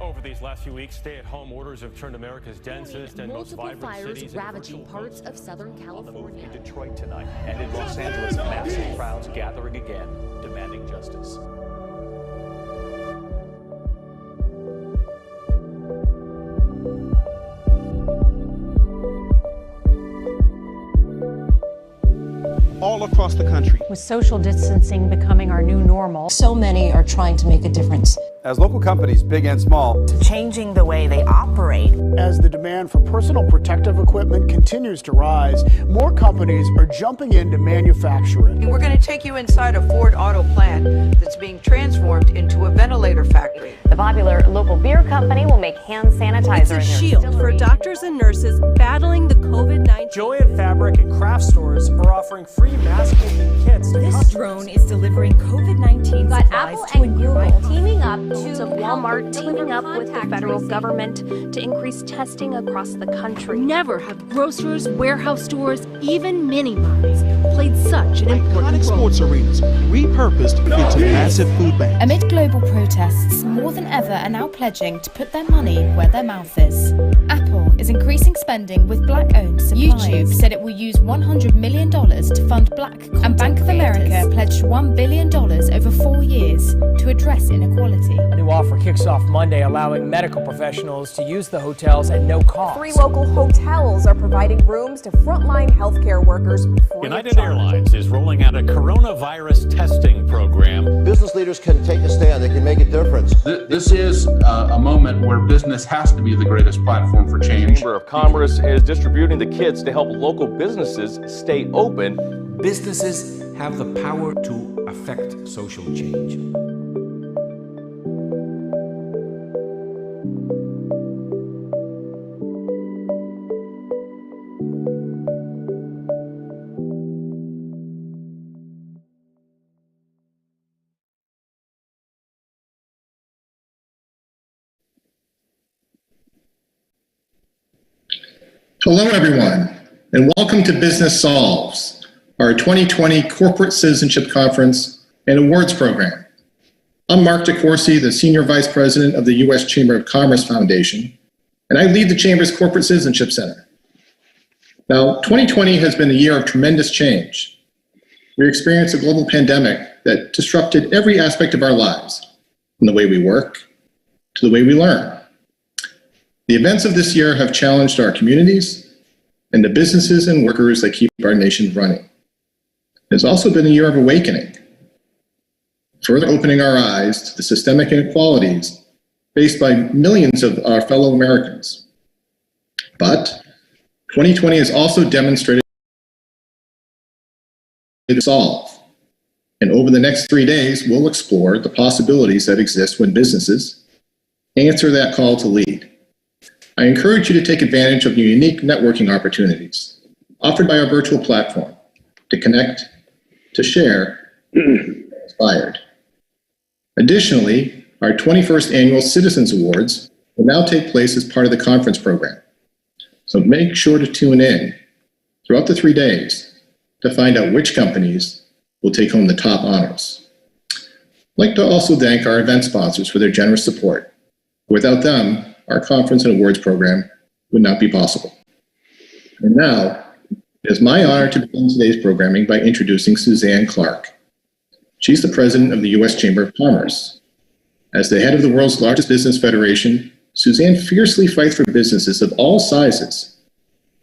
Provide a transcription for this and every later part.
Over these last few weeks, stay-at-home orders have turned America's densest and most vibrant fires cities ravaging parts of Southern On the move California. in Detroit tonight, and in Los Angeles, massive crowds gathering again, demanding justice. All across the country. With social distancing becoming our new normal, so many are trying to make a difference. As local companies, big and small, changing the way they operate. As the demand for personal protective equipment continues to rise, more companies are jumping in to manufacture it. We're going to take you inside a Ford auto plant that's being transformed into a ventilator factory. the popular local beer company will make hand sanitizer. It's a shield for doctors and nurses battling the COVID-19. Joanne Fabric and craft stores are offering free mask-making kits to This drone is delivering COVID-19 Got supplies Apple to a and nearby Google teaming up to Walmart teaming up with the federal government to increase testing across the country. Never have grocers, warehouse stores, even mini marts played such an important role. Sports arenas repurposed into massive food banks. Amid global protests, more than ever are now pledging to put their money where their mouth is. Apple is increasing spending with Black-owned supplies. YouTube said it will use $100 million to fund Black content and Bank of America pledged $1 billion over 4 years to address inequality. A new offer kicks off Monday, allowing medical professionals to use the hotels at no cost. 3 local hotels are providing rooms to frontline healthcare workers. United Airlines is rolling out a coronavirus testing program. Business leaders can take a stand. They can make a difference. This is a moment where business has to be the greatest platform for change. The Chamber of Commerce is distributing the kits to help local businesses stay open. Businesses have the power to affect social change. Hello, everyone, and welcome to Business Solves, our 2020 Corporate Citizenship Conference and Awards Program. I'm Mark DeCourcy, the Senior Vice President of the U.S. Chamber of Commerce Foundation, and I lead the Chamber's Corporate Citizenship Center. Now, 2020 has been a year of tremendous change. We experienced a global pandemic that disrupted every aspect of our lives, from the way we work to the way we learn. The events of this year have challenged our communities and the businesses and workers that keep our nation running. It has also been a year of awakening, further opening our eyes to the systemic inequalities faced by millions of our fellow Americans. But 2020 has also demonstrated to solve. And over the next 3 days, we'll explore the possibilities that exist when businesses answer that call to lead. I encourage you to take advantage of the unique networking opportunities offered by our virtual platform to connect, to share, inspired. Additionally, our 21st Annual Citizens Awards will now take place as part of the conference program. So make sure to tune in throughout the 3 days to find out which companies will take home the top honors. I'd like to also thank our event sponsors for their generous support. Without them, our conference and awards program would not be possible. And now, it is my honor to begin today's programming by introducing Suzanne Clark. She's the president of the U.S. Chamber of Commerce. As the head of the world's largest business federation, Suzanne fiercely fights for businesses of all sizes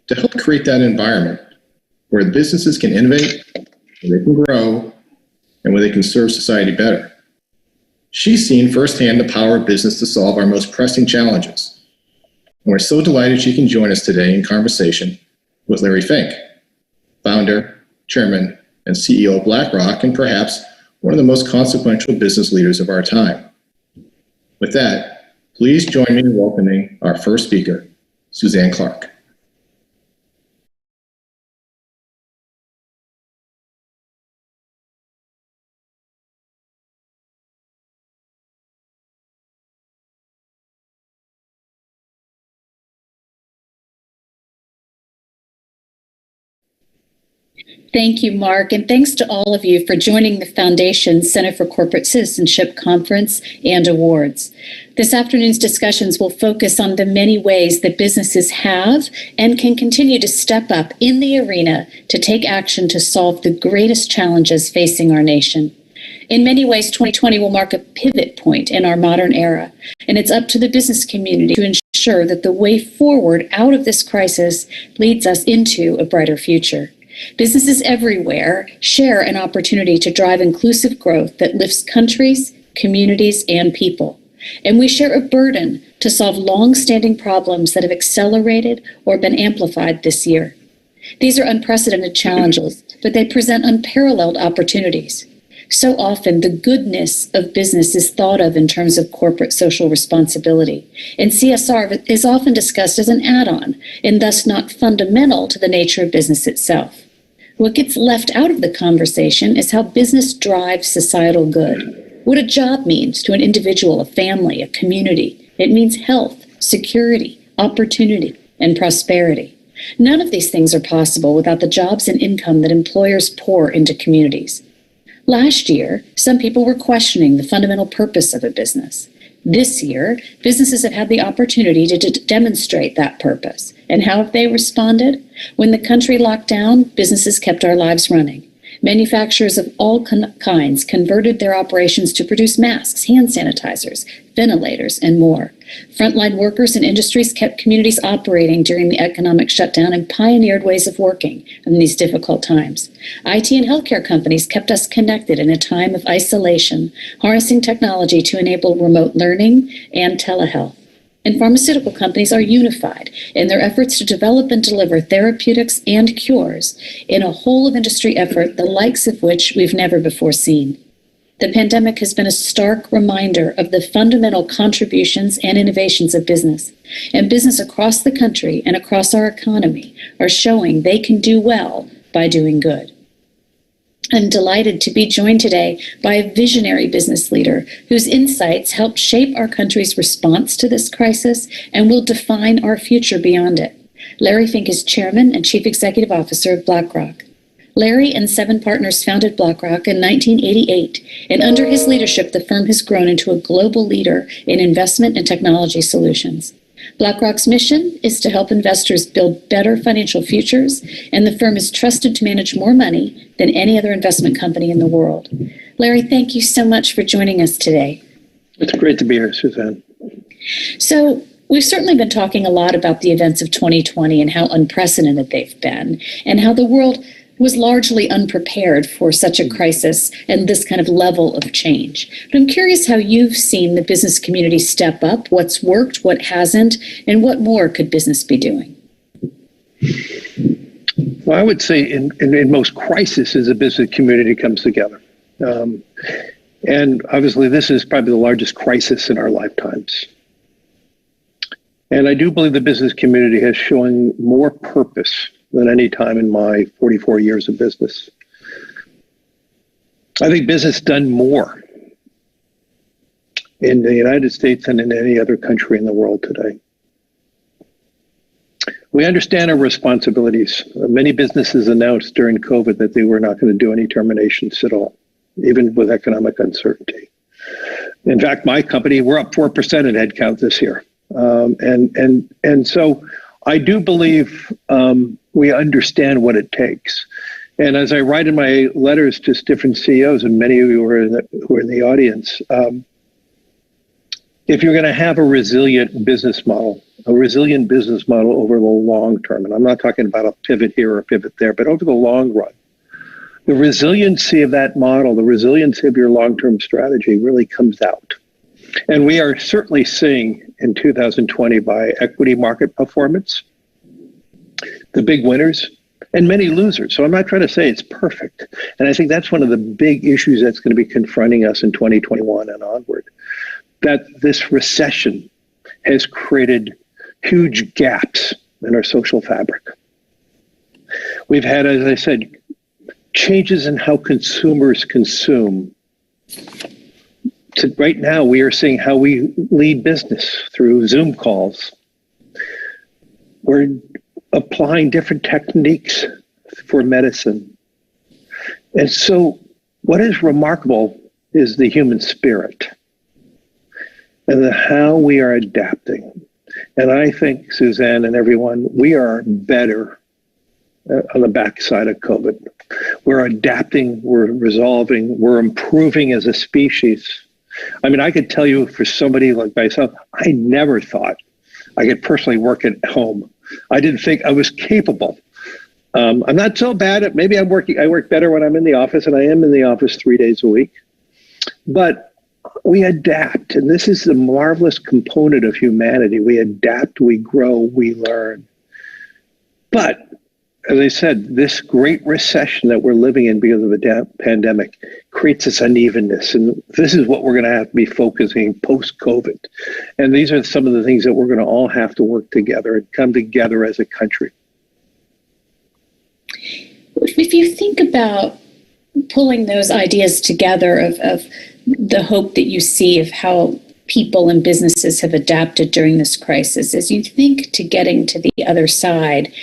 to help create that environment where businesses can innovate, where they can grow, and where they can serve society better. She's seen firsthand the power of business to solve our most pressing challenges. And we're so delighted she can join us today in conversation with Larry Fink, founder, chairman, and CEO of BlackRock, and perhaps one of the most consequential business leaders of our time. With that, please join me in welcoming our first speaker, Suzanne Clark. Thank you, Mark, and thanks to all of you for joining the Foundation's Center for Corporate Citizenship Conference and Awards. This afternoon's discussions will focus on the many ways that businesses have and can continue to step up in the arena to take action to solve the greatest challenges facing our nation. In many ways, 2020 will mark a pivot point in our modern era, and it's up to the business community to ensure that the way forward out of this crisis leads us into a brighter future. Businesses everywhere share an opportunity to drive inclusive growth that lifts countries, communities, and people. And we share a burden to solve long-standing problems that have accelerated or been amplified this year. These are unprecedented challenges, but they present unparalleled opportunities. So often, the goodness of business is thought of in terms of corporate social responsibility, and CSR is often discussed as an add-on and thus not fundamental to the nature of business itself. What gets left out of the conversation is how business drives societal good, what a job means to an individual, a family, a community. It means health, security, opportunity, and prosperity. None of these things are possible without the jobs and income that employers pour into communities. Last year, some people were questioning the fundamental purpose of a business. This year, businesses have had the opportunity to demonstrate that purpose. And how have they responded? When the country locked down, businesses kept our lives running. Manufacturers of all kinds converted their operations to produce masks, hand sanitizers, ventilators, and more. Frontline workers and industries kept communities operating during the economic shutdown and pioneered ways of working in these difficult times. IT and healthcare companies kept us connected in a time of isolation, harnessing technology to enable remote learning and telehealth. And pharmaceutical companies are unified in their efforts to develop and deliver therapeutics and cures in a whole-of-industry effort, the likes of which we've never before seen. The pandemic has been a stark reminder of the fundamental contributions and innovations of business, and business across the country and across our economy are showing they can do well by doing good. I'm delighted to be joined today by a visionary business leader whose insights help shape our country's response to this crisis and will define our future beyond it. Larry Fink is chairman and chief executive officer of BlackRock. Larry and 7 partners founded BlackRock in 1988, and under his leadership, the firm has grown into a global leader in investment and technology solutions. BlackRock's mission is to help investors build better financial futures, and the firm is trusted to manage more money than any other investment company in the world. Larry, thank you so much for joining us today. It's great to be here, Suzanne. So, we've certainly been talking a lot about the events of 2020 and how unprecedented they've been, and how the world was largely unprepared for such a crisis and this kind of level of change. But I'm curious how you've seen the business community step up, what's worked, what hasn't, and what more could business be doing? Well, I would say in most crises, the business community comes together. And obviously, this is probably the largest crisis in our lifetimes. And I do believe the business community has shown more purpose than any time in my 44 years of business. I think business has done more in the United States than in any other country in the world today. We understand our responsibilities. Many businesses announced during COVID that they were not going to do any terminations at all, even with economic uncertainty. In fact, my company, we're up 4% in headcount this year. And so I do believe we understand what it takes. And as I write in my letters to different CEOs, and many of you who are in the audience, if you're going to have a resilient business model, a resilient business model over the long term, and I'm not talking about a pivot here or a pivot there, but over the long run, the resiliency of that model, the resiliency of your long-term strategy really comes out. And we are certainly seeing in 2020 by equity market performance, the big winners and many losers. So I'm not trying to say it's perfect. And I think that's one of the big issues that's going to be confronting us in 2021 and onward, that this recession has created huge gaps in our social fabric. We've had, as I said, changes in how consumers consume. Right now, we are seeing how we lead business through Zoom calls. We're applying different techniques for medicine. And so what is remarkable is the human spirit and how we are adapting. And I think, Suzanne and everyone, we are better on the backside of COVID. We're adapting, we're resolving, we're improving as a species. I mean, I could tell you for somebody like myself, I never thought I could personally work at home. I didn't think I was capable. I'm not so bad at, maybe I work better when I'm in the office, and I am in the office 3 days a week. But we adapt, and this is the marvelous component of humanity. We adapt, we grow, we learn. But as I said, this great recession that we're living in because of the pandemic creates this unevenness. And this is what we're going to have to be focusing post-COVID. And these are some of the things that we're going to all have to work together and come together as a country. If you think about pulling those ideas together of the hope that you see of how people and businesses have adapted during this crisis, as you think to getting to the other side,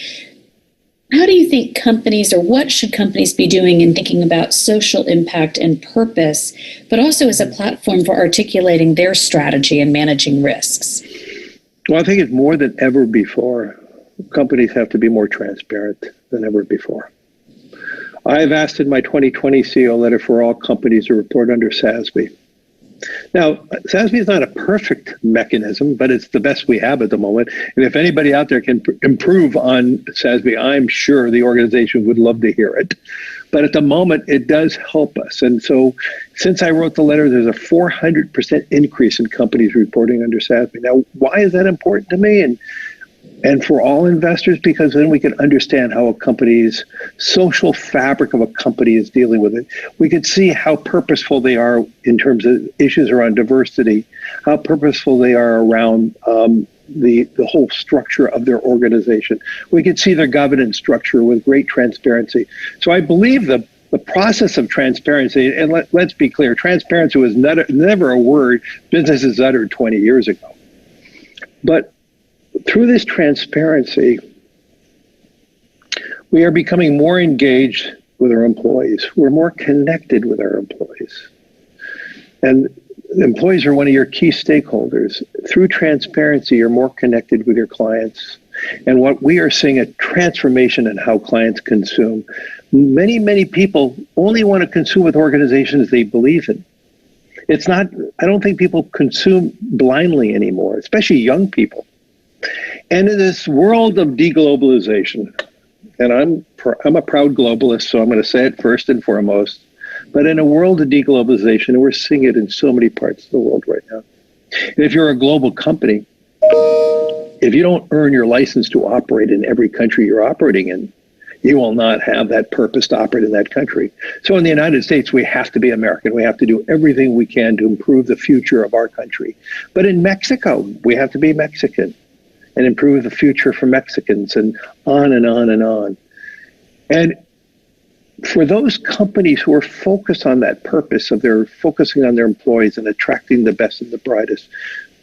how do you think companies, or what should companies be doing in thinking about social impact and purpose, but also as a platform for articulating their strategy and managing risks? Well, I think it's more than ever before. Companies have to be more transparent than ever before. I've asked in my 2020 CEO letter for all companies to report under SASB. Now, SASB is not a perfect mechanism, but it's the best we have at the moment. And if anybody out there can improve on SASB, I'm sure the organization would love to hear it. But at the moment, it does help us. And so since I wrote the letter, there's a 400% increase in companies reporting under SASB. Now, why is that important to me? And for all investors, because then we can understand how a company's social fabric of a company is dealing with it. We can see how purposeful they are in terms of issues around diversity, how purposeful they are around the whole structure of their organization. We can see their governance structure with great transparency. So I believe the process of transparency, and let's be clear, transparency was never a word businesses uttered 20 years ago. But through this transparency, we are becoming more engaged with our employees. We're more connected with our employees. And employees are one of your key stakeholders. Through transparency, you're more connected with your clients. And what we are seeing, a transformation in how clients consume. Many, many people only want to consume with organizations they believe in. It's not, I don't think people consume blindly anymore, especially young people. And in this world of deglobalization, and I'm a proud globalist, so I'm going to say it first and foremost, but in a world of deglobalization, and we're seeing it in so many parts of the world right now. And if you're a global company, if you don't earn your license to operate in every country you're operating in, you will not have that purpose to operate in that country. So in the United States, we have to be American. We have to do everything we can to improve the future of our country. But in Mexico, we have to be Mexican and improve the future for Mexicans, and on and on and on. And for those companies who are focused on that purpose of their focusing on their employees and attracting the best and the brightest,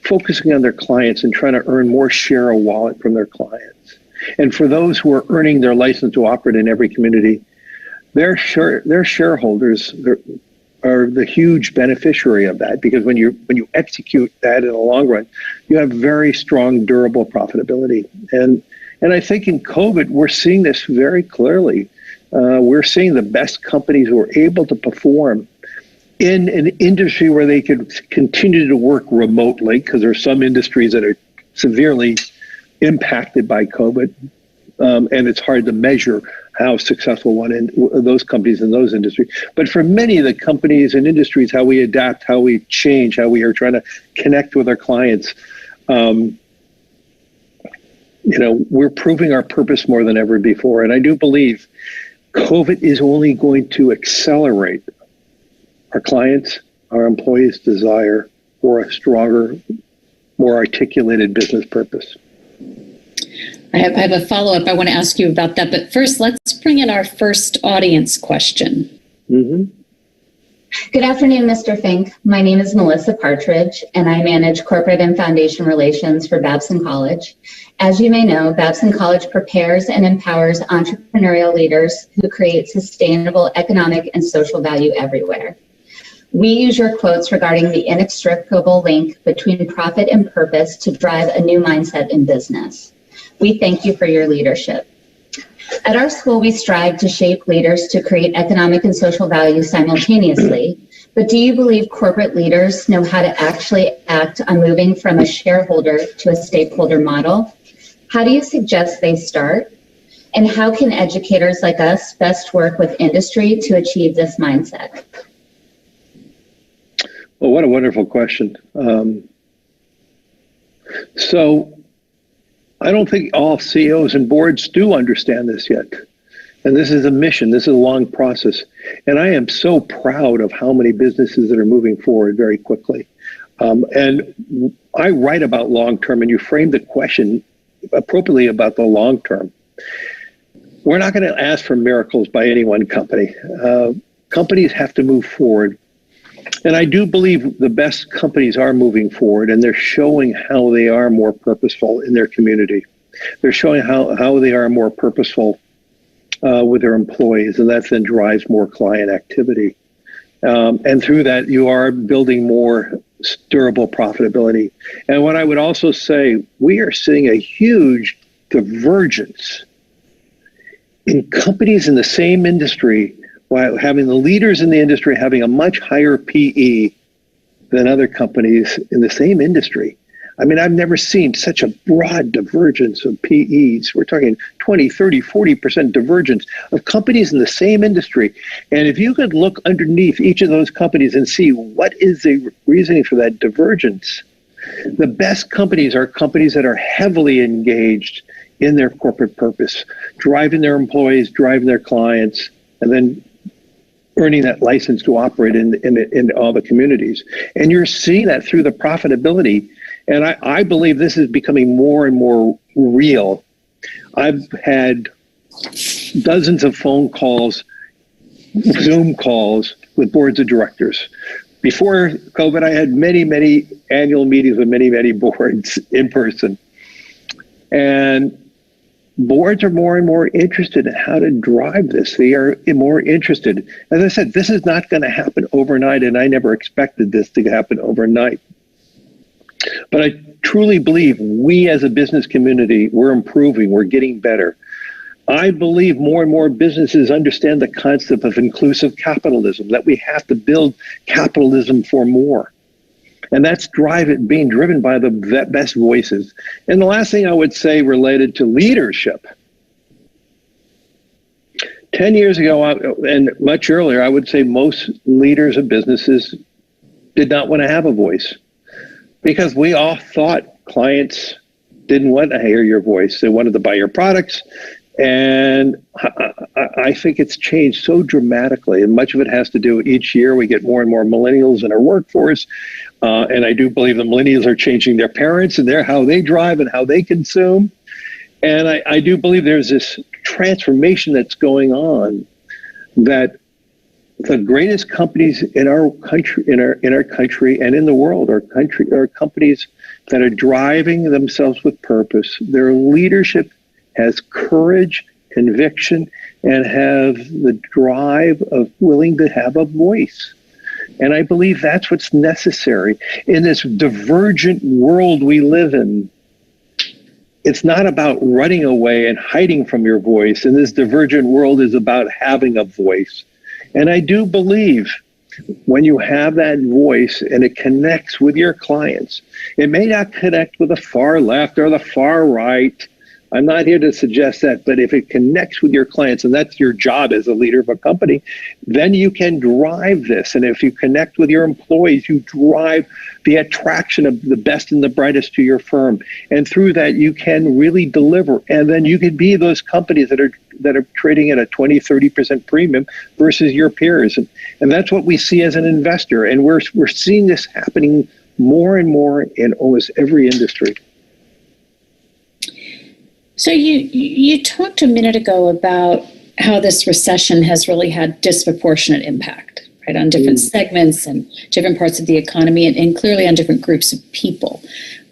focusing on their clients and trying to earn more share of wallet from their clients. And for those who are earning their license to operate in every community, their shareholders are the huge beneficiary of that, because when you execute that in the long run, you have very strong, durable profitability. And I think in COVID, we're seeing this very clearly. We're seeing the best companies who are able to perform in an industry where they could continue to work remotely, because there are some industries that are severely impacted by COVID. And it's hard to measure how successful those companies in those industries. But for many of the companies and industries, how we adapt, how we change, how we are trying to connect with our clients, we're proving our purpose more than ever before. And I do believe COVID is only going to accelerate our clients, our employees' desire for a stronger, more articulated business purpose. I have a follow-up I want to ask you about that, but first let's bring in our first audience question. Mm-hmm. Good afternoon, Mr. Fink. My name is Melissa Partridge, and I manage corporate and foundation relations for Babson College. As you may know, Babson College prepares and empowers entrepreneurial leaders who create sustainable economic and social value everywhere. We use your quotes regarding the inextricable link between profit and purpose to drive a new mindset in business. We thank you for your leadership. At our school, we strive to shape leaders to create economic and social value simultaneously. But do you believe corporate leaders know how to actually act on moving from a shareholder to a stakeholder model? How do you suggest they start? And how can educators like us best work with industry to achieve this mindset? Well, what a wonderful question. So I don't think all CEOs and boards do understand this yet. And this is a mission. This is a long process. And I am so proud of how many businesses that are moving forward very quickly. And I write about long-term, and you framed the question appropriately about the long-term. We're not going to ask for miracles by any one company. Companies have to move forward. And I do believe the best companies are moving forward, and they're showing how they are more purposeful in their community. They're showing how they are more purposeful with their employees, and that then drives more client activity. And through that, you are building more durable profitability. And what I would also say, we are seeing a huge divergence in companies in the same industry, while having the leaders in the industry having a much higher PE than other companies in the same industry. I mean, I've never seen such a broad divergence of PEs. We're talking 20, 30, 40% divergence of companies in the same industry. And if you could look underneath each of those companies and see what is the reasoning for that divergence, the best companies are companies that are heavily engaged in their corporate purpose, driving their employees, driving their clients, and then earning that license to operate in all the communities. And you're seeing that through the profitability. And I believe this is becoming more and more real. I've had dozens of phone calls, Zoom calls with boards of directors. Before COVID, I had many, many annual meetings with many, many boards in person. And boards are more and more interested in how to drive this. They are more interested. As I said, this is not going to happen overnight, and I never expected this to happen overnight. But I truly believe we as a business community, we're improving, we're getting better. I believe more and more businesses understand the concept of inclusive capitalism, that we have to build capitalism for more. And that's being driven by the best voices. And the last thing I would say related to leadership. 10 years ago, and much earlier, I would say most leaders of businesses did not want to have a voice because we all thought clients didn't want to hear your voice. They wanted to buy your products. And I think it's changed so dramatically. And much of it has to do with each year we get more and more millennials in our workforce. And I do believe the millennials are changing their parents and how they drive and how they consume. And I do believe there's this transformation that's going on, that the greatest companies in our country, in our country and in the world are companies that are driving themselves with purpose. Their leadership has courage, conviction, and have the drive of willing to have a voice. And I believe that's what's necessary in this divergent world we live in. It's not about running away and hiding from your voice. And this divergent world is about having a voice. And I do believe when you have that voice and it connects with your clients, it may not connect with the far left or the far right. I'm not here to suggest that, but if it connects with your clients, and that's your job as a leader of a company, then you can drive this. And if you connect with your employees, you drive the attraction of the best and the brightest to your firm. And through that, you can really deliver. And then you can be those companies that are trading at a 20, 30% premium versus your peers. And that's what we see as an investor. And we're seeing this happening more and more in almost every industry. So you talked a minute ago about how this recession has really had disproportionate impact, right, on different segments and different parts of the economy and clearly on different groups of people.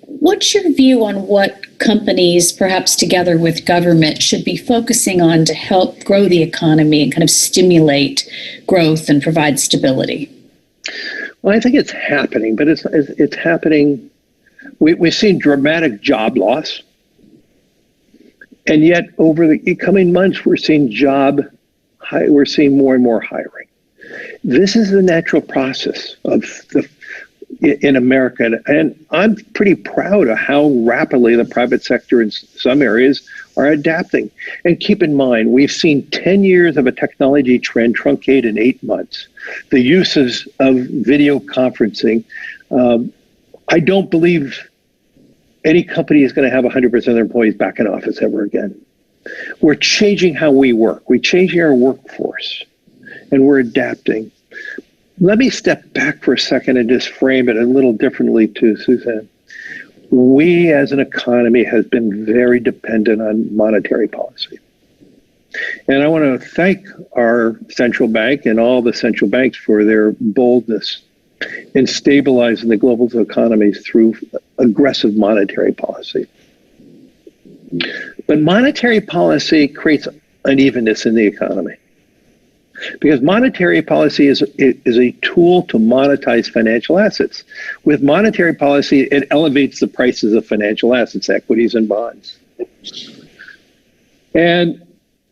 What's your view on what companies, perhaps together with government, should be focusing on to help grow the economy and kind of stimulate growth and provide stability? Well, I think it's happening, but it's happening. We've seen dramatic job loss. And yet, over the coming months, we're seeing more and more hiring. This is the natural process in America, and I'm pretty proud of how rapidly the private sector in some areas are adapting. And keep in mind, we've seen 10 years of a technology trend truncate in 8 months. The uses of video conferencing, I don't believe any company is going to have 100% of their employees back in office ever again. We're changing how we work. We're changing our workforce, and we're adapting. Let me step back for a second and just frame it a little differently to Suzanne. We as an economy has been very dependent on monetary policy. And I want to thank our central bank and all the central banks for their boldness in stabilizing the global economies through aggressive monetary policy. But monetary policy creates unevenness in the economy, because monetary policy is a tool to monetize financial assets. With monetary policy, it elevates the prices of financial assets, equities and bonds. And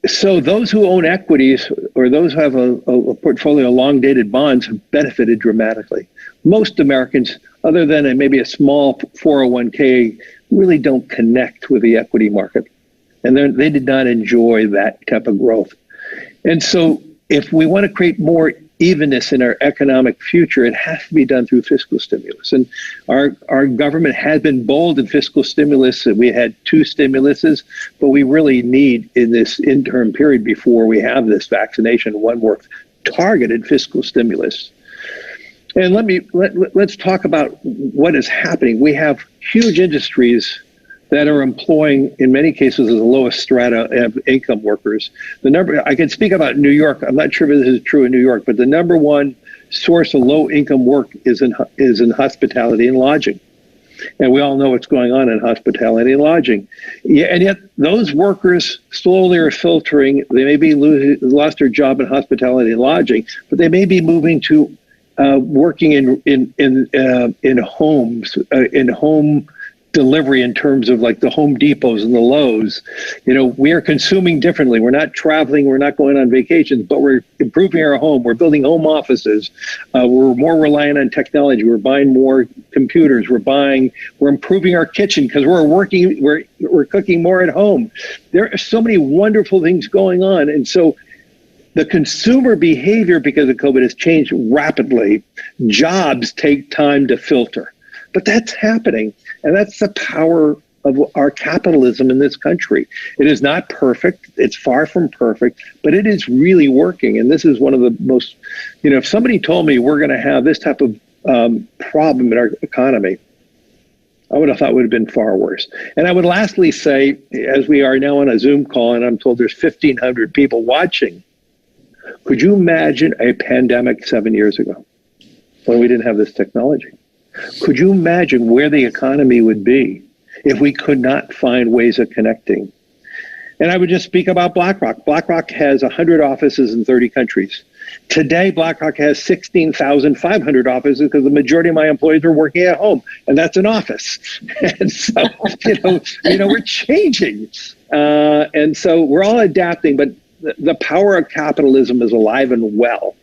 so those who own equities or those who have a portfolio of long-dated bonds have benefited dramatically. Most Americans, other than maybe a small 401k, really don't connect with the equity market. And they did not enjoy that type of growth. And so if we want to create more evenness in our economic future, it has to be done through fiscal stimulus. And our government has been bold in fiscal stimulus. We had 2 stimuluses, but we really need in this interim period before we have this vaccination, one more targeted fiscal stimulus. And let's talk about what is happening. We have huge industries that are employing, in many cases, the lowest strata of income workers. The number, I can speak about New York. I'm not sure if this is true in New York, but the number one source of low income work is in hospitality and lodging. And we all know what's going on in hospitality and lodging. Yeah, and yet those workers slowly are filtering. They may be lost their job in hospitality and lodging, but they may be moving to working in homes, in home delivery, in terms of like the Home Depots and the Lowe's. You know, we are consuming differently. We're not traveling. We're not going on vacations, but we're improving our home. We're building home offices. We're more reliant on technology. We're buying more computers. We're improving our kitchen because we're cooking more at home. There are so many wonderful things going on. And so the consumer behavior because of COVID has changed rapidly. Jobs take time to filter, but that's happening. And that's the power of our capitalism in this country. It is not perfect. It's far from perfect, but it is really working. And this is one of the most, if somebody told me we're going to have this type of problem in our economy, I would have thought it would have been far worse. And I would lastly say, as we are now on a Zoom call, and I'm told there's 1,500 people watching, could you imagine a pandemic 7 years ago when we didn't have this technology? Could you imagine where the economy would be if we could not find ways of connecting? And I would just speak about BlackRock. BlackRock has 100 offices in 30 countries. Today, BlackRock has 16,500 offices because the majority of my employees are working at home, and that's an office. And so, we're changing. And so we're all adapting, but the power of capitalism is alive and well.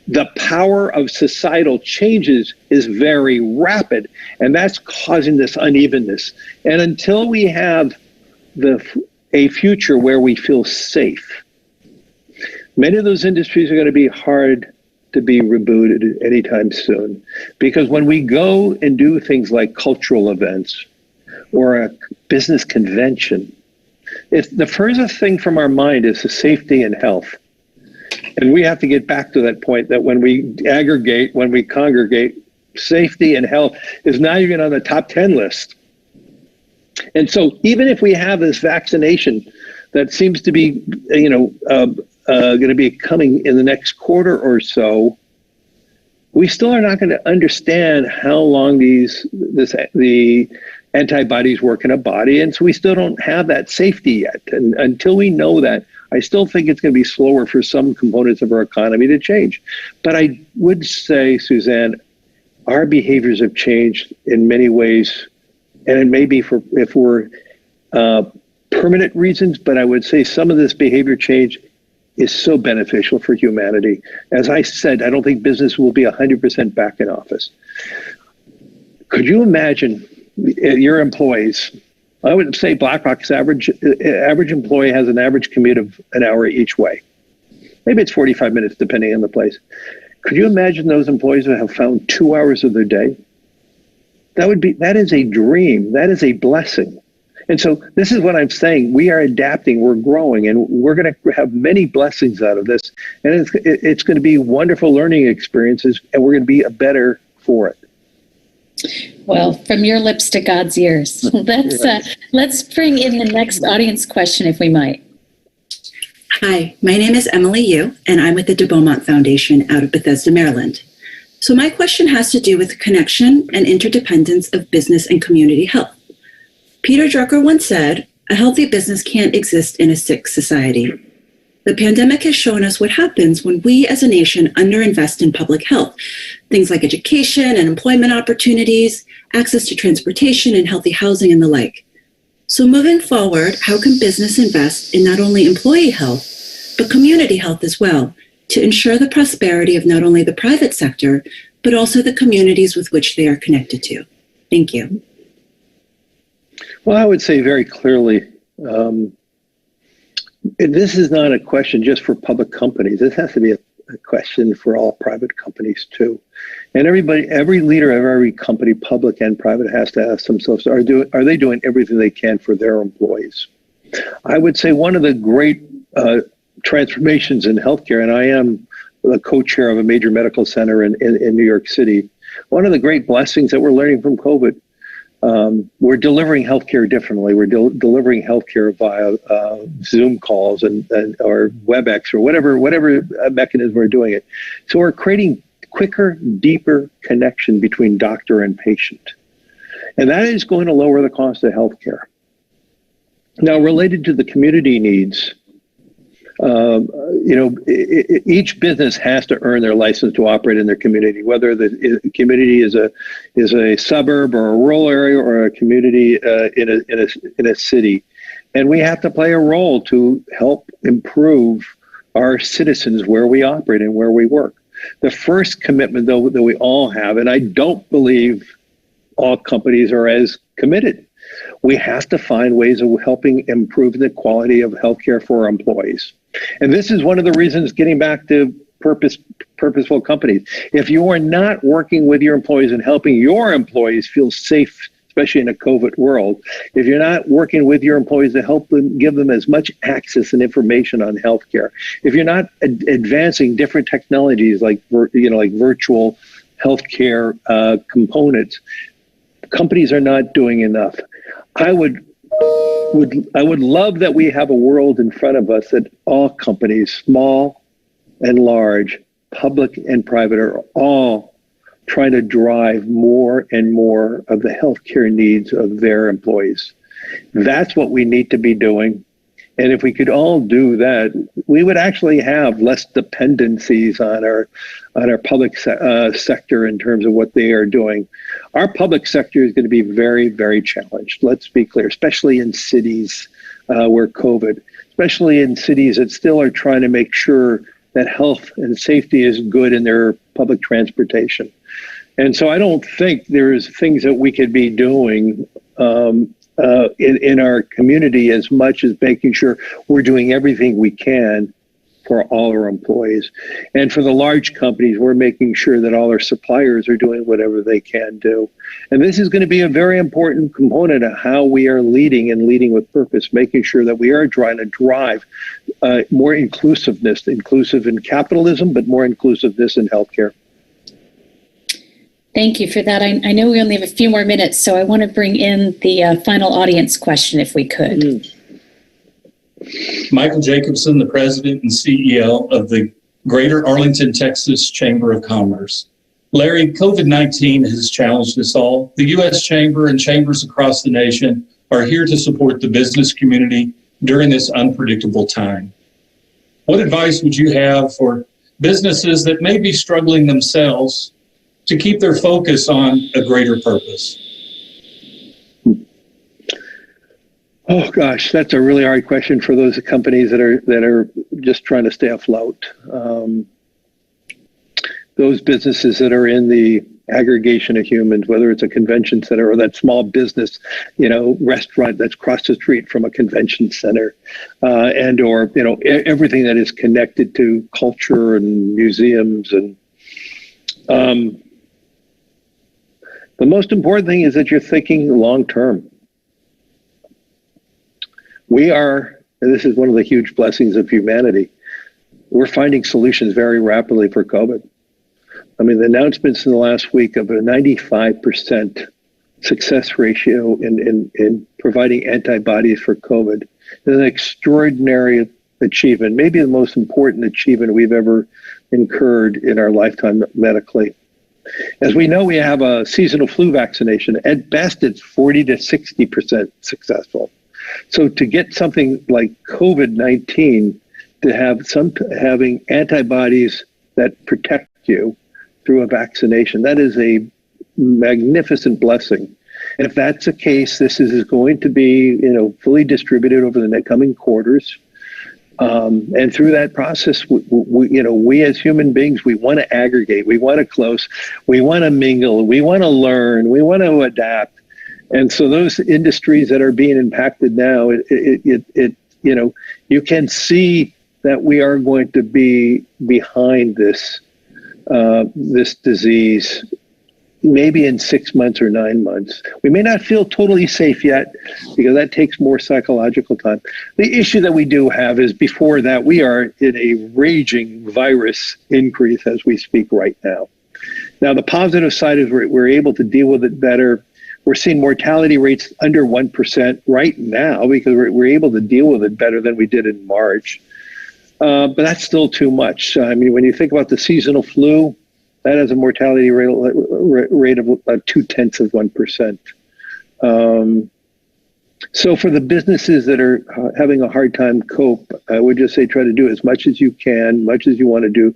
the power of societal changes is very rapid, and that's causing this unevenness. And until we have a future where we feel safe, many of those industries are going to be hard to be rebooted anytime soon. Because when we go and do things like cultural events or a business convention, the furthest thing from our mind is the safety and health. And we have to get back to that point that when we aggregate, when we congregate, safety and health is not even on the top 10 list. And so even if we have this vaccination that seems to be, going to be coming in the next quarter or so, we still are not going to understand how long the antibodies work in a body. And so we still don't have that safety yet. And until we know that, I still think it's going to be slower for some components of our economy to change. But I would say, Suzanne, our behaviors have changed in many ways. And it may be for permanent reasons, but I would say some of this behavior change is so beneficial for humanity. As I said, I don't think business will be 100% back in office. Could you imagine your employees? I would say BlackRock's average employee has an average commute of an hour each way. Maybe it's 45 minutes, depending on the place. Could you imagine those employees would have found 2 hours of their day? That is a dream. That is a blessing. And so this is what I'm saying. We are adapting, we're growing, and we're going to have many blessings out of this. And it's going to be wonderful learning experiences, and we're going to be better for it. Well, from your lips to God's ears. Let's bring in the next audience question, if we might. Hi, my name is Emily Yu, and I'm with the de Beaumont Foundation out of Bethesda, Maryland. So my question has to do with the connection and interdependence of business and community health. Peter Drucker once said, "A healthy business can't exist in a sick society." The pandemic has shown us what happens when we as a nation underinvest in public health, things like education and employment opportunities, access to transportation and healthy housing and the like. So moving forward, how can business invest in not only employee health, but community health as well, to ensure the prosperity of not only the private sector, but also the communities with which they are connected to? Thank you. Well, I would say very clearly, this is not a question just for public companies. This has to be a question for all private companies too. And every leader of every company, public and private, has to ask themselves, are they doing everything they can for their employees? I would say one of the great transformations in healthcare, and I am the co-chair of a major medical center in New York City, one of the great blessings that we're learning from COVID, we're delivering healthcare differently. We're delivering healthcare via Zoom calls or WebEx or whatever mechanism we're doing it. So we're creating quicker, deeper connection between doctor and patient. And that is going to lower the cost of healthcare. Now, related to the community needs, each business has to earn their license to operate in their community, whether the community is a suburb or a rural area or a community in a city. And we have to play a role to help improve our citizens where we operate and where we work. The first commitment, though, that we all have, and I don't believe all companies are as committed, we have to find ways of helping improve the quality of healthcare for our employees. And this is one of the reasons, getting back to purposeful companies. If you are not working with your employees and helping your employees feel safe, especially in a COVID world, if you're not working with your employees to help them, give them as much access and information on healthcare, if you're not advancing different technologies like virtual healthcare components, companies are not doing enough. I would love that we have a world in front of us that all companies, small and large, public and private, are all trying to drive more and more of the healthcare needs of their employees. That's what we need to be doing. And if we could all do that, we would actually have less dependencies on our public sector in terms of what they are doing. Our public sector is going to be very, very challenged. Let's be clear, especially in cities where COVID, especially in cities that still are trying to make sure that health and safety is good in their public transportation. And so I don't think there's things that we could be doing in our community as much as making sure we're doing everything we can for all our employees. And for the large companies, we're making sure that all our suppliers are doing whatever they can do. And this is going to be a very important component of how we are leading and leading with purpose, making sure that we are trying to drive more inclusiveness, inclusive in capitalism, but more inclusiveness in healthcare. Thank you for that. I know we only have a few more minutes, so I want to bring in the final audience question if we could. Michael Jacobson, the president and CEO of the Greater Arlington, Texas Chamber of Commerce. Larry, COVID-19 has challenged us all. The U.S. Chamber and chambers across the nation are here to support the business community during this unpredictable time. What advice would you have for businesses that may be struggling themselves to keep their focus on a greater purpose? Oh gosh, that's a really hard question for those companies that are just trying to stay afloat. Those businesses that are in the aggregation of humans, whether it's a convention center or that small business, restaurant that's across the street from a convention center, and or everything that is connected to culture and museums and. The most important thing is that you're thinking long term. We are, and this is one of the huge blessings of humanity, we're finding solutions very rapidly for COVID. I mean, the announcements in the last week of a 95% success ratio in providing antibodies for COVID is an extraordinary achievement, maybe the most important achievement we've ever incurred in our lifetime medically. As we know, we have a seasonal flu vaccination. At best, it's 40 to 60% successful. So to get something like COVID-19 to have having antibodies that protect you through a vaccination, that is a magnificent blessing. And if that's the case, this is going to be fully distributed over the coming quarters. And through that process, we as human beings, we want to aggregate, we want to close, we want to mingle, we want to learn, we want to adapt. And so those industries that are being impacted now, you can see that we are going to be behind this disease. Maybe in 6 months or 9 months. We may not feel totally safe yet because that takes more psychological time. The issue that we do have is before that, we are in a raging virus increase as we speak right now. Now, the positive side is we're able to deal with it better. We're seeing mortality rates under 1% right now because we're able to deal with it better than we did in March. But that's still too much. I mean, when you think about the seasonal flu, that has a mortality rate of about 0.2%. So for the businesses that are having a hard time cope, I would just say try to do as much as you can, much as you want to do.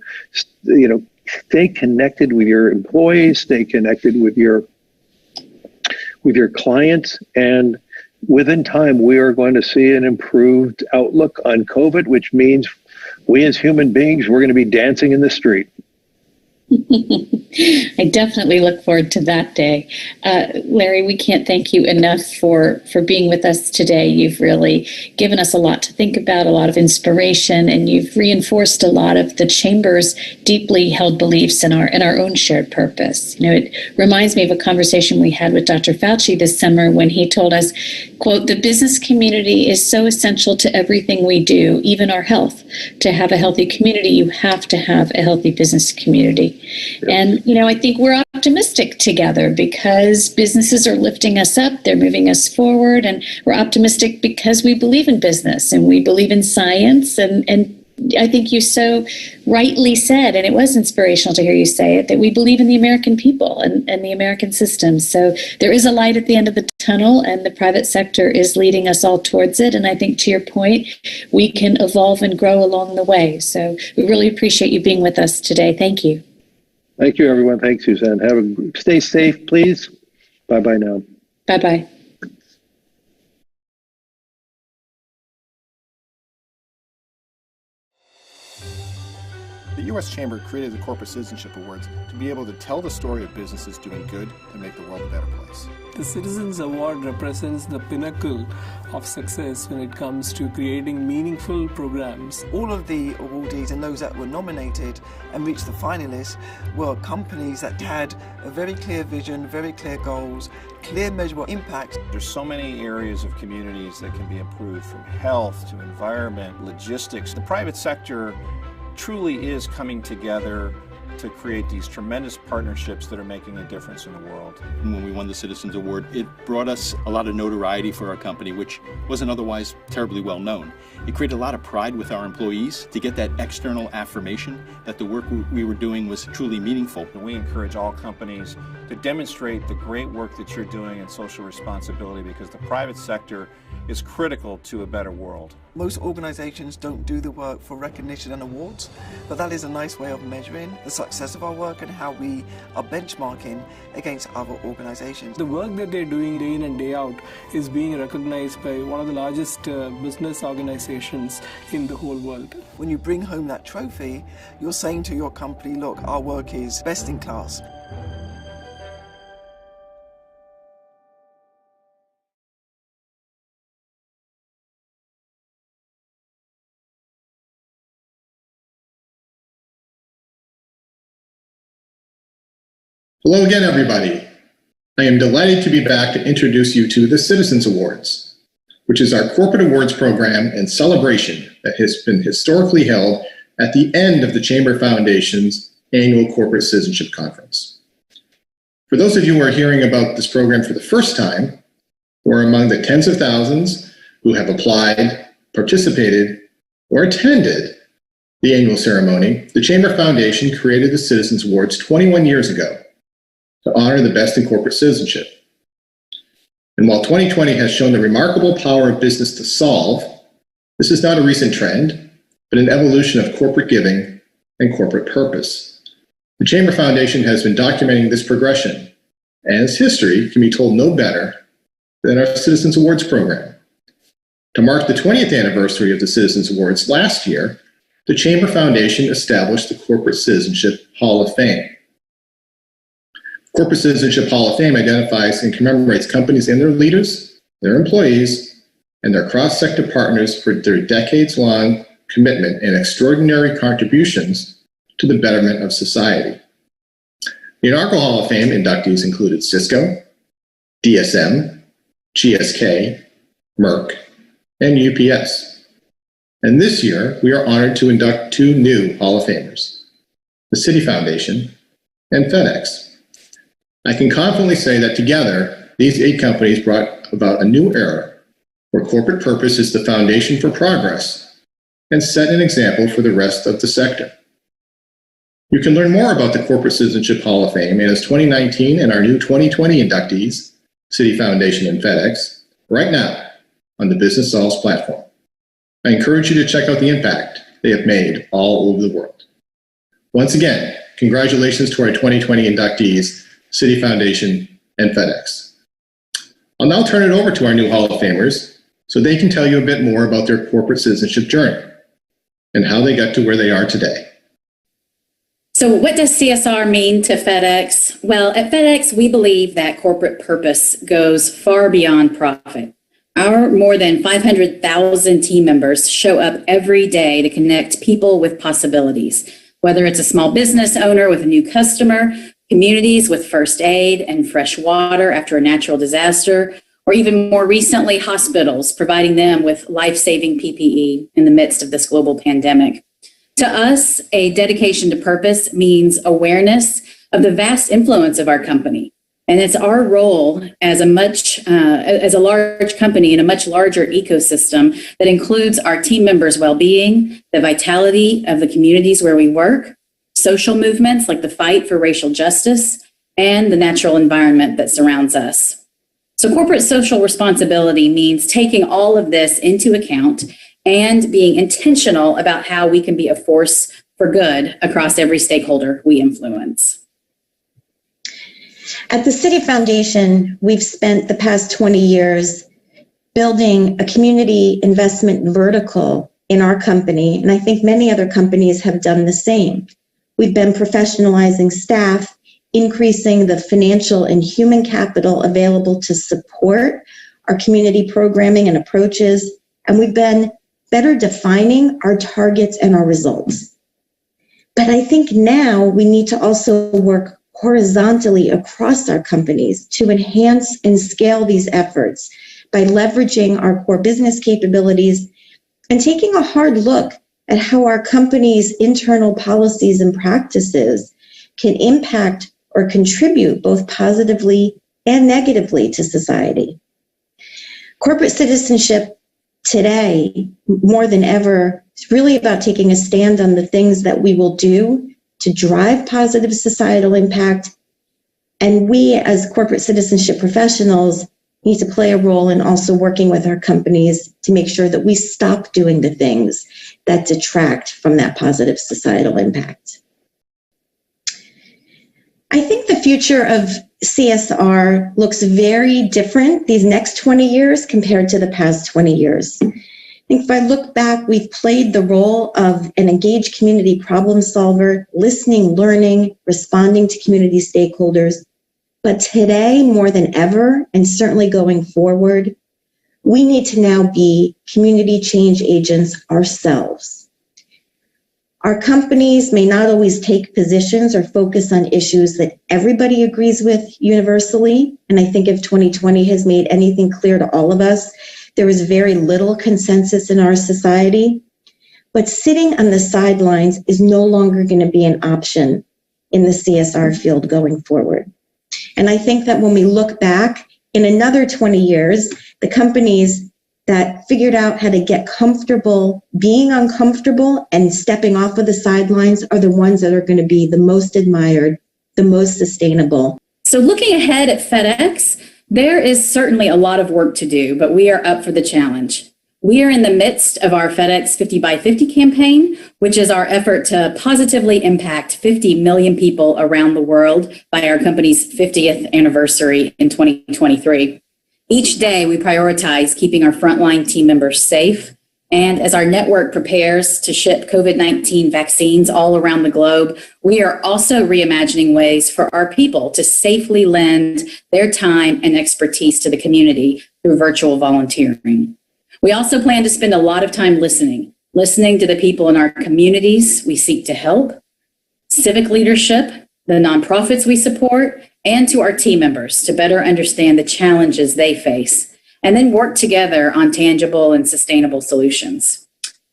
Stay connected with your employees, stay connected with your clients, and within time we are going to see an improved outlook on COVID, which means we as human beings, we're going to be dancing in the street. I definitely look forward to that day. Larry, we can't thank you enough for being with us today. You've really given us a lot to think about, a lot of inspiration, and you've reinforced a lot of the Chamber's deeply held beliefs in our own shared purpose. It reminds me of a conversation we had with Dr. Fauci this summer when he told us, quote, "The business community is so essential to everything we do, even our health. To have a healthy community, you have to have a healthy business community." And, I think we're optimistic together because businesses are lifting us up, they're moving us forward, and we're optimistic because we believe in business and we believe in science. And I think you so rightly said, and it was inspirational to hear you say it, that we believe in the American people and the American system. So there is a light at the end of the tunnel, and the private sector is leading us all towards it. And I think, to your point, we can evolve and grow along the way. So we really appreciate you being with us today. Thank you. Thank you, everyone. Thanks, Suzanne. Stay safe, please. Bye-bye now. Bye-bye. U.S. Chamber created the Corporate Citizenship Awards to be able to tell the story of businesses doing good to make the world a better place. The Citizens Award represents the pinnacle of success when it comes to creating meaningful programs. All of the awardees and those that were nominated and reached the finalists were companies that had a very clear vision, very clear goals, clear measurable impact. There's so many areas of communities that can be improved, from health to environment, logistics. The private sector truly is coming together to create these tremendous partnerships that are making a difference in the world. When we won the Citizens Award, it brought us a lot of notoriety for our company, which wasn't otherwise terribly well known. It created a lot of pride with our employees to get that external affirmation that the work we were doing was truly meaningful. We encourage all companies to demonstrate the great work that you're doing in social responsibility, because the private sector is critical to a better world. Most organizations don't do the work for recognition and awards, but that is a nice way of measuring the success of our work and how we are benchmarking against other organizations. The work that they're doing day in and day out is being recognized by one of the largest business organizations in the whole world. When you bring home that trophy, you're saying to your company, look, our work is best in class. Hello again, everybody. I am delighted to be back to introduce you to the Citizens Awards, which is our corporate awards program and celebration that has been historically held at the end of the Chamber Foundation's annual Corporate Citizenship Conference. For those of you who are hearing about this program for the first time, who are among the tens of thousands who have applied, participated, or attended the annual ceremony, the Chamber Foundation created the Citizens Awards 21 years ago to honor the best in corporate citizenship. And while 2020 has shown the remarkable power of business to solve, this is not a recent trend, but an evolution of corporate giving and corporate purpose. The Chamber Foundation has been documenting this progression, and its history can be told no better than our Citizens Awards program. To mark the 20th anniversary of the Citizens Awards last year, the Chamber Foundation established the Corporate Citizenship Hall of Fame. Corporate Citizenship Hall of Fame identifies and commemorates companies and their leaders, their employees, and their cross-sector partners for their decades-long commitment and extraordinary contributions to the betterment of society. The inaugural Hall of Fame inductees included Cisco, DSM, GSK, Merck, and UPS. And this year, we are honored to induct two new Hall of Famers, the Citi Foundation and FedEx. I can confidently say that together, these 8 companies brought about a new era where corporate purpose is the foundation for progress and set an example for the rest of the sector. You can learn more about the Corporate Citizenship Hall of Fame and its 2019 and our new 2020 inductees, Citi Foundation and FedEx, right now on the Business Solves platform. I encourage you to check out the impact they have made all over the world. Once again, congratulations to our 2020 inductees, Citi Foundation and FedEx. I'll now turn it over to our new Hall of Famers so they can tell you a bit more about their corporate citizenship journey and how they got to where they are today. So what does CSR mean to FedEx? Well, at FedEx, we believe that corporate purpose goes far beyond profit. Our more than 500,000 team members show up every day to connect people with possibilities, whether it's a small business owner with a new customer, communities with first aid and fresh water after a natural disaster, or even more recently, hospitals, providing them with life-saving PPE in the midst of this global pandemic. To us, a dedication to purpose means awareness of the vast influence of our company. And it's our role as a large company in a much larger ecosystem that includes our team members' well-being, the vitality of the communities where we work, social movements like the fight for racial justice, and the natural environment that surrounds us. So corporate social responsibility means taking all of this into account and being intentional about how we can be a force for good across every stakeholder we influence. At the Citi Foundation, we've spent the past 20 years building a community investment vertical in our company, and I think many other companies have done the same. We've been professionalizing staff, increasing the financial and human capital available to support our community programming and approaches, and we've been better defining our targets and our results. But I think now we need to also work horizontally across our companies to enhance and scale these efforts by leveraging our core business capabilities and taking a hard look at how our company's internal policies and practices can impact or contribute both positively and negatively to society. Corporate citizenship today, more than ever, is really about taking a stand on the things that we will do to drive positive societal impact. And we, as corporate citizenship professionals, need to play a role in also working with our companies to make sure that we stop doing the things that detract from that positive societal impact. I think the future of CSR looks very different these next 20 years compared to the past 20 years. I think if I look back, we've played the role of an engaged community problem solver, listening, learning, responding to community stakeholders. But today, more than ever, and certainly going forward, we need to now be community change agents ourselves. Our companies may not always take positions or focus on issues that everybody agrees with universally. And I think if 2020 has made anything clear to all of us, there is very little consensus in our society. But sitting on the sidelines is no longer going to be an option in the CSR field going forward. And I think that when we look back in another 20 years, the companies that figured out how to get comfortable being uncomfortable and stepping off of the sidelines are the ones that are going to be the most admired, the most sustainable. So looking ahead at FedEx, there is certainly a lot of work to do, but we are up for the challenge. We are in the midst of our FedEx 50 by 50 campaign, which is our effort to positively impact 50 million people around the world by our company's 50th anniversary in 2023. Each day, we prioritize keeping our frontline team members safe. And as our network prepares to ship COVID-19 vaccines all around the globe, we are also reimagining ways for our people to safely lend their time and expertise to the community through virtual volunteering. We also plan to spend a lot of time listening to the people in our communities we seek to help, civic leadership, the nonprofits we support, and to our team members to better understand the challenges they face, and then work together on tangible and sustainable solutions.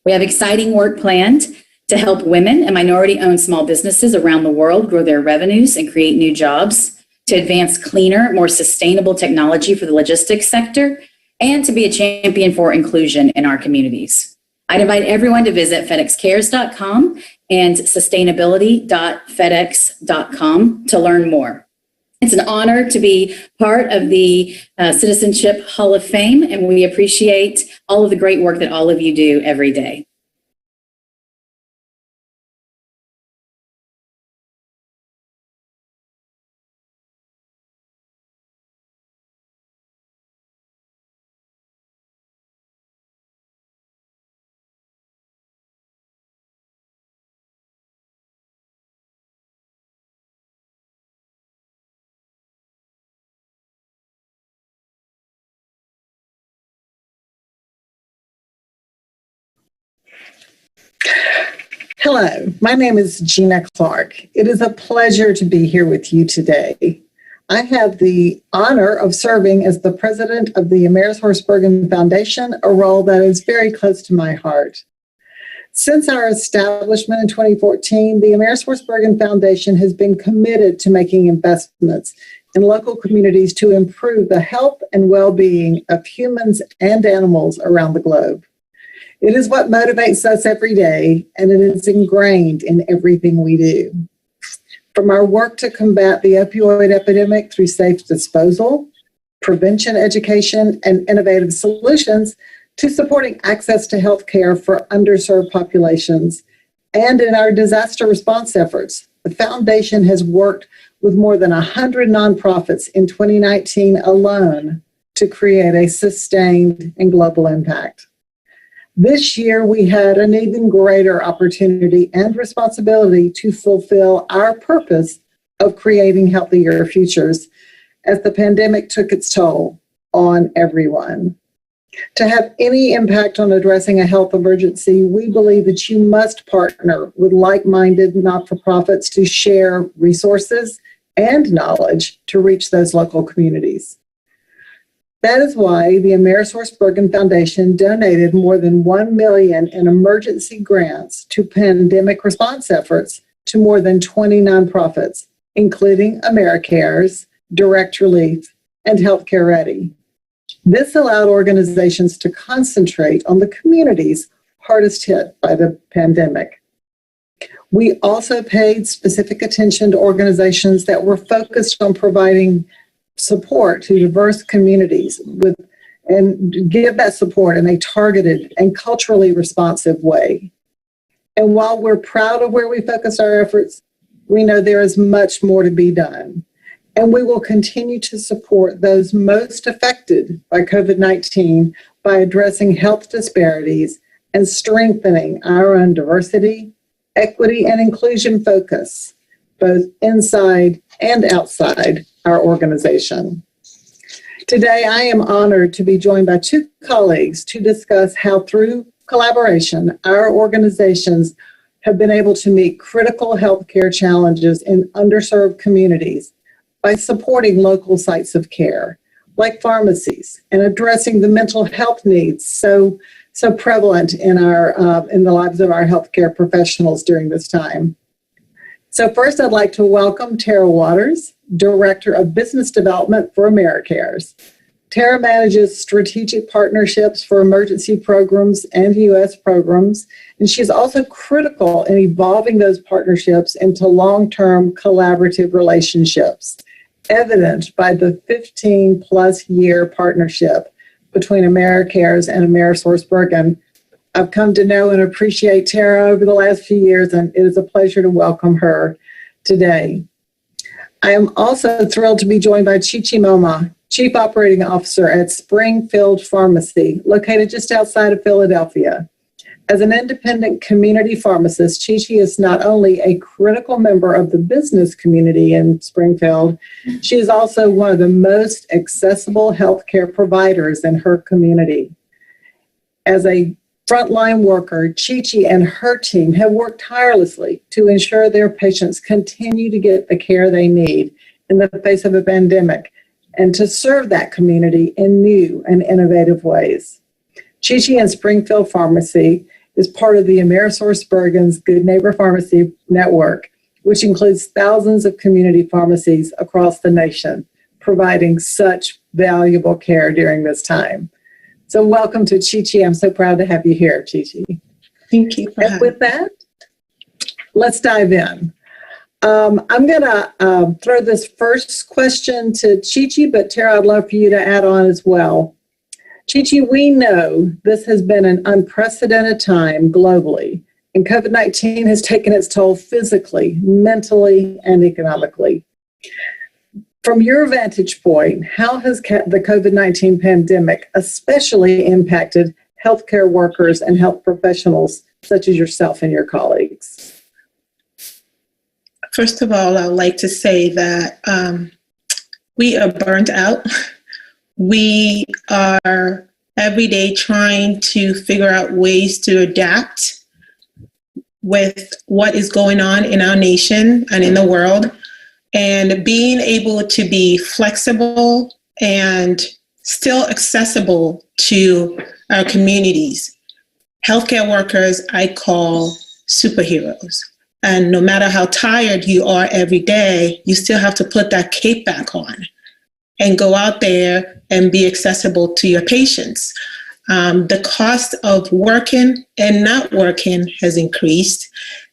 We have exciting work planned to help women and minority-owned small businesses around the world grow their revenues and create new jobs, to advance cleaner, more sustainable technology for the logistics sector, and to be a champion for inclusion in our communities. I'd invite everyone to visit FedExCares.com and sustainability.fedex.com to learn more. It's an honor to be part of the Citizenship Hall of Fame, and we appreciate all of the great work that all of you do every day. Hello, my name is Gina Clark. It is a pleasure to be here with you today. I have the honor of serving as the president of the AmerisourceBergen Foundation, a role that is very close to my heart. Since our establishment in 2014, the AmerisourceBergen Foundation has been committed to making investments in local communities to improve the health and well-being of humans and animals around the globe. It is what motivates us every day, and it is ingrained in everything we do. From our work to combat the opioid epidemic through safe disposal, prevention education, and innovative solutions, to supporting access to health care for underserved populations, and in our disaster response efforts, the Foundation has worked with more than 100 nonprofits in 2019 alone to create a sustained and global impact. This year, we had an even greater opportunity and responsibility to fulfill our purpose of creating healthier futures as the pandemic took its toll on everyone. To have any impact on addressing a health emergency, we believe that you must partner with like-minded not-for-profits to share resources and knowledge to reach those local communities. That is why the AmerisourceBergen Foundation donated more than $1 million in emergency grants to pandemic response efforts to more than 20 nonprofits, including AmeriCares, Direct Relief, and Healthcare Ready. This allowed organizations to concentrate on the communities hardest hit by the pandemic. We also paid specific attention to organizations that were focused on providing support to diverse communities and give that support in a targeted and culturally responsive way. And while we're proud of where we focus our efforts, we know there is much more to be done. And we will continue to support those most affected by COVID-19 by addressing health disparities and strengthening our own diversity, equity, and inclusion focus, both inside and outside our organization. Today, I am honored to be joined by two colleagues to discuss how, through collaboration, our organizations have been able to meet critical healthcare challenges in underserved communities by supporting local sites of care, like pharmacies, and addressing the mental health needs so prevalent in the lives of our healthcare professionals during this time. So first, I'd like to welcome Tara Waters, Director of Business Development for AmeriCares. Tara manages strategic partnerships for emergency programs and U.S. programs, and she's also critical in evolving those partnerships into long-term collaborative relationships, evident by the 15-plus year partnership between AmeriCares and AmerisourceBergen. I've come to know and appreciate Tara over the last few years, and it is a pleasure to welcome her today. I am also thrilled to be joined by Chichi Moma, Chief Operating Officer at Springfield Pharmacy, located just outside of Philadelphia. As an independent community pharmacist, Chichi is not only a critical member of the business community in Springfield, she is also one of the most accessible healthcare providers in her community. As a frontline worker, Chichi and her team have worked tirelessly to ensure their patients continue to get the care they need in the face of a pandemic and to serve that community in new and innovative ways. Chichi and Springfield Pharmacy is part of the AmerisourceBergen's Good Neighbor Pharmacy Network, which includes thousands of community pharmacies across the nation, providing such valuable care during this time. So welcome to Chichi. I'm so proud to have you here, Chichi. Thank you. And with that, let's dive in. I'm going to throw this first question to Chichi, but Tara, I'd love for you to add on as well. Chichi, we know this has been an unprecedented time globally, and COVID-19 has taken its toll physically, mentally, and economically. From your vantage point, how has the COVID-19 pandemic especially impacted healthcare workers and health professionals such as yourself and your colleagues? First of all, I'd like to say that we are burnt out. We are every day trying to figure out ways to adapt with what is going on in our nation and in the world, and being able to be flexible and still accessible to our communities. Healthcare workers, I call superheroes. And no matter how tired you are every day, you still have to put that cape back on and go out there and be accessible to your patients. The cost of working and not working has increased.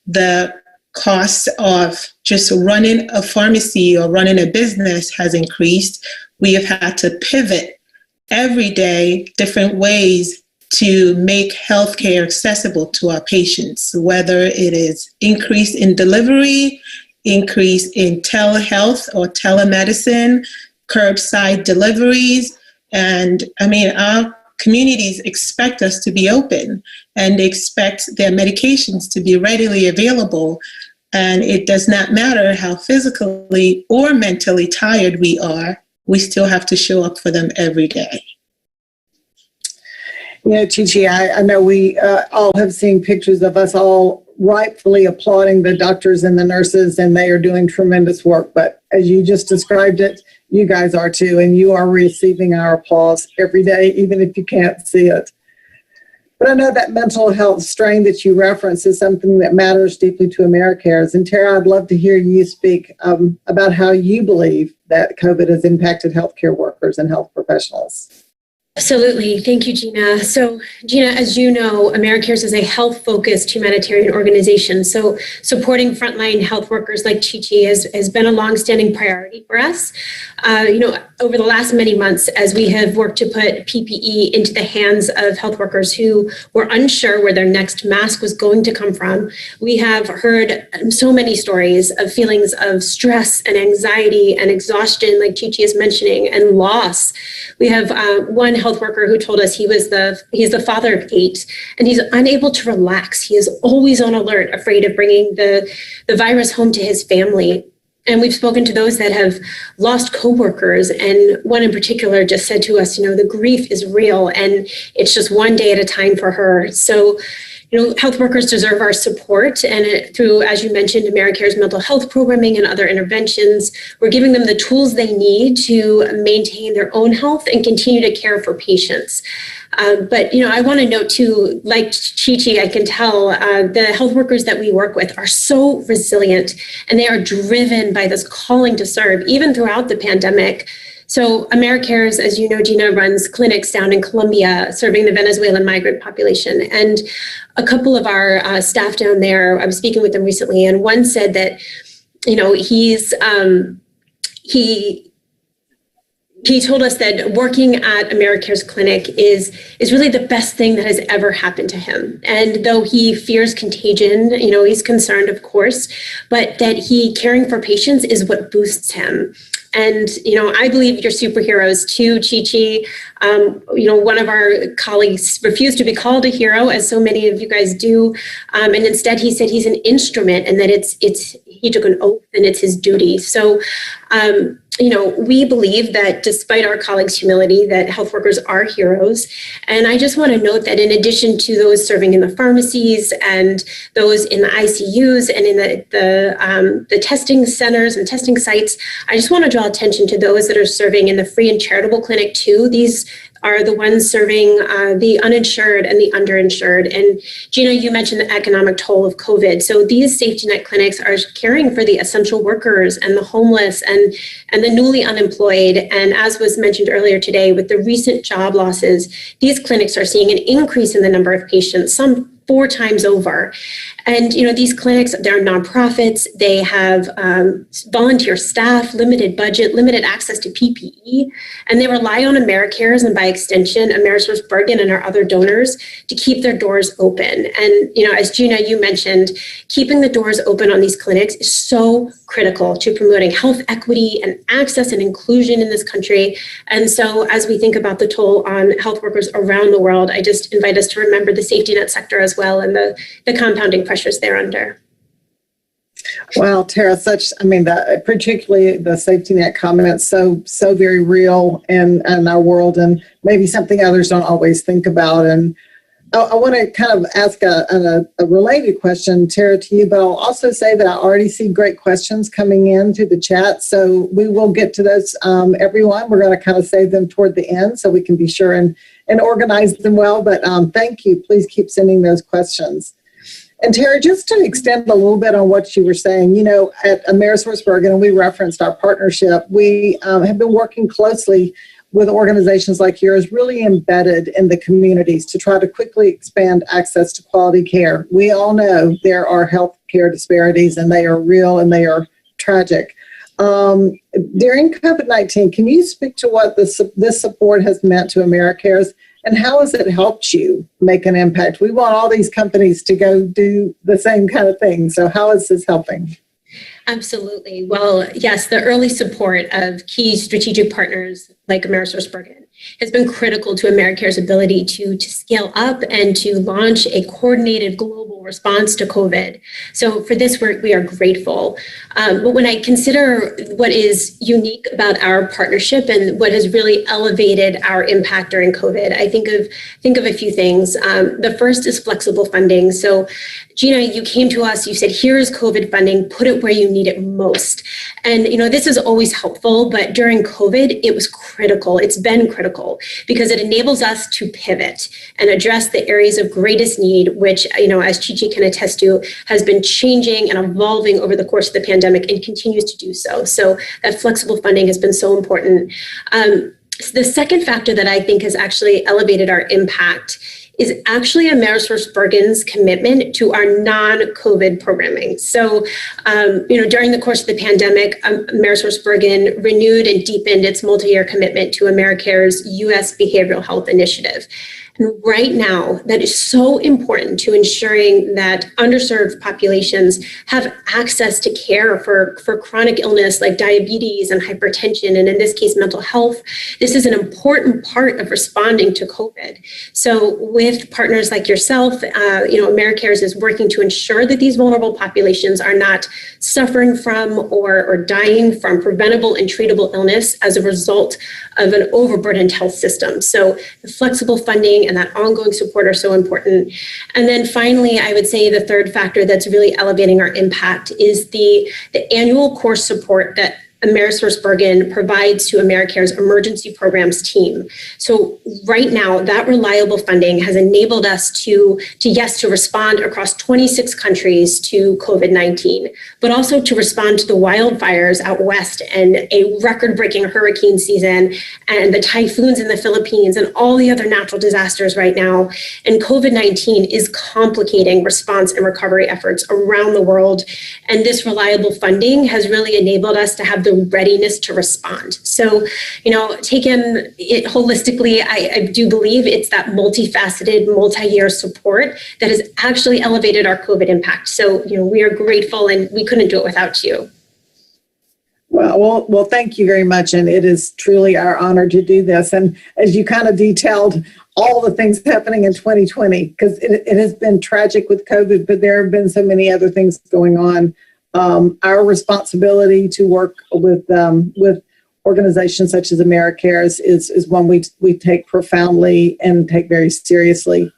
The cost of just running a pharmacy or running a business has increased. We have had to pivot every day, different ways to make healthcare accessible to our patients, whether it is increase in delivery, increase in telehealth or telemedicine, curbside deliveries. And I mean, our communities expect us to be open, and they expect their medications to be readily available. And it does not matter how physically or mentally tired we are, we still have to show up for them every day. You know, Chi-Chi, I know we all have seen pictures of us all rightfully applauding the doctors and the nurses, and they are doing tremendous work. But as you just described it, you guys are too, and you are receiving our applause every day, even if you can't see it. But I know that mental health strain that you reference is something that matters deeply to AmeriCares. And Tara, I'd love to hear you speak about how you believe that COVID has impacted healthcare workers and health professionals. Absolutely. Thank you, Gina. So, Gina, as you know, AmeriCares is a health-focused humanitarian organization. So supporting frontline health workers like Chi-Chi has been a longstanding priority for us. Over the last many months, as we have worked to put PPE into the hands of health workers who were unsure where their next mask was going to come from, we have heard so many stories of feelings of stress and anxiety and exhaustion, like Chi-Chi is mentioning, and loss. We have one health worker who told us he's the father of 8, and he's unable to relax. He is always on alert, afraid of bringing the virus home to his family. And we've spoken to those that have lost coworkers, and one in particular just said to us, the grief is real and it's just one day at a time for her. So, health workers deserve our support, and through, as you mentioned, AmeriCare's mental health programming and other interventions, we're giving them the tools they need to maintain their own health and continue to care for patients. But I want to note too, like Chi-Chi, I can tell the health workers that we work with are so resilient, and they are driven by this calling to serve, even throughout the pandemic. So AmeriCares, as you know, Gina, runs clinics down in Colombia serving the Venezuelan migrant population. And a couple of our staff down there, I was speaking with them recently, and one said that, he told us that working at AmeriCare's clinic is really the best thing that has ever happened to him. And though he fears contagion, he's concerned, of course, but that caring for patients is what boosts him. And, I believe you're superheroes too, Chi-Chi. One of our colleagues refused to be called a hero, as so many of you guys do. And instead he said he's an instrument, and that he took an oath and it's his duty. So, we believe that despite our colleagues' humility, that health workers are heroes. And I just want to note that in addition to those serving in the pharmacies and those in the ICUs and in the testing centers and testing sites, I just want to draw attention to those that are serving in the free and charitable clinic too. These are the ones serving the uninsured and the underinsured. And Gina, you mentioned the economic toll of COVID. So these safety net clinics are caring for the essential workers and the homeless and the newly unemployed. And as was mentioned earlier today, with the recent job losses, these clinics are seeing an increase in the number of patients, some 4 times over. And, these clinics, they're nonprofits. They have volunteer staff, limited budget, limited access to PPE, and they rely on AmeriCares and by extension, AmeriSourceBergen and our other donors to keep their doors open. And, as Gina, you mentioned, keeping the doors open on these clinics is so critical to promoting health equity and access and inclusion in this country. And so as we think about the toll on health workers around the world, I just invite us to remember the safety net sector as well and the compounding pressures they're under. Well, Tara, particularly the safety net comment, so very real in our world, and maybe something others don't always think about. And I want to kind of ask a related question, Tara, to you, but I'll also say that I already see great questions coming in through the chat. So we will get to those, everyone. We're going to kind of save them toward the end so we can be sure and organize them well. But thank you. Please keep sending those questions. And Tara, just to extend a little bit on what you were saying, at AmeriSourceBergen, and we referenced our partnership, we have been working closely with organizations like yours, really embedded in the communities to try to quickly expand access to quality care. We all know there are health care disparities, and they are real and they are tragic. During COVID-19, can you speak to what this support has meant to AmeriCares, and how has it helped you make an impact? We want all these companies to go do the same kind of thing. So how is this helping? Absolutely. Well, yes, the early support of key strategic partners like AmerisourceBergen has been critical to AmeriCare's ability to scale up and to launch a coordinated global response to COVID. So for this work, we are grateful. But when I consider what is unique about our partnership and what has really elevated our impact during COVID, I think of a few things. The first is flexible funding. So Gina, you came to us, you said, here's COVID funding, put it where you need it most. And, this is always helpful, but during COVID, it was critical. It's been critical because it enables us to pivot and address the areas of greatest need, which, as Chi-Chi can attest to, has been changing and evolving over the course of the pandemic and continues to do so. So that flexible funding has been so important. The second factor that I think has actually elevated our impact is actually AmerisourceBergen's commitment to our non-COVID programming. So, during the course of the pandemic, AmerisourceBergen renewed and deepened its multi-year commitment to AmeriCare's U.S. Behavioral Health Initiative. And right now, that is so important to ensuring that underserved populations have access to care for chronic illness like diabetes and hypertension, and in this case, mental health. This is an important part of responding to COVID. So with partners like yourself, AmeriCare is working to ensure that these vulnerable populations are not suffering from or dying from preventable and treatable illness as a result of an overburdened health system. So the flexible funding and that ongoing support are so important. And then finally, I would say the third factor that's really elevating our impact is the annual core support that AmerisourceBergen provides to AmeriCare's emergency programs team. So right now, that reliable funding has enabled us to respond across 26 countries to COVID-19, but also to respond to the wildfires out west and a record-breaking hurricane season and the typhoons in the Philippines and all the other natural disasters right now. And COVID-19 is complicating response and recovery efforts around the world. And this reliable funding has really enabled us to have the readiness to respond. So, taken it holistically, I do believe it's that multifaceted, multi-year support that has actually elevated our COVID impact. So, we are grateful and we couldn't do it without you. Well, thank you very much. And it is truly our honor to do this. And as you kind of detailed all the things happening in 2020, because it has been tragic with COVID, but there have been so many other things going on. Our responsibility to work with organizations such as AmeriCare is one we take profoundly and take very seriously.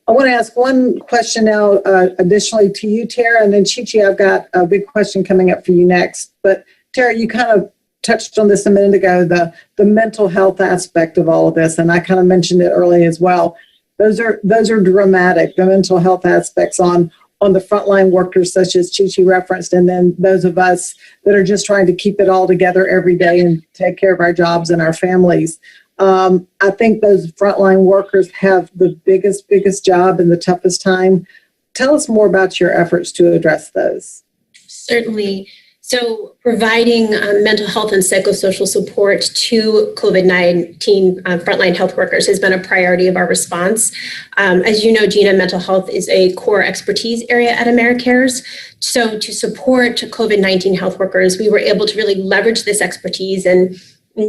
I want to ask one question now, additionally to you, Tara, and then Chi-Chi, I've got a big question coming up for you next. But Tara, you kind of touched on this a minute ago, the mental health aspect of all of this, and I kind of mentioned it earlier as well. Those are dramatic, the mental health aspects on the frontline workers, such as Chi-Chi referenced, and then those of us that are just trying to keep it all together every day and take care of our jobs and our families. I think those frontline workers have the biggest job and the toughest time. Tell us more about your efforts to address those. Certainly. So providing mental health and psychosocial support to COVID-19 frontline health workers has been a priority of our response. As you know, Gina, mental health is a core expertise area at AmeriCare's. So to support COVID-19 health workers, we were able to really leverage this expertise and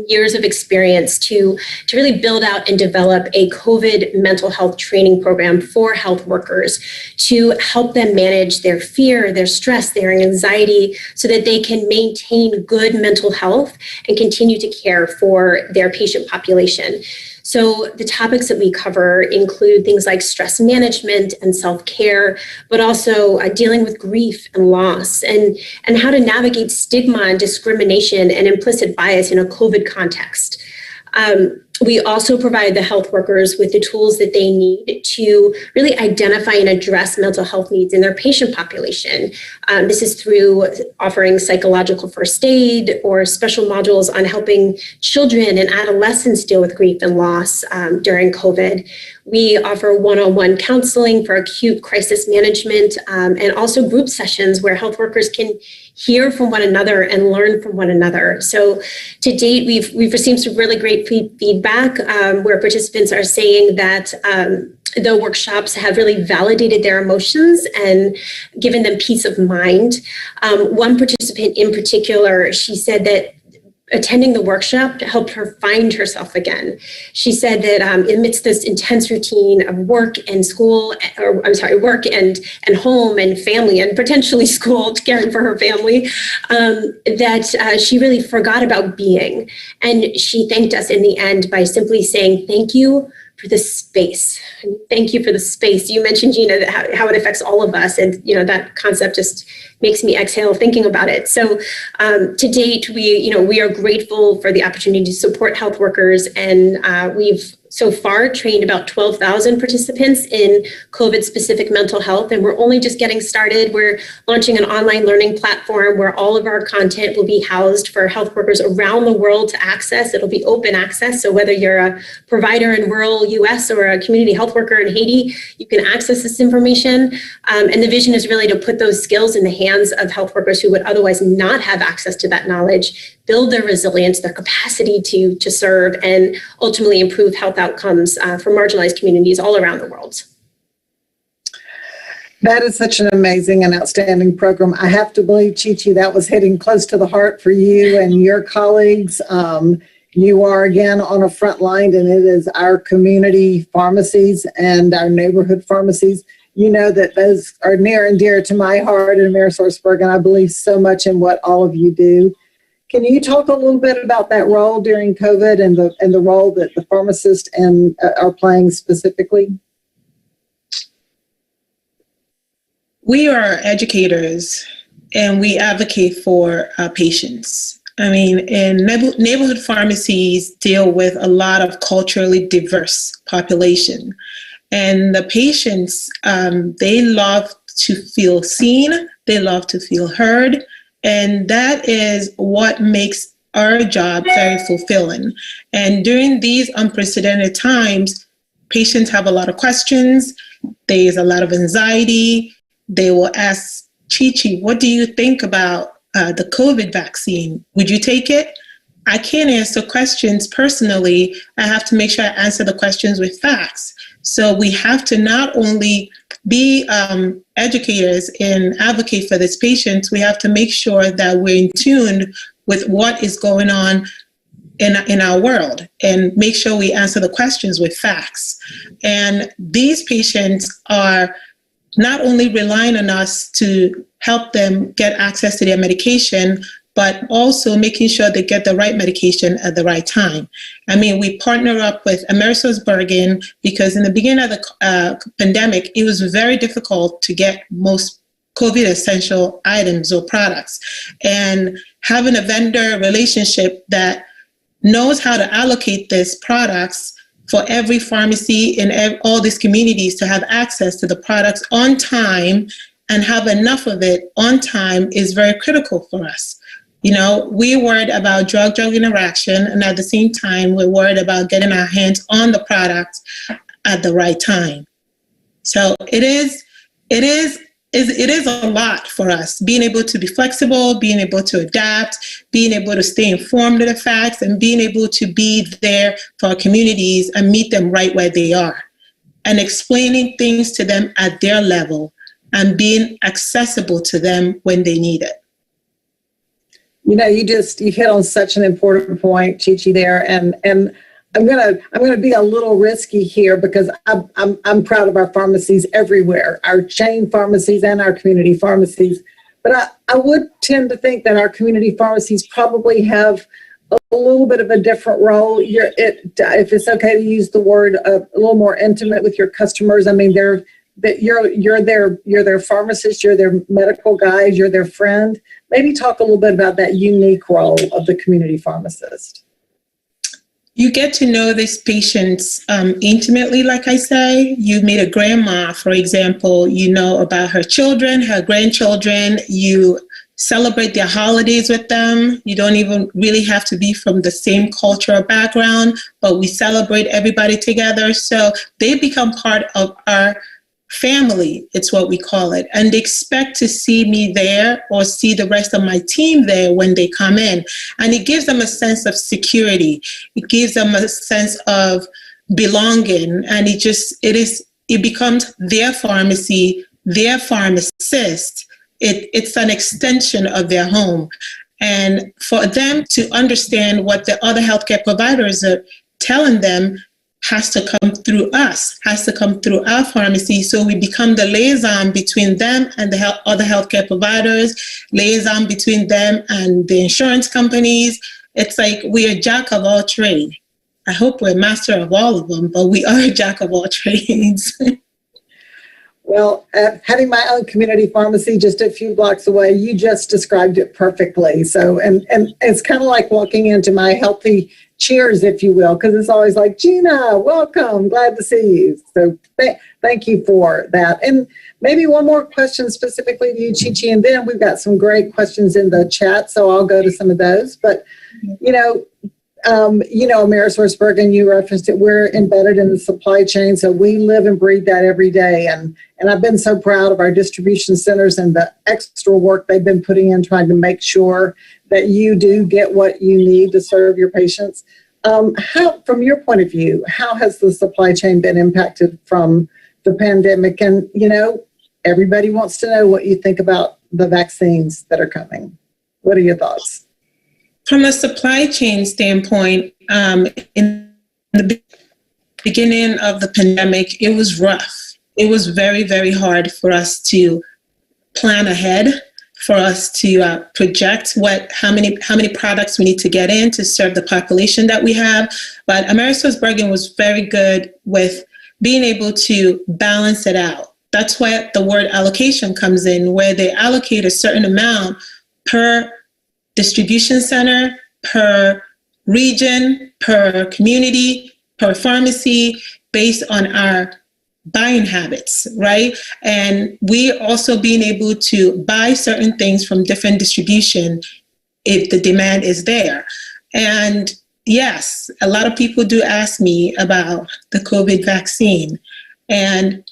years of experience to really build out and develop a COVID mental health training program for health workers to help them manage their fear, their stress, their anxiety, so that they can maintain good mental health and continue to care for their patient population. So the topics that we cover include things like stress management and self-care, but also dealing with grief and loss and how to navigate stigma and discrimination and implicit bias in a COVID context. We also provide the health workers with the tools that they need to really identify and address mental health needs in their patient population. This is through offering psychological first aid or special modules on helping children and adolescents deal with grief and loss during COVID. We offer one-on-one counseling for acute crisis management and also group sessions where health workers can hear from one another and learn from one another. So to date, we've received some really great feedback where participants are saying that the workshops have really validated their emotions and given them peace of mind. One participant in particular, she said that attending the workshop helped her find herself again. She said that amidst this intense routine of work and school, work and home and family and potentially school, caring for her family, that she really forgot about being. And she thanked us in the end by simply saying, thank you for the space. Thank you for the space. You mentioned, Gina, that how it affects all of us. And, that concept just makes me exhale thinking about it. So to date, we are grateful for the opportunity to support health workers. And we've so far trained about 12,000 participants in COVID-specific mental health, and we're only just getting started. We're launching an online learning platform where all of our content will be housed for health workers around the world to access. It'll be open access, so whether you're a provider in rural US or a community health worker in Haiti, you can access this information. And the vision is really to put those skills in the hands of health workers who would otherwise not have access to that knowledge, build their resilience, their capacity to serve, and ultimately improve health outcomes for marginalized communities all around the world. That is such an amazing and outstanding program. I have to believe, Chi-Chi, that was hitting close to the heart for you and your colleagues. You are again on a front line, and it is our community pharmacies and our neighborhood pharmacies. You know that those are near and dear to my heart in AmerisourceBergen, and I believe so much in what all of you do. Can you talk a little bit about that role during COVID and the role that the pharmacists are playing specifically? We are educators and we advocate for patients. I mean, and neighborhood pharmacies deal with a lot of culturally diverse population. And the patients, they love to feel seen, they love to feel heard, and that is what makes our job very fulfilling. And during these unprecedented times, patients have a lot of questions, there's a lot of anxiety. They will ask, Chi-Chi, what do you think about the COVID vaccine? Would you take it? I can't answer questions personally. I have to make sure I answer the questions with facts. So we have to not only be educators and advocate for these patients, we have to make sure that we're in tune with what is going on in our world and make sure we answer the questions with facts. And these patients are not only relying on us to help them get access to their medication, but also making sure they get the right medication at the right time. I mean, we partner up with AmerisourceBergen because in the beginning of the pandemic, it was very difficult to get most COVID essential items or products. And having a vendor relationship that knows how to allocate these products for every pharmacy in all these communities to have access to the products on time and have enough of it on time is very critical for us. You know, we're worried about drug-drug interaction, and at the same time, we're worried about getting our hands on the product at the right time. So it is a lot for us, being able to be flexible, being able to adapt, being able to stay informed of the facts, and being able to be there for our communities and meet them right where they are, and explaining things to them at their level and being accessible to them when they need it. You know, you hit on such an important point, Chi-Chi, there, and I'm gonna be a little risky here because I'm proud of our pharmacies everywhere, our chain pharmacies and our community pharmacies. But I would tend to think that our community pharmacies probably have a little bit of a different role. If it's okay to use the word, a little more intimate with your customers. I mean, you're their pharmacist, you're their medical guide, you're their friend. Maybe talk a little bit about that unique role of the community pharmacist. You get to know these patients intimately, like I say. You meet a grandma, for example, you know about her children, her grandchildren, you celebrate their holidays with them. You don't even really have to be from the same culture or background, but we celebrate everybody together. So they become part of our family, it's what we call it. And they expect to see me there or see the rest of my team there when they come in. And it gives them a sense of security. It gives them a sense of belonging. And it becomes their pharmacy, their pharmacist. It's an extension of their home. And for them to understand what the other healthcare providers are telling them has to come through us, has to come through our pharmacy. So we become the liaison between them and the other healthcare providers, liaison between them and the insurance companies. It's like we are jack of all trades. I hope we're master of all of them, but we are a jack of all trades. Well, having my own community pharmacy just a few blocks away, you just described it perfectly. So, and it's kind of like walking into my healthy cheers, if you will, because it's always like, Gina, welcome, glad to see you. So thank you for that. And maybe one more question specifically to you, Chi-Chi, and then we've got some great questions in the chat, so I'll go to some of those. But, AmerisourceBergen, you referenced it, we're embedded in the supply chain, so we live and breathe that every day. And I've been so proud of our distribution centers and the extra work they've been putting in trying to make sure that you do get what you need to serve your patients. How, from your point of view, how has the supply chain been impacted from the pandemic? And, everybody wants to know what you think about the vaccines that are coming. What are your thoughts? From a supply chain standpoint, in the beginning of the pandemic, it was rough. It was very, very hard for us to plan ahead, for us to project how many products we need to get in to serve the population that we have. But AmerisourceBergen was very good with being able to balance it out. That's why the word allocation comes in, where they allocate a certain amount per distribution center, per region, per community, per pharmacy, based on our buying habits, right? And we also being able to buy certain things from different distribution if the demand is there. And yes, a lot of people do ask me about the COVID vaccine. And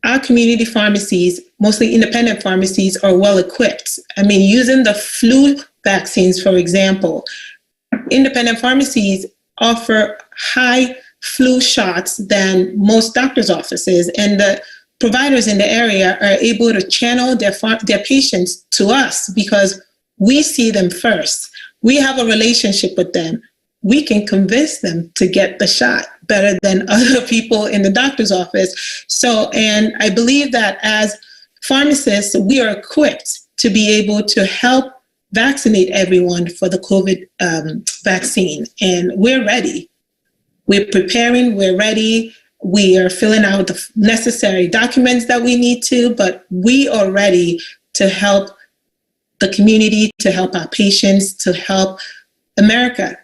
our community pharmacies, mostly independent pharmacies, are well equipped. I mean, using the flu vaccines, for example, independent pharmacies offer high flu shots than most doctors' offices, and the providers in the area are able to channel their patients to us because we see them first. We have a relationship with them. We can convince them to get the shot better than other people in the doctor's office. So, and I believe that as pharmacists, we are equipped to be able to help vaccinate everyone for the COVID vaccine. And we're ready. We're preparing, we're ready. We are filling out the necessary documents that we need to, but we are ready to help the community, to help our patients, to help America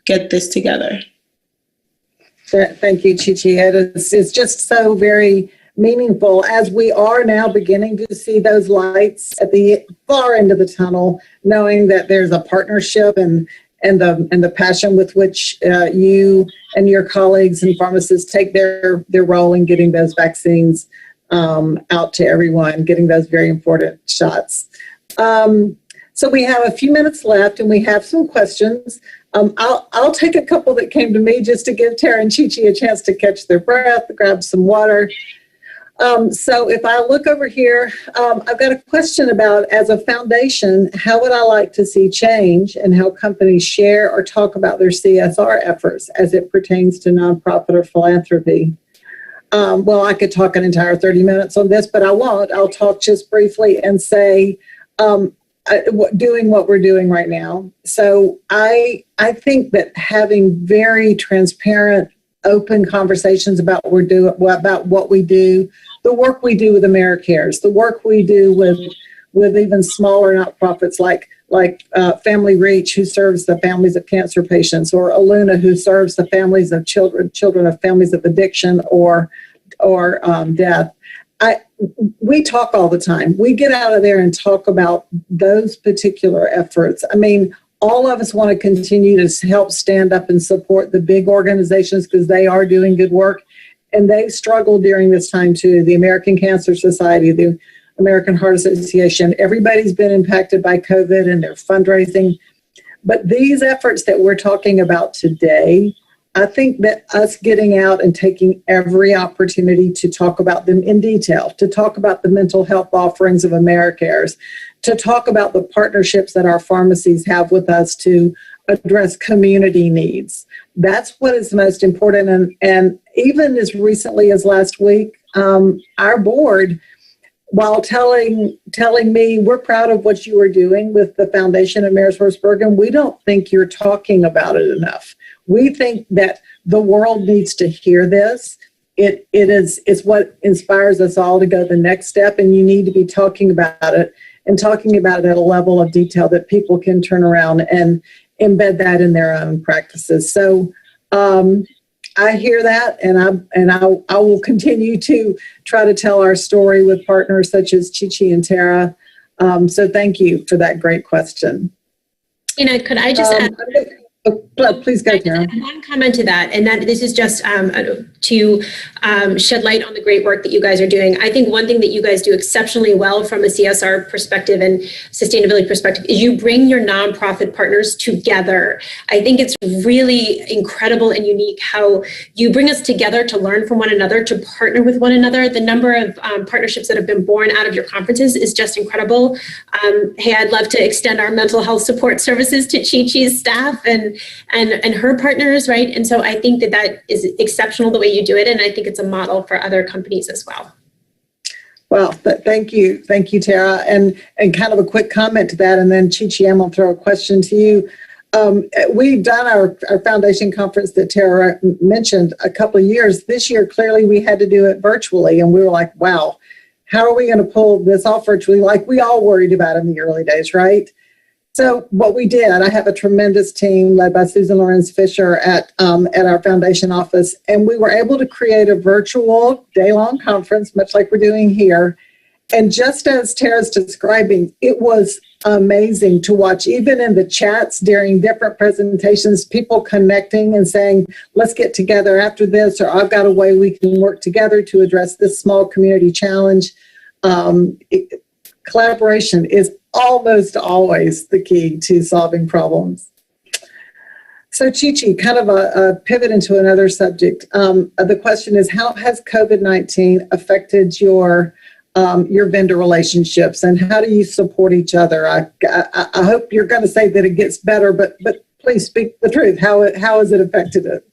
get this together. Thank you, Chi-Chi. It's just so very meaningful as we are now beginning to see those lights at the far end of the tunnel, knowing that there's a partnership and the passion with which you and your colleagues and pharmacists take their role in getting those vaccines out to everyone, getting those very important shots. So we have a few minutes left and we have some questions. I'll take a couple that came to me just to give Tara and Chi-Chi a chance to catch their breath, grab some water. So if I look over here, I've got a question about, as a foundation, how would I like to see change and how companies share or talk about their CSR efforts as it pertains to nonprofit or philanthropy? Well, I could talk an entire 30 minutes on this, but I won't. I'll talk just briefly and say, doing what we're doing right now. So I think that having very transparent, open conversations about what we do, the work we do with AmeriCares, the work we do with even smaller not-profits like Family Reach, who serves the families of cancer patients, or Aluna, who serves the families of children of families of addiction or death. We talk all the time. We get out of there and talk about those particular efforts. I mean, all of us want to continue to help stand up and support the big organizations because they are doing good work. And they've struggled during this time too. The American Cancer Society, the American Heart Association, everybody's been impacted by COVID and their fundraising. But these efforts that we're talking about today, I think that us getting out and taking every opportunity to talk about them in detail, to talk about the mental health offerings of AmeriCares, to talk about the partnerships that our pharmacies have with us to address community needs. That's what is most important. And even as recently as last week, our board, while telling me we're proud of what you are doing with the foundation at AmerisourceBergen, we don't think you're talking about it enough. We think that the world needs to hear this. It's what inspires us all to go the next step, and you need to be talking about it and talking about it at a level of detail that people can turn around and embed that in their own practices. So I hear that, and I will continue to try to tell our story with partners such as Chi-Chi and Tara. So thank you for that great question. Tina, could I just add? Please go, Tara. One comment to that, and that this is just to shed light on the great work that you guys are doing. I think one thing that you guys do exceptionally well from a CSR perspective and sustainability perspective is you bring your nonprofit partners together. I think it's really incredible and unique how you bring us together to learn from one another, to partner with one another. The number of partnerships that have been born out of your conferences is just incredible. Hey, I'd love to extend our mental health support services to Chi-Chi's staff and her partners, right? And so I think that is exceptional the way you do it, and I think it's a model for other companies as well. Well, thank you, Tara. And kind of a quick comment to that, and then Chi-Chi, I'm going to throw a question to you. We've done our foundation conference that Tara mentioned a couple of years. This year, clearly, we had to do it virtually, and we were like, wow, how are we going to pull this off virtually, like we all worried about in the early days, right? So what we did, I have a tremendous team led by Susan Lorenz Fisher at our foundation office, and we were able to create a virtual day-long conference, much like we're doing here. And just as Tara's describing, it was amazing to watch, even in the chats during different presentations, people connecting and saying, let's get together after this, or I've got a way we can work together to address this small community challenge. Collaboration is almost always the key to solving problems. So Chi-Chi, kind of a pivot into another subject. The question is, how has COVID-19 affected your vendor relationships, and how do you support each other? I hope you're going to say that it gets better, but please speak the truth. How has it affected it?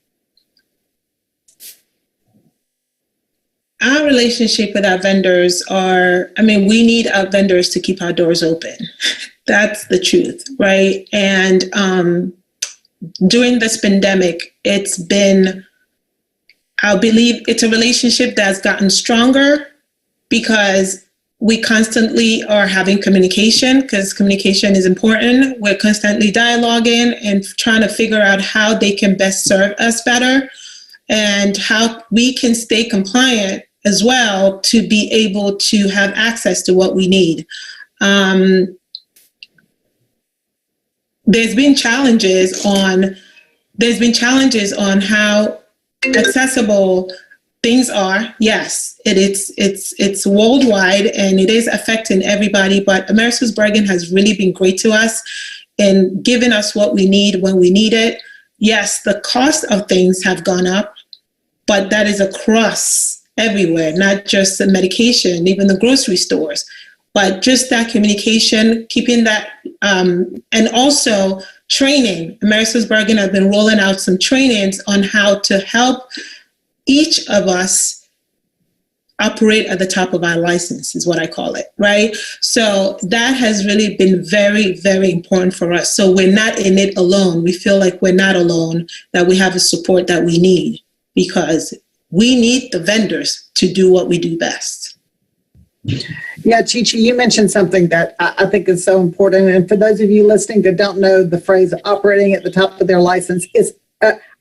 Our relationship with our vendors we need our vendors to keep our doors open. That's the truth, right? And during this pandemic, I believe it's a relationship that's gotten stronger because we constantly are having communication, because communication is important. We're constantly dialoguing and trying to figure out how they can best serve us better and how we can stay compliant as well to be able to have access to what we need. There's been challenges on how accessible things are. Yes, it's worldwide and it is affecting everybody, but AmerisourceBergen has really been great to us in giving us what we need when we need it. Yes, the cost of things have gone up, but that is across everywhere, not just the medication, even the grocery stores, but just that communication, keeping that, and also training. AmerisourceBergen have been rolling out some trainings on how to help each of us operate at the top of our license, is what I call it, right? So that has really been very, very important for us. So we're not in it alone. We feel like we're not alone, that we have the support that we need, because we need the vendors to do what we do best. Yeah, Chi-Chi, you mentioned something that I think is so important. And for those of you listening that don't know the phrase operating at the top of their license,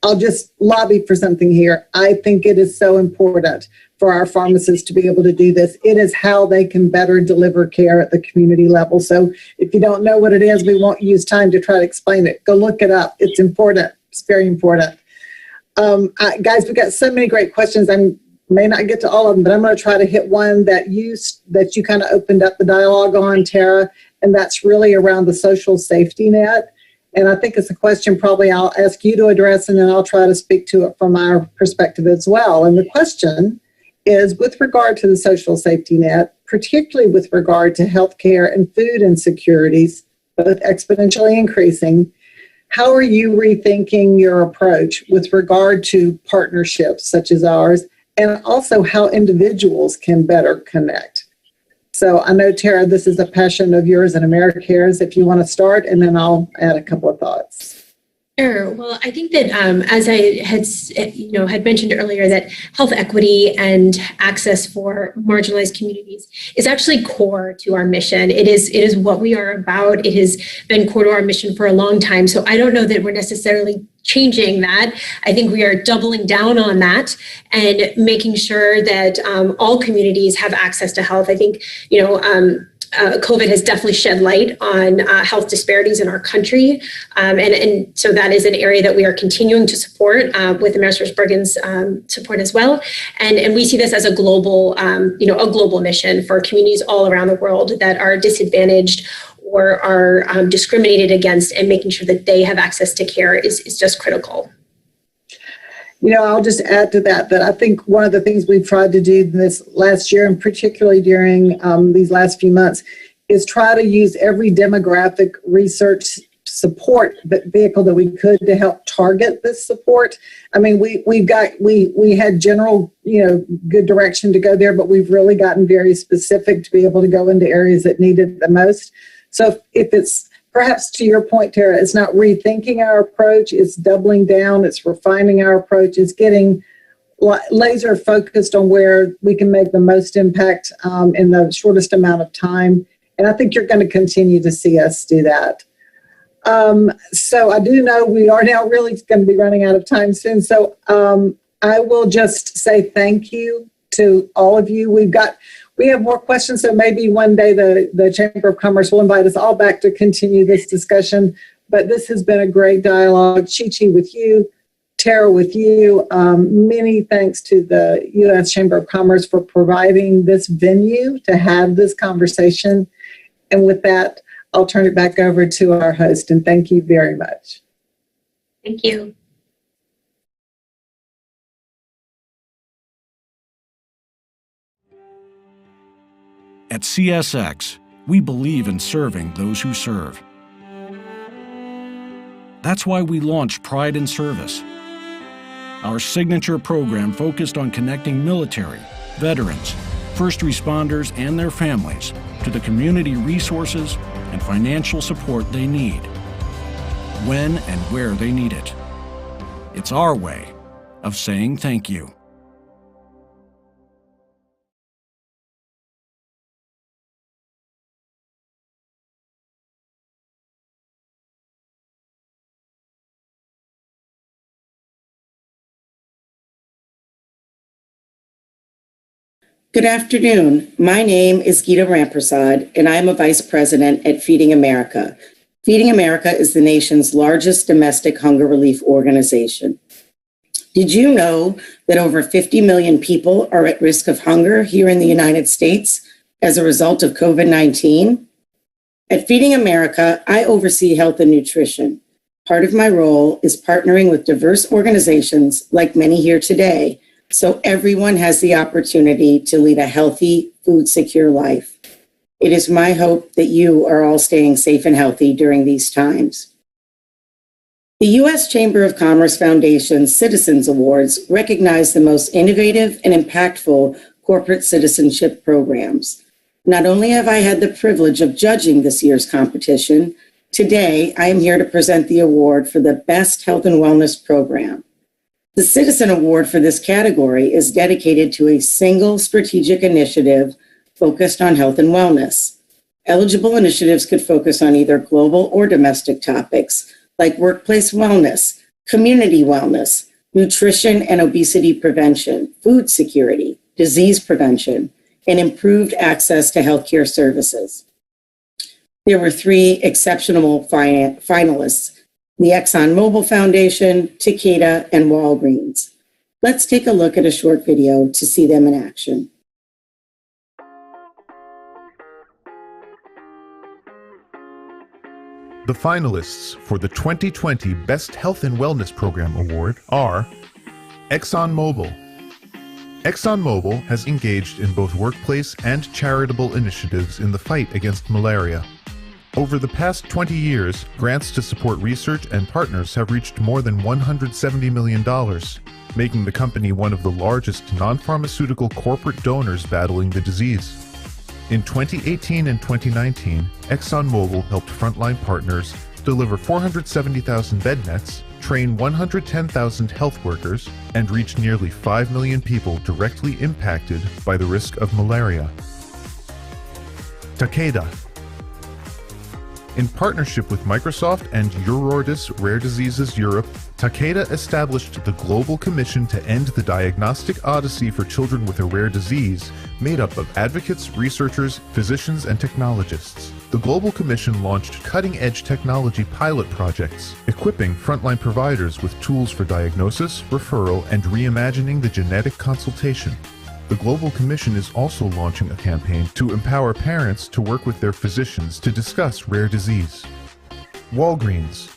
I'll just lobby for something here. I think it is so important for our pharmacists to be able to do this. It is how they can better deliver care at the community level. So if you don't know what it is, we won't use time to try to explain it. Go look it up. It's important. It's very important. Guys, we've got so many great questions. I may not get to all of them, but I'm going to try to hit one that you kind of opened up the dialogue on, Tara, and that's really around the social safety net. And I think it's a question probably I'll ask you to address, and then I'll try to speak to it from our perspective as well. And the question is, with regard to the social safety net, particularly with regard to healthcare and food insecurities, both exponentially increasing. How are you rethinking your approach with regard to partnerships such as ours, and also how individuals can better connect? So I know, Tara, this is a passion of yours and AmeriCare's. If you want to start, and then I'll add a couple of thoughts. Sure. Well, I think that as I had mentioned earlier, that health equity and access for marginalized communities is actually core to our mission. It is what we are about. It has been core to our mission for a long time. So I don't know that we're necessarily changing that. I think we are doubling down on that and making sure that all communities have access to health. I think, COVID has definitely shed light on health disparities in our country. And so that is an area that we are continuing to support with AmerisourceBergen's support as well. And we see this as a global, a global mission for communities all around the world that are disadvantaged or are discriminated against, and making sure that they have access to care is just critical. I'll just add to that I think one of the things we've tried to do this last year, and particularly during these last few months, is try to use every demographic research support vehicle that we could to help target this support. I mean, we had general, good direction to go there, but we've really gotten very specific to be able to go into areas that need it the most. So if it's perhaps to your point, Tara, it's not rethinking our approach, it's doubling down, it's refining our approach, it's getting laser focused on where we can make the most impact in the shortest amount of time. And I think you're going to continue to see us do that. So I do know we are now really going to be running out of time soon. So I will just say thank you to all of you. We have more questions, so maybe one day the Chamber of Commerce will invite us all back to continue this discussion. But this has been a great dialogue. Chi-Chi with you, Tara with you. Many thanks to the U.S. Chamber of Commerce for providing this venue to have this conversation. And with that, I'll turn it back over to our host, and thank you very much. Thank you. At CSX, we believe in serving those who serve. That's why we launched Pride in Service, our signature program focused on connecting military, veterans, first responders, and their families to the community resources and financial support they need, when and where they need it. It's our way of saying thank you. Good afternoon. My name is Geeta Ramprasad, and I am a vice president at Feeding America. Feeding America is the nation's largest domestic hunger relief organization. Did you know that over 50 million people are at risk of hunger here in the United States as a result of COVID-19? At Feeding America, I oversee health and nutrition. Part of my role is partnering with diverse organizations like many here today, so everyone has the opportunity to lead a healthy, food-secure life. It is my hope that you are all staying safe and healthy during these times. The U.S. Chamber of Commerce Foundation's Citizens Awards recognize the most innovative and impactful corporate citizenship programs. Not only have I had the privilege of judging this year's competition, today I am here to present the award for the Best Health and Wellness Program. The Citizen Award for this category is dedicated to a single strategic initiative focused on health and wellness. Eligible initiatives could focus on either global or domestic topics like workplace wellness, community wellness, nutrition and obesity prevention, food security, disease prevention, and improved access to healthcare services. There were 3 exceptional finalists: the ExxonMobil Foundation, Takeda, and Walgreens. Let's take a look at a short video to see them in action. The finalists for the 2020 Best Health and Wellness Program Award are ExxonMobil, ExxonMobil has engaged in both workplace and charitable initiatives in the fight against malaria. Over the past 20 years, grants to support research and partners have reached more than $170 million, making the company one of the largest non-pharmaceutical corporate donors battling the disease. In 2018 and 2019, ExxonMobil helped Frontline partners deliver 470,000 bed nets, train 110,000 health workers, and reach nearly 5 million people directly impacted by the risk of malaria. Takeda. In partnership with Microsoft and Eurordis Rare Diseases Europe, Takeda established the Global Commission to End the Diagnostic Odyssey for Children with a Rare Disease, made up of advocates, researchers, physicians, and technologists. The Global Commission launched cutting-edge technology pilot projects, equipping frontline providers with tools for diagnosis, referral, and reimagining the genetic consultation. The Global Commission is also launching a campaign to empower parents to work with their physicians to discuss rare disease. Walgreens.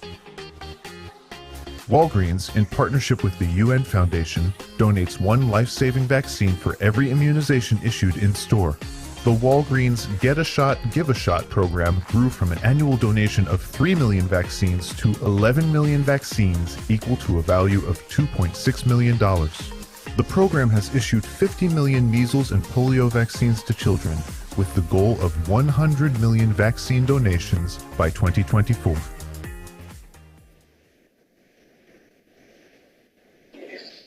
Walgreens, in partnership with the UN Foundation, donates one life-saving vaccine for every immunization issued in store. The Walgreens Get a Shot, Give a Shot program grew from an annual donation of 3 million vaccines to 11 million vaccines, equal to a value of $2.6 million. The program has issued 50 million measles and polio vaccines to children, with the goal of 100 million vaccine donations by 2024.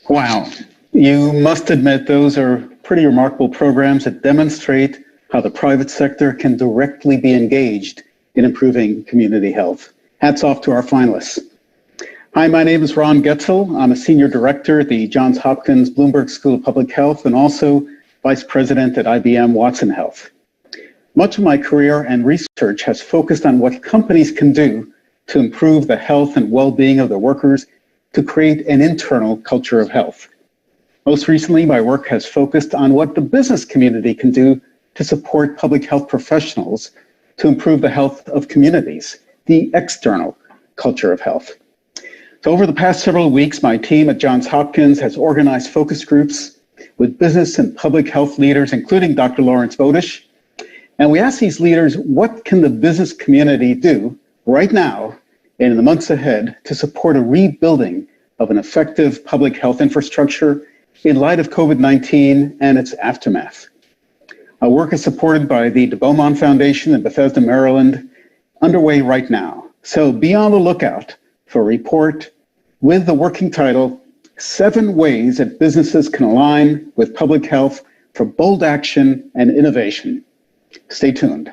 Wow. You must admit those are pretty remarkable programs that demonstrate how the private sector can directly be engaged in improving community health. Hats off to our finalists. Hi, my name is Ron Getzel. I'm a senior director at the Johns Hopkins Bloomberg School of Public Health and also vice president at IBM Watson Health. Much of my career and research has focused on what companies can do to improve the health and well-being of their workers to create an internal culture of health. Most recently, my work has focused on what the business community can do to support public health professionals to improve the health of communities, the external culture of health. So over the past several weeks, my team at Johns Hopkins has organized focus groups with business and public health leaders, including Dr. Lawrence Bodish. And we asked these leaders, what can the business community do right now and in the months ahead to support a rebuilding of an effective public health infrastructure in light of COVID-19 and its aftermath? Our work is supported by the de Beaumont Foundation in Bethesda, Maryland, underway right now. So be on the lookout for a report with the working title, 7 Ways that Businesses Can Align with Public Health for Bold Action and Innovation. Stay tuned.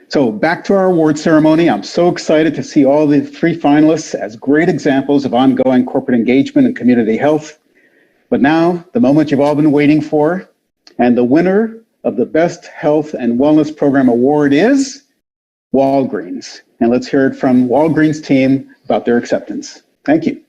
So back to our award ceremony. I'm so excited to see all the 3 finalists as great examples of ongoing corporate engagement and community health. But now, the moment you've all been waiting for, and the winner of the Best Health and Wellness Program Award is Walgreens. And let's hear it from Walgreens team about their acceptance. Thank you.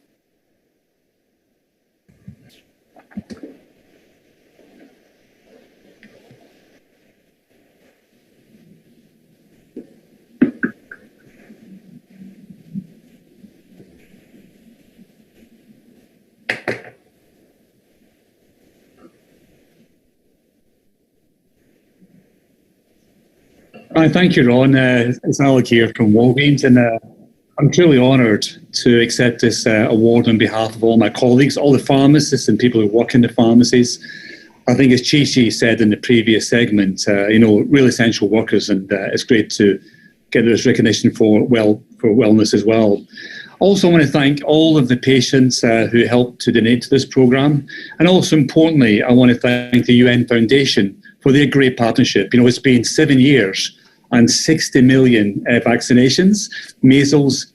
Hi, thank you, Ron. It's Alec here from Walgreens, and I'm truly honoured to accept this award on behalf of all my colleagues, all the pharmacists and people who work in the pharmacies. I think, as Chi said in the previous segment, real essential workers, and it's great to get this recognition for wellness as well. Also, I want to thank all of the patients who helped to donate to this programme, and also importantly, I want to thank the UN Foundation for their great partnership. It's been 7 years and 60 million vaccinations, measles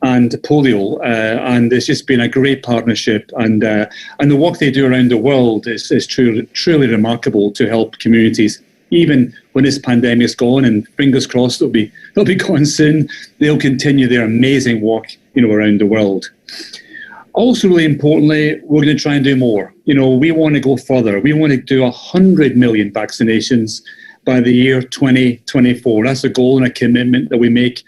and polio, and it's just been a great partnership. And the work they do around the world is truly remarkable to help communities, even when this pandemic is gone. And fingers crossed, they'll be gone soon. They'll continue their amazing work, around the world. Also, really importantly, we're going to try and do more. We want to go further. We want to do 100 million vaccinations by the year 2024. That's a goal and a commitment that we make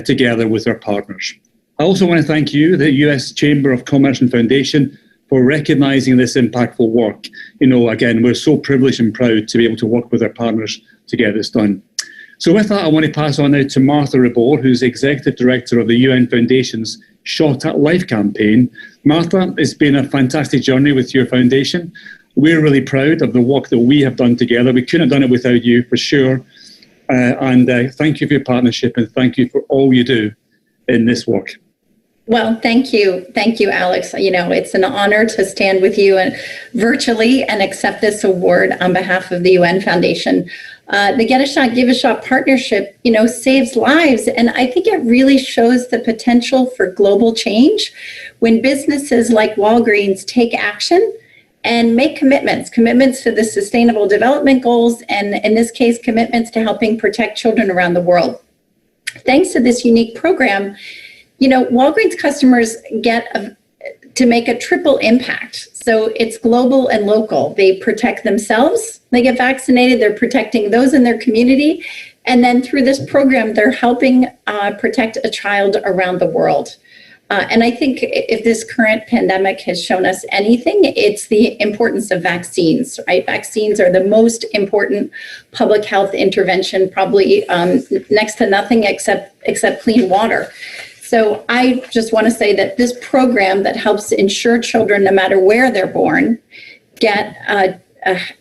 together with our partners. I also want to thank you, the US Chamber of Commerce and Foundation, for recognizing this impactful work. Again, we're so privileged and proud to be able to work with our partners to get this done. So with that, I want to pass on now to Martha Rabor, who's Executive Director of the UN Foundation's Shot at Life campaign. Martha, it's been a fantastic journey with your foundation. We're really proud of the work that we have done together. We couldn't have done it without you, for sure. And thank you for your partnership, and thank you for all you do in this work. Well, thank you. Thank you, Alex. It's an honor to stand with you virtually and accept this award on behalf of the UN Foundation. The Get a Shot, Give a Shot partnership, saves lives. And I think it really shows the potential for global change when businesses like Walgreens take action and make commitments to the Sustainable Development Goals, and in this case, commitments to helping protect children around the world. Thanks to this unique program, Walgreens customers get to make a triple impact. So it's global and local. They protect themselves, they get vaccinated, they're protecting those in their community, and then through this program, they're helping protect a child around the world. And I think if this current pandemic has shown us anything, it's the importance of vaccines, right? Vaccines are the most important public health intervention, probably next to nothing except clean water. So I just want to say that this program that helps ensure children, no matter where they're born, get a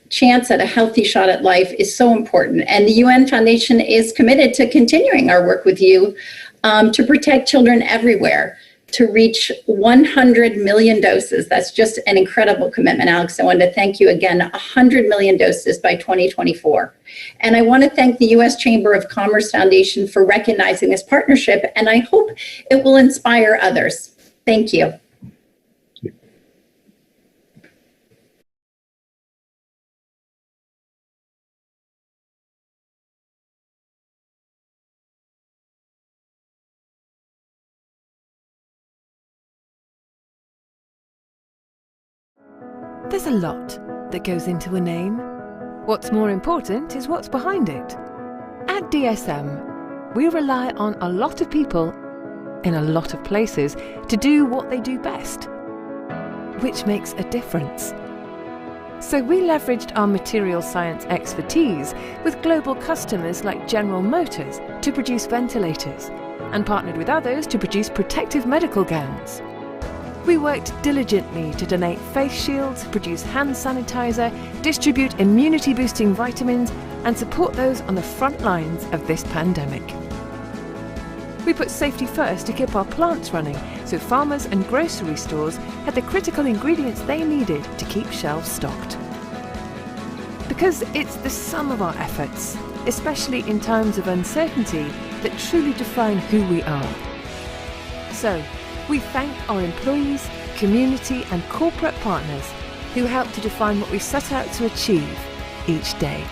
chance at a healthy shot at life is so important. And the UN Foundation is committed to continuing our work with you to protect children everywhere, to reach 100 million doses. That's just an incredible commitment, Alex. I wanted to thank you again, 100 million doses by 2024. And I want to thank the U.S. Chamber of Commerce Foundation for recognizing this partnership, and I hope it will inspire others. Thank you. There's a lot that goes into a name. What's more important is what's behind it. At DSM, we rely on a lot of people in a lot of places to do what they do best, which makes a difference. So we leveraged our material science expertise with global customers like General Motors to produce ventilators, and partnered with others to produce protective medical gowns. We worked diligently to donate face shields, produce hand sanitizer, distribute immunity-boosting vitamins, and support those on the front lines of this pandemic. We put safety first to keep our plants running, so farmers and grocery stores had the critical ingredients they needed to keep shelves stocked. Because it's the sum of our efforts, especially in times of uncertainty, that truly define who we are. So, we thank our employees, community and corporate partners who help to define what we set out to achieve each day.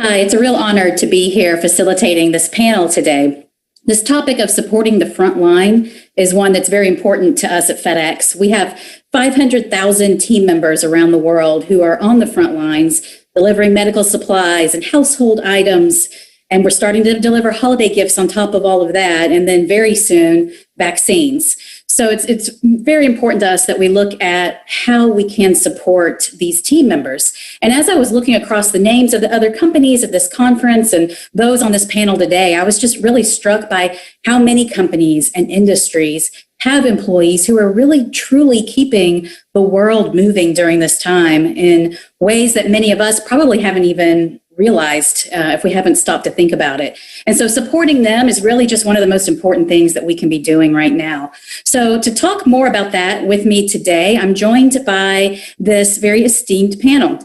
Hi, it's a real honor to be here facilitating this panel today. This topic of supporting the front line is one that's very important to us at FedEx. We have 500,000 team members around the world who are on the front lines, delivering medical supplies and household items. And we're starting to deliver holiday gifts on top of all of that. And then very soon, vaccines. So it's very important to us that we look at how we can support these team members. And as I was looking across the names of the other companies at this conference and those on this panel today, I was just really struck by how many companies and industries have employees who are really truly keeping the world moving during this time in ways that many of us probably haven't even realized if we haven't stopped to think about it. And so supporting them is really just one of the most important things that we can be doing right now. So to talk more about that with me today, I'm joined by this very esteemed panel.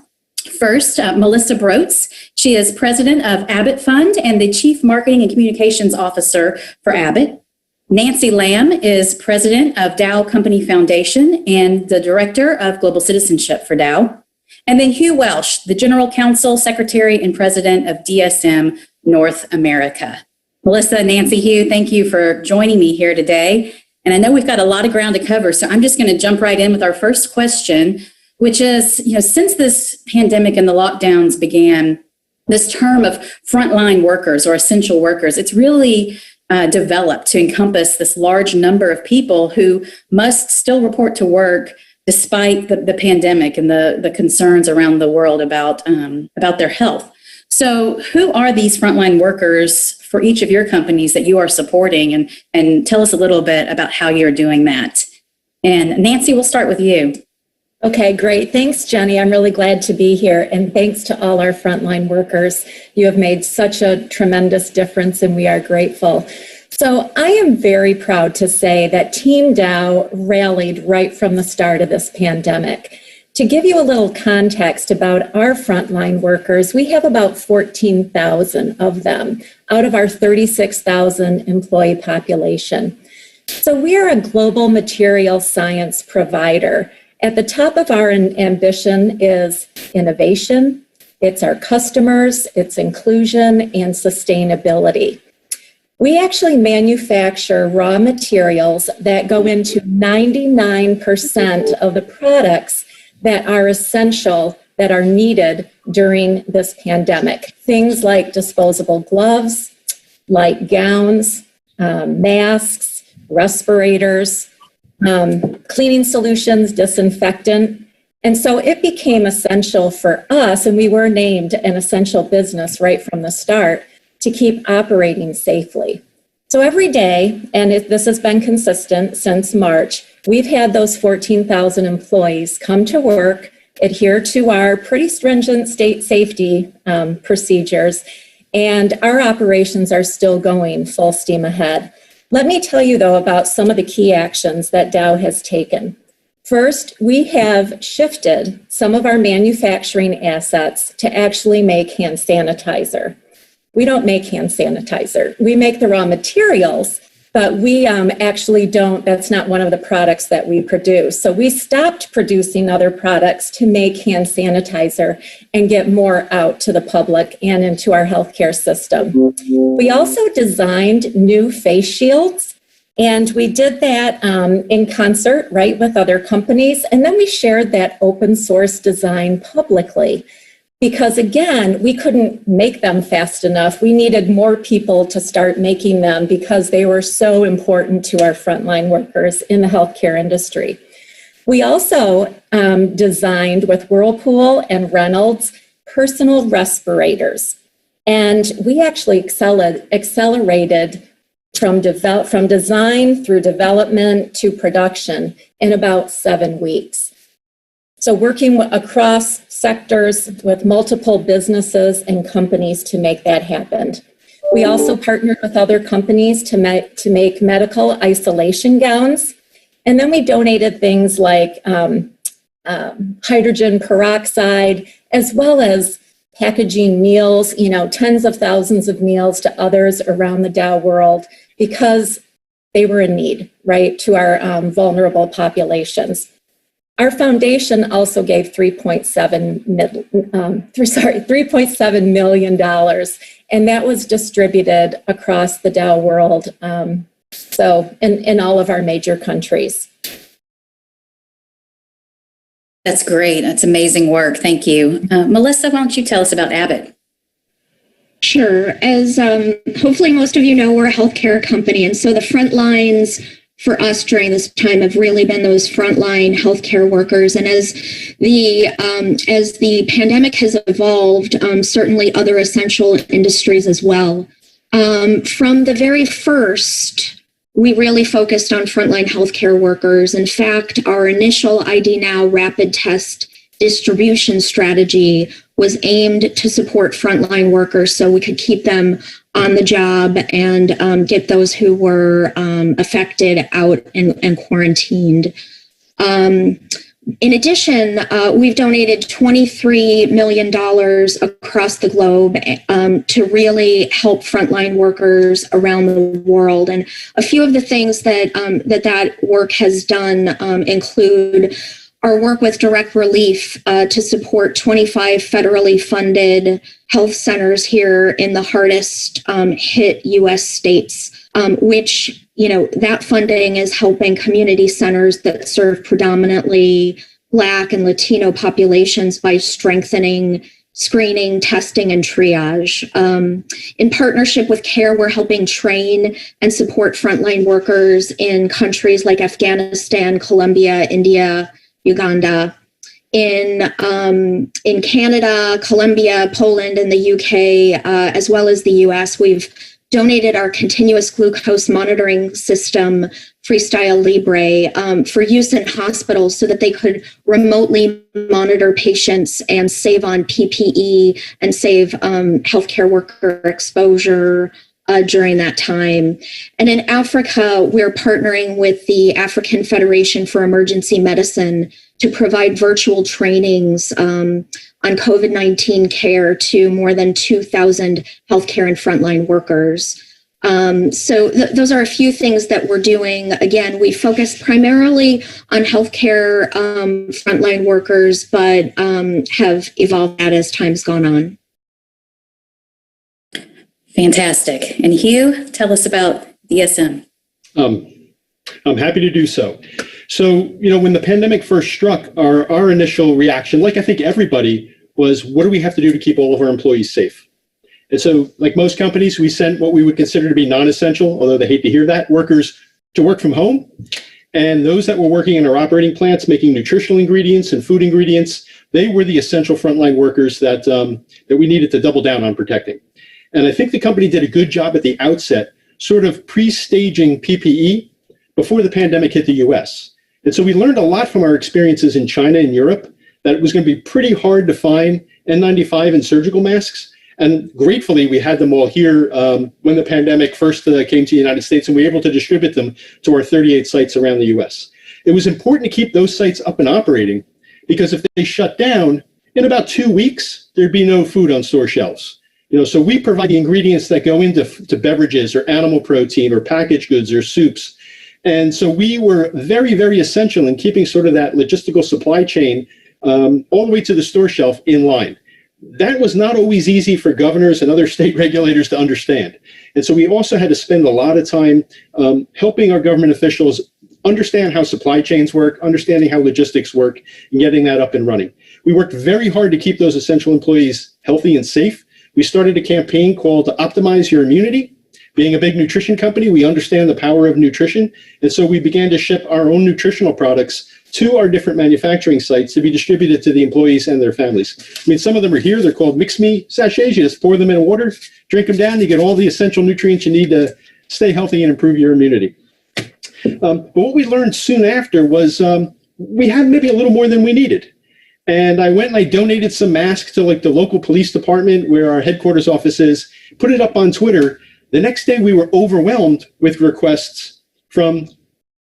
First, Melissa Broats. She is president of Abbott Fund and the chief marketing and communications officer for Abbott. Nancy Lamb is president of Dow Company Foundation and the director of Global Citizenship for Dow. And then Hugh Welsh, the general counsel, secretary, and president of DSM North America. Melissa, Nancy, Hugh, thank you for joining me here today. And I know we've got a lot of ground to cover, so I'm just going to jump right in with our first question, which is, since this pandemic and the lockdowns began, this term of frontline workers or essential workers, it's really developed to encompass this large number of people who must still report to work despite the pandemic and the concerns around the world about their health. So who are these frontline workers for each of your companies that you are supporting? And tell us a little bit about how you're doing that. And Nancy, we'll start with you. Okay, great. Thanks, Jenny. I'm really glad to be here. And thanks to all our frontline workers. You have made such a tremendous difference, and we are grateful. So I am very proud to say that Team Dow rallied right from the start of this pandemic. To give you a little context about our frontline workers, we have about 14,000 of them out of our 36,000 employee population. So we are a global material science provider. At the top of our ambition is innovation, it's our customers, it's inclusion, and sustainability. We actually manufacture raw materials that go into 99% of the products that are essential, that are needed during this pandemic. Things like disposable gloves, light gowns, masks, respirators, cleaning solutions, disinfectant. And so it became essential for us, and we were named an essential business right from the start, to keep operating safely. So every day, and this has been consistent since March, we've had those 14,000 employees come to work, adhere to our pretty stringent state safety procedures, and our operations are still going full steam ahead. Let me tell you, though, about some of the key actions that Dow has taken. First, we have shifted some of our manufacturing assets to actually make hand sanitizer. We don't make hand sanitizer. We make the raw materials, but we actually don't, that's not one of the products that we produce. So we stopped producing other products to make hand sanitizer and get more out to the public and into our healthcare system. We also designed new face shields, and we did that in concert, right, with other companies. And then we shared that open source design publicly. Because again, we couldn't make them fast enough. We needed more people to start making them because they were so important to our frontline workers in the healthcare industry. We also designed with Whirlpool and Reynolds personal respirators. And we actually accelerated from design through development to production in about 7 weeks. So working across sectors with multiple businesses and companies to make that happen. We also partnered with other companies to make medical isolation gowns. And then we donated things like hydrogen peroxide, as well as packaging meals, tens of thousands of meals to others around the Dow world because they were in need, right, to our vulnerable populations. Our foundation also gave $3.7 million, and that was distributed across the Dow world, so in all of our major countries. That's great. That's amazing work. Thank you. Melissa, why don't you tell us about Abbott? Sure. As hopefully most of you know, we're a healthcare company, and so the front lines for us during this time have really been those frontline healthcare workers. And as the pandemic has evolved, certainly other essential industries as well. From the very first, we really focused on frontline healthcare workers. In fact, our initial ID Now rapid test distribution strategy was aimed to support frontline workers so we could keep them on the job and get those who were affected out and quarantined. In addition, we've donated $23 million across the globe to really help frontline workers around the world. And a few of the things that that work has done include our work with Direct Relief to support 25 federally funded health centers here in the hardest hit U.S. states, which, that funding is helping community centers that serve predominantly Black and Latino populations by strengthening screening, testing, and triage. In partnership with CARE, we're helping train and support frontline workers in countries like Afghanistan, Colombia, India, Uganda. In Canada, Colombia, Poland, and the UK, as well as the US, we've donated our continuous glucose monitoring system, Freestyle Libre, for use in hospitals so that they could remotely monitor patients and save on PPE and save healthcare worker exposure during that time. And in Africa, we're partnering with the African Federation for Emergency Medicine to provide virtual trainings on COVID-19 care to more than 2,000 healthcare and frontline workers. So those are a few things that we're doing. Again, we focus primarily on healthcare frontline workers, but have evolved that as time's gone on. Fantastic. And Hugh, tell us about DSM. I'm happy to do so. So, when the pandemic first struck, our initial reaction, like I think everybody, was what do we have to do to keep all of our employees safe? And so, like most companies, we sent what we would consider to be non-essential, although they hate to hear that, workers to work from home. And those that were working in our operating plants, making nutritional ingredients and food ingredients, they were the essential frontline workers that we needed to double down on protecting. And I think the company did a good job at the outset, sort of pre-staging PPE before the pandemic hit the US. And so we learned a lot from our experiences in China and Europe that it was going to be pretty hard to find N95 and surgical masks. And gratefully, we had them all here when the pandemic first came to the United States, and we were able to distribute them to our 38 sites around the US. It was important to keep those sites up and operating because if they shut down, in about 2 weeks, there'd be no food on store shelves. So we provide the ingredients that go into beverages or animal protein or packaged goods or soups. And so we were very, very essential in keeping sort of that logistical supply chain all the way to the store shelf in line. That was not always easy for governors and other state regulators to understand. And so we also had to spend a lot of time helping our government officials understand how supply chains work, understanding how logistics work, and getting that up and running. We worked very hard to keep those essential employees healthy and safe. We started a campaign called Optimize Your Immunity. Being a big nutrition company, we understand the power of nutrition. And so we began to ship our own nutritional products to our different manufacturing sites to be distributed to the employees and their families. I mean, some of them are here. They're called Mix Me sachets. You just pour them in water, drink them down. You get all the essential nutrients you need to stay healthy and improve your immunity. But what we learned soon after was we had maybe a little more than we needed. And I went and I donated some masks to like the local police department where our headquarters office is, put it up on Twitter. The next day we were overwhelmed with requests from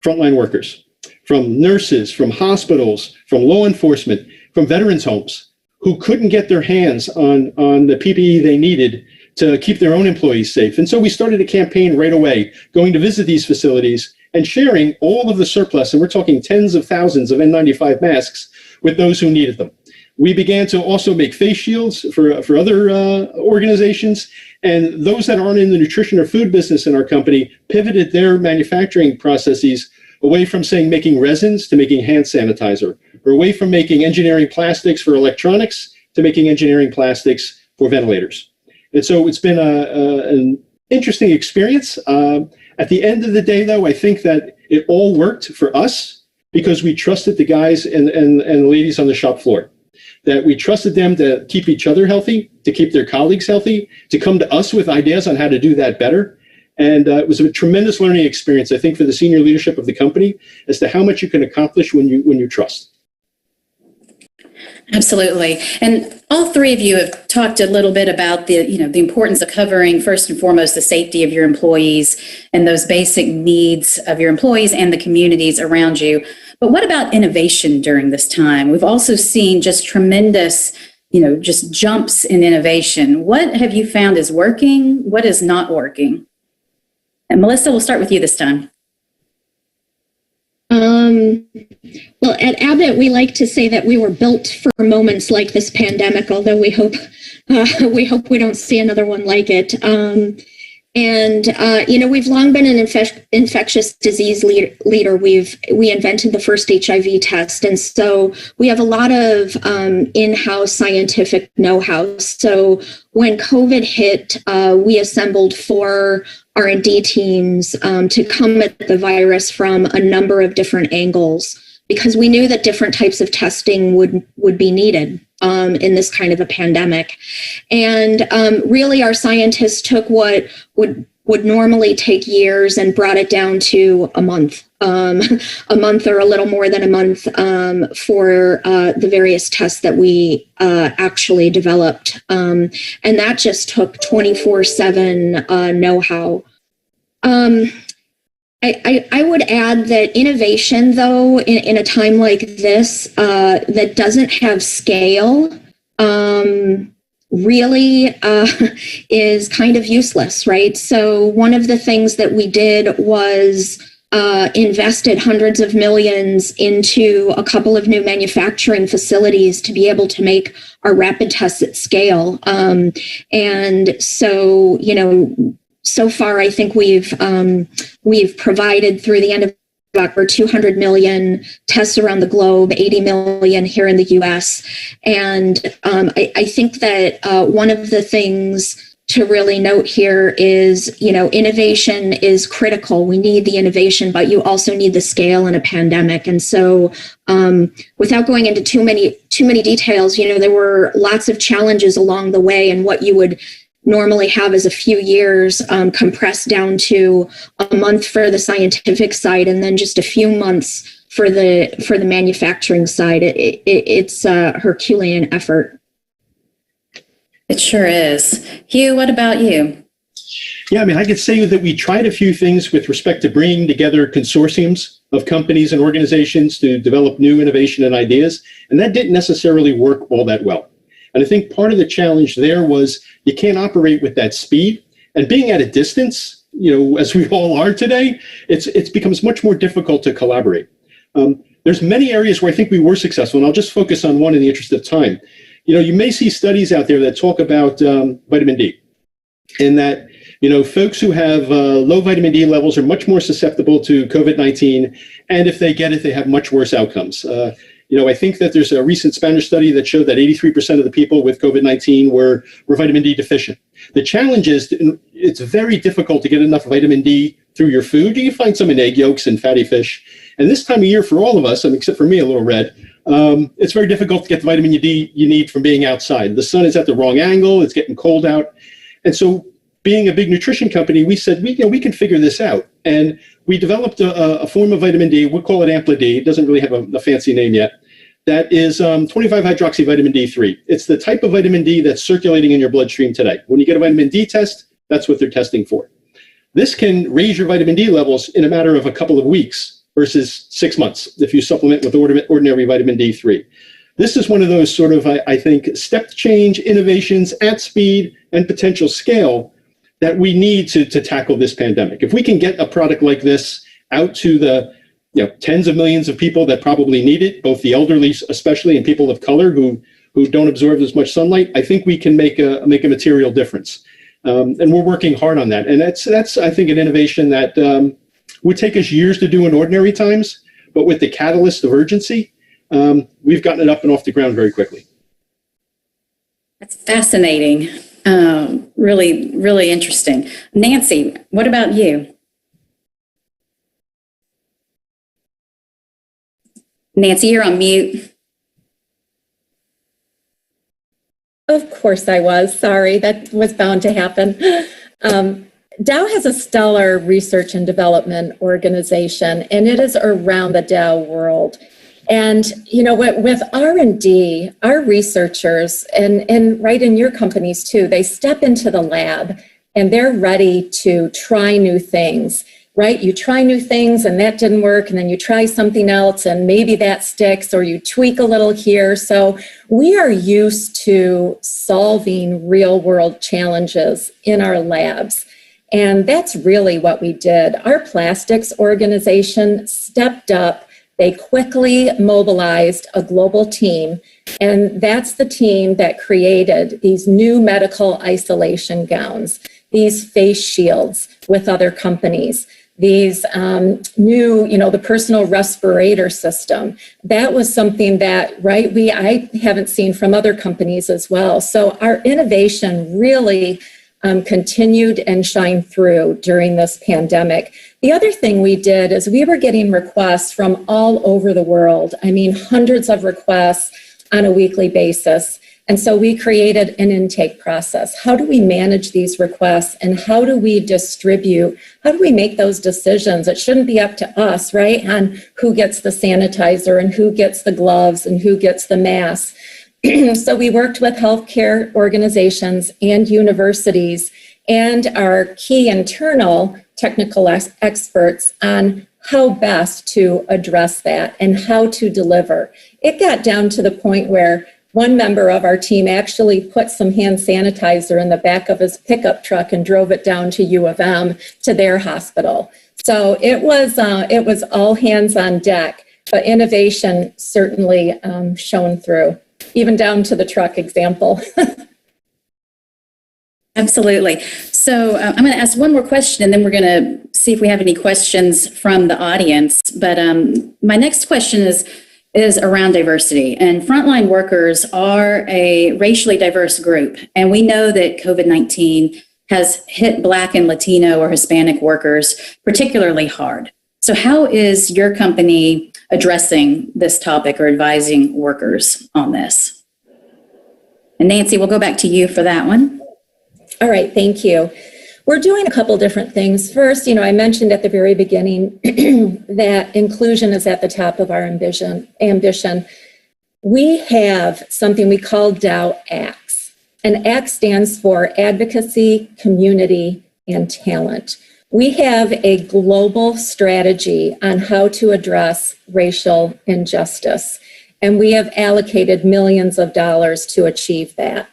frontline workers, from nurses, from hospitals, from law enforcement, from veterans homes who couldn't get their hands on the PPE they needed to keep their own employees safe. And so we started a campaign right away, going to visit these facilities and sharing all of the surplus, and we're talking tens of thousands of N95 masks, with those who needed them. We began to also make face shields for other organizations, and those that aren't in the nutrition or food business in our company pivoted their manufacturing processes away from, saying, making resins to making hand sanitizer, or away from making engineering plastics for electronics to making engineering plastics for ventilators. And so it's been an interesting experience. At the end of the day, though, I think that it all worked for us because we trusted the guys and ladies on the shop floor, that we trusted them to keep each other healthy, to keep their colleagues healthy, to come to us with ideas on how to do that better. And it was a tremendous learning experience, I think, for the senior leadership of the company as to how much you can accomplish when you trust. Absolutely. And all three of you have talked a little bit about the importance of covering first and foremost the safety of your employees and those basic needs of your employees and the communities around you. But what about innovation during this time? We've also seen just tremendous, just jumps in innovation. What have you found is working? What is not working? And Melissa, we'll start with you this time. Well, at Abbott, we like to say that we were built for moments like this pandemic, although we hope we don't see another one like it. We've long been an infectious disease leader. We invented the first HIV test. And so we have a lot of in-house scientific know-how. So when COVID hit, we assembled 4 R&D teams to come at the virus from a number of different angles, because we knew that different types of testing would be needed in this kind of a pandemic. And really, our scientists took what would normally take years and brought it down to a month or a little more than a month for the various tests that we actually developed. And that just took 24/7 know-how. I would add that innovation, though, in a time like this that doesn't have scale, really is kind of useless, right? So one of the things that we did was invested hundreds of millions into a couple of new manufacturing facilities to be able to make our rapid tests at scale. And so, so far, I think we've provided through the end of over 200 million tests around the globe, 80 million here in the US. And I think that one of the things to really note here is, innovation is critical. We need the innovation, but you also need the scale in a pandemic. And so without going into too many details, there were lots of challenges along the way, and what you would normally have is a few years compressed down to a month for the scientific side, and then just a few months for the manufacturing side. It's a Herculean effort. It sure is. Hugh, what about you? Yeah, I could say that we tried a few things with respect to bringing together consortiums of companies and organizations to develop new innovation and ideas, and that didn't necessarily work all that well. And I think part of the challenge there was you can't operate with that speed. And being at a distance, as we all are today, it becomes much more difficult to collaborate. There's many areas where I think we were successful, and I'll just focus on one in the interest of time. You may see studies out there that talk about vitamin D, and that folks who have low vitamin D levels are much more susceptible to COVID-19, and if they get it, they have much worse outcomes. I think that there's a recent Spanish study that showed that 83% of the people with COVID-19 were vitamin D deficient. The challenge is it's very difficult to get enough vitamin D through your food. You can find some in egg yolks and fatty fish. And this time of year for all of us, except for me, a little red, it's very difficult to get the vitamin D you need from being outside. The sun is at the wrong angle. It's getting cold out. And so being a big nutrition company, we said, we can figure this out. And we developed a form of vitamin D. We'll call it Ampla D. It doesn't really have a fancy name yet. That is 25-hydroxy vitamin D3. It's the type of vitamin D that's circulating in your bloodstream today. When you get a vitamin D test, that's what they're testing for. This can raise your vitamin D levels in a matter of a couple of weeks versus 6 months if you supplement with ordinary vitamin D3. This is one of those sort of, I think, step change innovations at speed and potential scale that we need to tackle this pandemic. If we can get a product like this out to the tens of millions of people that probably need it, both the elderly especially and people of color who don't absorb as much sunlight, I think we can make a material difference. And we're working hard on that. And that's I think, an innovation that would take us years to do in ordinary times, but with the catalyst of urgency, we've gotten it up and off the ground very quickly. That's fascinating. Really, really interesting. Nancy, what about you? Nancy, you're on mute. Of course I was. Sorry, that was bound to happen. Dow has a stellar research and development organization, and it is around the Dow world. And, you know, with R&D, our researchers, and right in your companies too, they step into the lab and they're ready to try new things, right? You try new things and that didn't work, and then you try something else and maybe that sticks, or you tweak a little here. So we are used to solving real world challenges in our labs. And that's really what we did. Our plastics organization stepped up. They quickly mobilized a global team, and that's the team that created these new medical isolation gowns, these face shields with other companies, these new, you know, the personal respirator system. That was something that, right, I haven't seen from other companies as well. So our innovation really continued and shined through during this pandemic. The other thing we did is we were getting requests from all over the world. I mean, hundreds of requests on a weekly basis. And so we created an intake process. How do we manage these requests, and how do we distribute? How do we make those decisions? It shouldn't be up to us, right, on who gets the sanitizer and who gets the gloves and who gets the masks. So we worked with healthcare organizations and universities and our key internal technical experts on how best to address that and how to deliver. It got down to the point where one member of our team actually put some hand sanitizer in the back of his pickup truck and drove it down to U of M to their hospital. So it was all hands on deck, but innovation certainly shone through, even down to the truck example. Absolutely. So I'm going to ask one more question, and then we're going to see if we have any questions from the audience. But my next question is around diversity. And frontline workers are a racially diverse group. And we know that COVID-19 has hit Black and Latino or Hispanic workers particularly hard. So how is your company addressing this topic or advising workers on this? And Nancy, we'll go back to you for that one. All right, thank you. We're doing a couple different things. First, you know, I mentioned at the very beginning that inclusion is at the top of our ambition. We have something we call Dow ACTS, and ACTS stands for Advocacy, Community, and Talent. We have a global strategy on how to address racial injustice, and we have allocated millions of dollars to achieve that.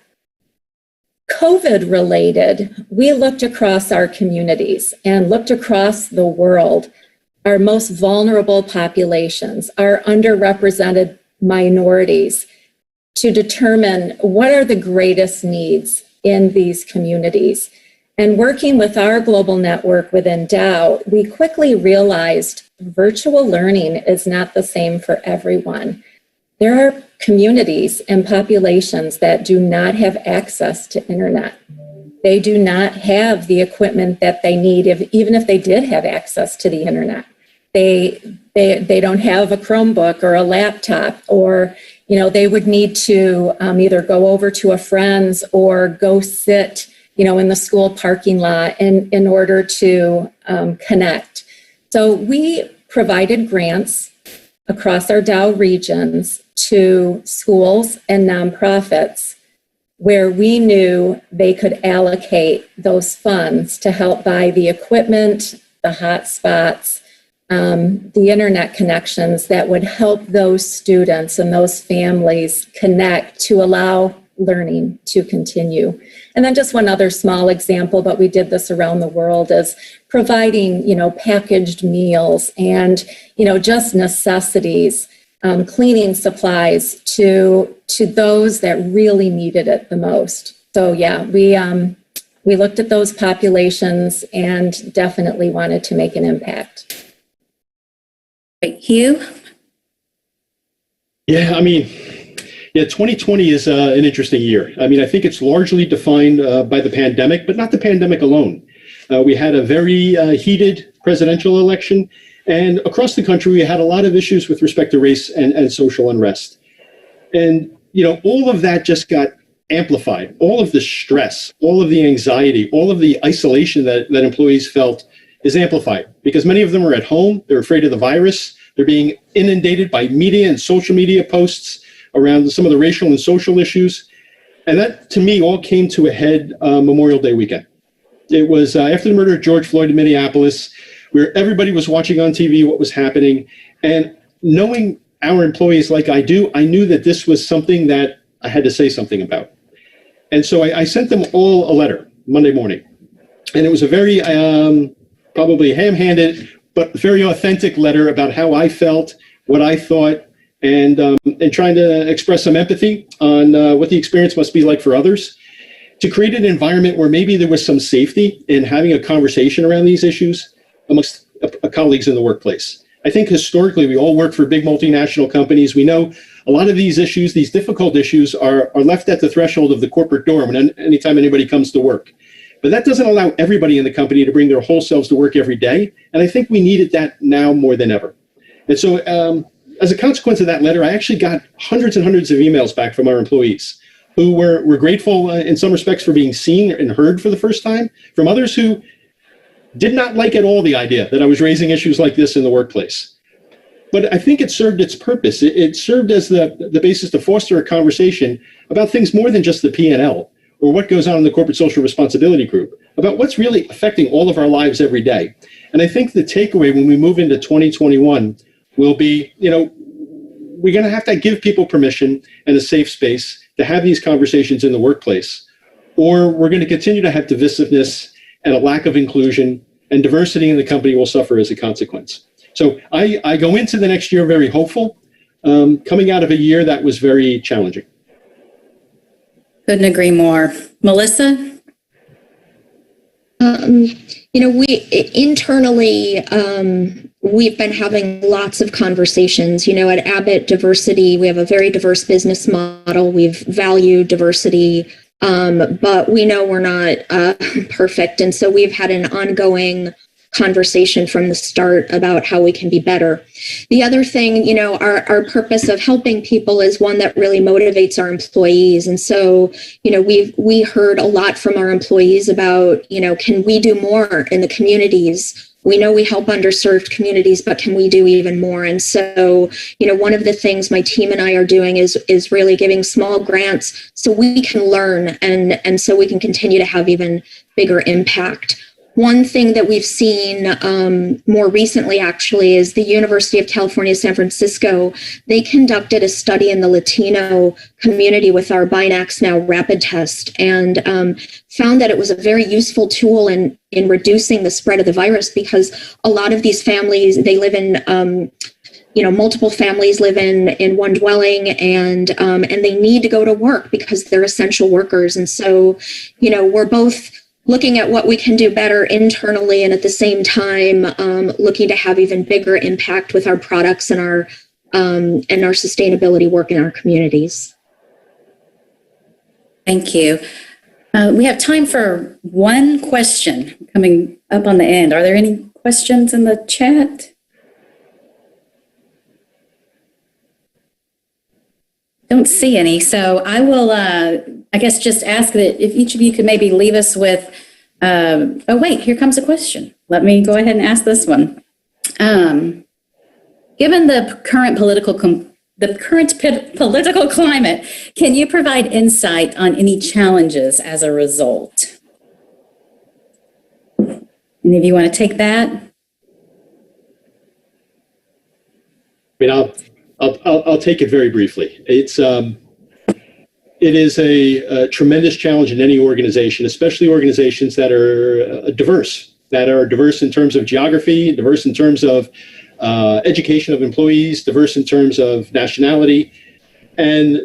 COVID related, we looked across our communities and looked across the world, our most vulnerable populations, our underrepresented minorities, to determine what are the greatest needs in these communities. And working with our global network within Dow, we quickly realized virtual learning is not the same for everyone. There are communities and populations that do not have access to internet. They do not have the equipment that they need, even if they did have access to the internet. They don't have a Chromebook or a laptop, or they would need to either go over to a friend's or go sit in the school parking lot in order to connect. So we provided grants across our Dow regions to schools and nonprofits where we knew they could allocate those funds to help buy the equipment, the hotspots, the internet connections that would help those students and those families connect to allow learning to continue. And then just one other small example, but we did this around the world, is providing, packaged meals and, just necessities, cleaning supplies to those that really needed it the most. So yeah, we looked at those populations and definitely wanted to make an impact. Great. Hugh? Yeah, 2020 is an interesting year. I think it's largely defined by the pandemic, but not the pandemic alone. We had a very heated presidential election, and across the country, we had a lot of issues with respect to race and social unrest. And, all of that just got amplified. All of the stress, all of the anxiety, all of the isolation that employees felt is amplified because many of them are at home. They're afraid of the virus. They're being inundated by media and social media posts around some of the racial and social issues. And that, to me, all came to a head Memorial Day weekend. It was after the murder of George Floyd in Minneapolis, where everybody was watching on TV what was happening. And knowing our employees like I do, I knew that this was something that I had to say something about. And so I sent them all a letter Monday morning. And it was a very probably ham-handed, but very authentic letter about how I felt, what I thought, and trying to express some empathy on what the experience must be like for others, to create an environment where maybe there was some safety in having a conversation around these issues amongst colleagues in the workplace. I think historically we all work for big multinational companies. We know a lot of these issues, these difficult issues, are left at the threshold of the corporate door anytime anybody comes to work. But that doesn't allow everybody in the company to bring their whole selves to work every day. And I think we needed that now more than ever. And so as a consequence of that letter, I actually got hundreds and hundreds of emails back from our employees who were grateful in some respects for being seen and heard for the first time, from others who did not like at all the idea that I was raising issues like this in the workplace. But I think it served its purpose. It served as the basis to foster a conversation about things more than just the P&L or what goes on in the corporate social responsibility group, about what's really affecting all of our lives every day. And I think the takeaway when we move into 2021 will be, we're going to have to give people permission and a safe space to have these conversations in the workplace, or we're going to continue to have divisiveness and a lack of inclusion, and diversity in the company will suffer as a consequence. So I go into the next year very hopeful, coming out of a year that was very challenging. Couldn't agree more. Melissa? We internally, we've been having lots of conversations. At Abbott Diversity, we have a very diverse business model. We've valued diversity, but we know we're not perfect. And so we've had an ongoing conversation from the start about how we can be better. The other thing, our purpose of helping people is one that really motivates our employees. And so, we heard a lot from our employees about, can we do more in the communities? We know we help underserved communities, but can we do even more? And so, one of the things my team and I are doing is really giving small grants so we can learn and so we can continue to have even bigger impact. One thing that we've seen more recently, actually, is the University of California, San Francisco. They conducted a study in the Latino community with our Binax Now rapid test and found that it was a very useful tool in reducing the spread of the virus, because a lot of these families, they live in multiple families live in one dwelling, and they need to go to work because they're essential workers. And so, we're both looking at what we can do better internally, and at the same time, looking to have even bigger impact with our products and our sustainability work in our communities. Thank you. We have time for one question coming up on the end. Are there any questions in the chat? Don't see any. So I will, I guess, just ask that if each of you could maybe leave us with, oh, wait, here comes a question. Let me go ahead and ask this one. Given the current political climate, can you provide insight on any challenges as a result? Any of you want to take that? I mean, I'll take it very briefly. It is a tremendous challenge in any organization, especially organizations that are diverse in terms of geography, diverse in terms of education of employees, diverse in terms of nationality. And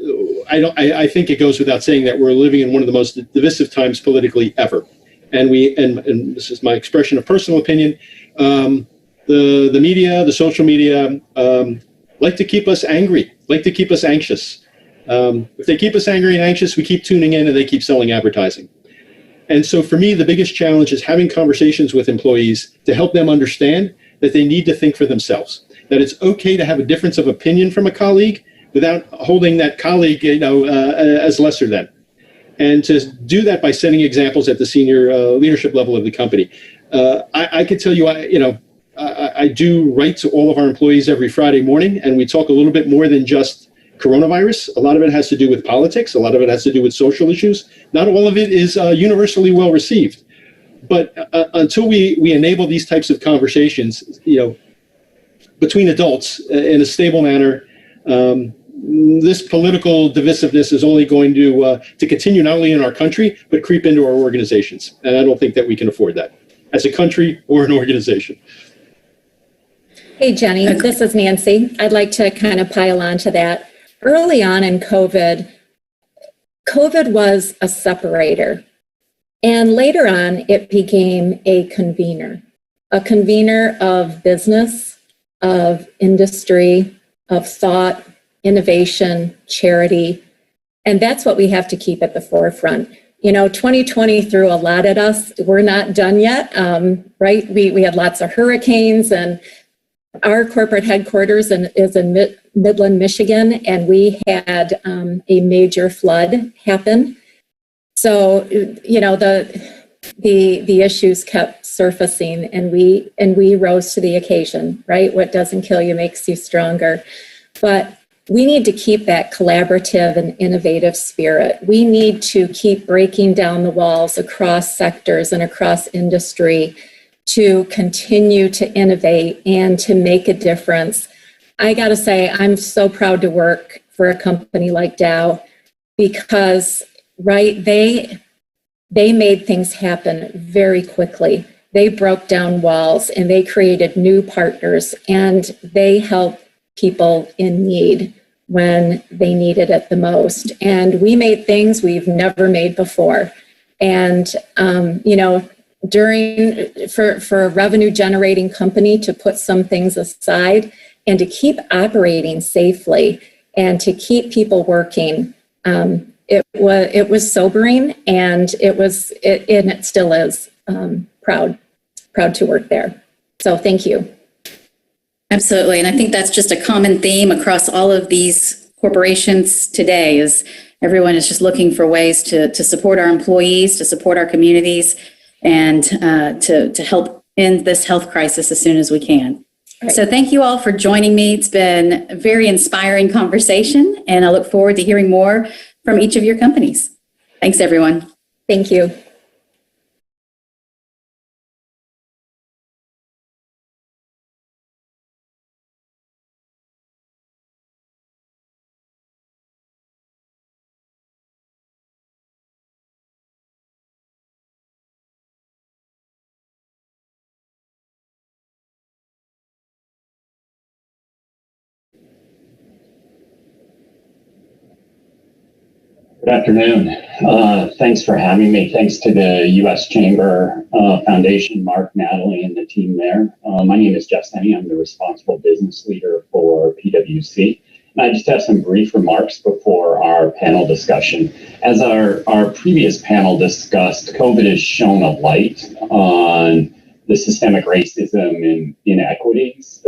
I think it goes without saying that we're living in one of the most divisive times politically ever. And and this is my expression of personal opinion, the media, the social media, like to keep us angry, like to keep us anxious. If they keep us angry and anxious, we keep tuning in and they keep selling advertising. And so for me, the biggest challenge is having conversations with employees to help them understand that they need to think for themselves, that it's okay to have a difference of opinion from a colleague without holding that colleague, as lesser than. And to do that by setting examples at the senior leadership level of the company. I could tell you, I I do write to all of our employees every Friday morning, and we talk a little bit more than just coronavirus. A lot of it has to do with politics. A lot of it has to do with social issues. Not all of it is universally well received. But until we enable these types of conversations, between adults in a stable manner, this political divisiveness is only going to continue not only in our country, but creep into our organizations. And I don't think that we can afford that as a country or an organization. Hey, Jenny, this is Nancy. I'd like to kind of pile on to that. Early on in COVID was a separator. And later on, it became a convener of business, of industry, of thought, innovation, charity. And that's what we have to keep at the forefront. 2020 threw a lot at us. We're not done yet, right? We had lots of hurricanes, and our corporate headquarters is in Midland, Michigan, and we had a major flood happen. So, the issues kept surfacing, and we rose to the occasion, right? What doesn't kill you makes you stronger. But we need to keep that collaborative and innovative spirit. We need to keep breaking down the walls across sectors and across industry to continue to innovate and to make a difference. I got to say, I'm so proud to work for a company like Dow because, right, they made things happen very quickly. They broke down walls and they created new partners, and they helped people in need when they needed it the most. And we made things we've never made before. And, for a revenue generating company to put some things aside and to keep operating safely and to keep people working, it was sobering, and it still is. Proud to work there. So thank you. Absolutely. And I think that's just a common theme across all of these corporations today is everyone is just looking for ways to support our employees, to support our communities, and to help end this health crisis as soon as we can. Right. So thank you all for joining me. It's been a very inspiring conversation, and I look forward to hearing more from each of your companies. Thanks, everyone. Thank you. Good afternoon. Thanks for having me. Thanks to the U.S. Chamber Foundation, Mark, Natalie, and the team there. My name is Jeff Senney. I'm the responsible business leader for PwC. And I just have some brief remarks before our panel discussion. As our previous panel discussed, COVID has shone a light on the systemic racism and inequities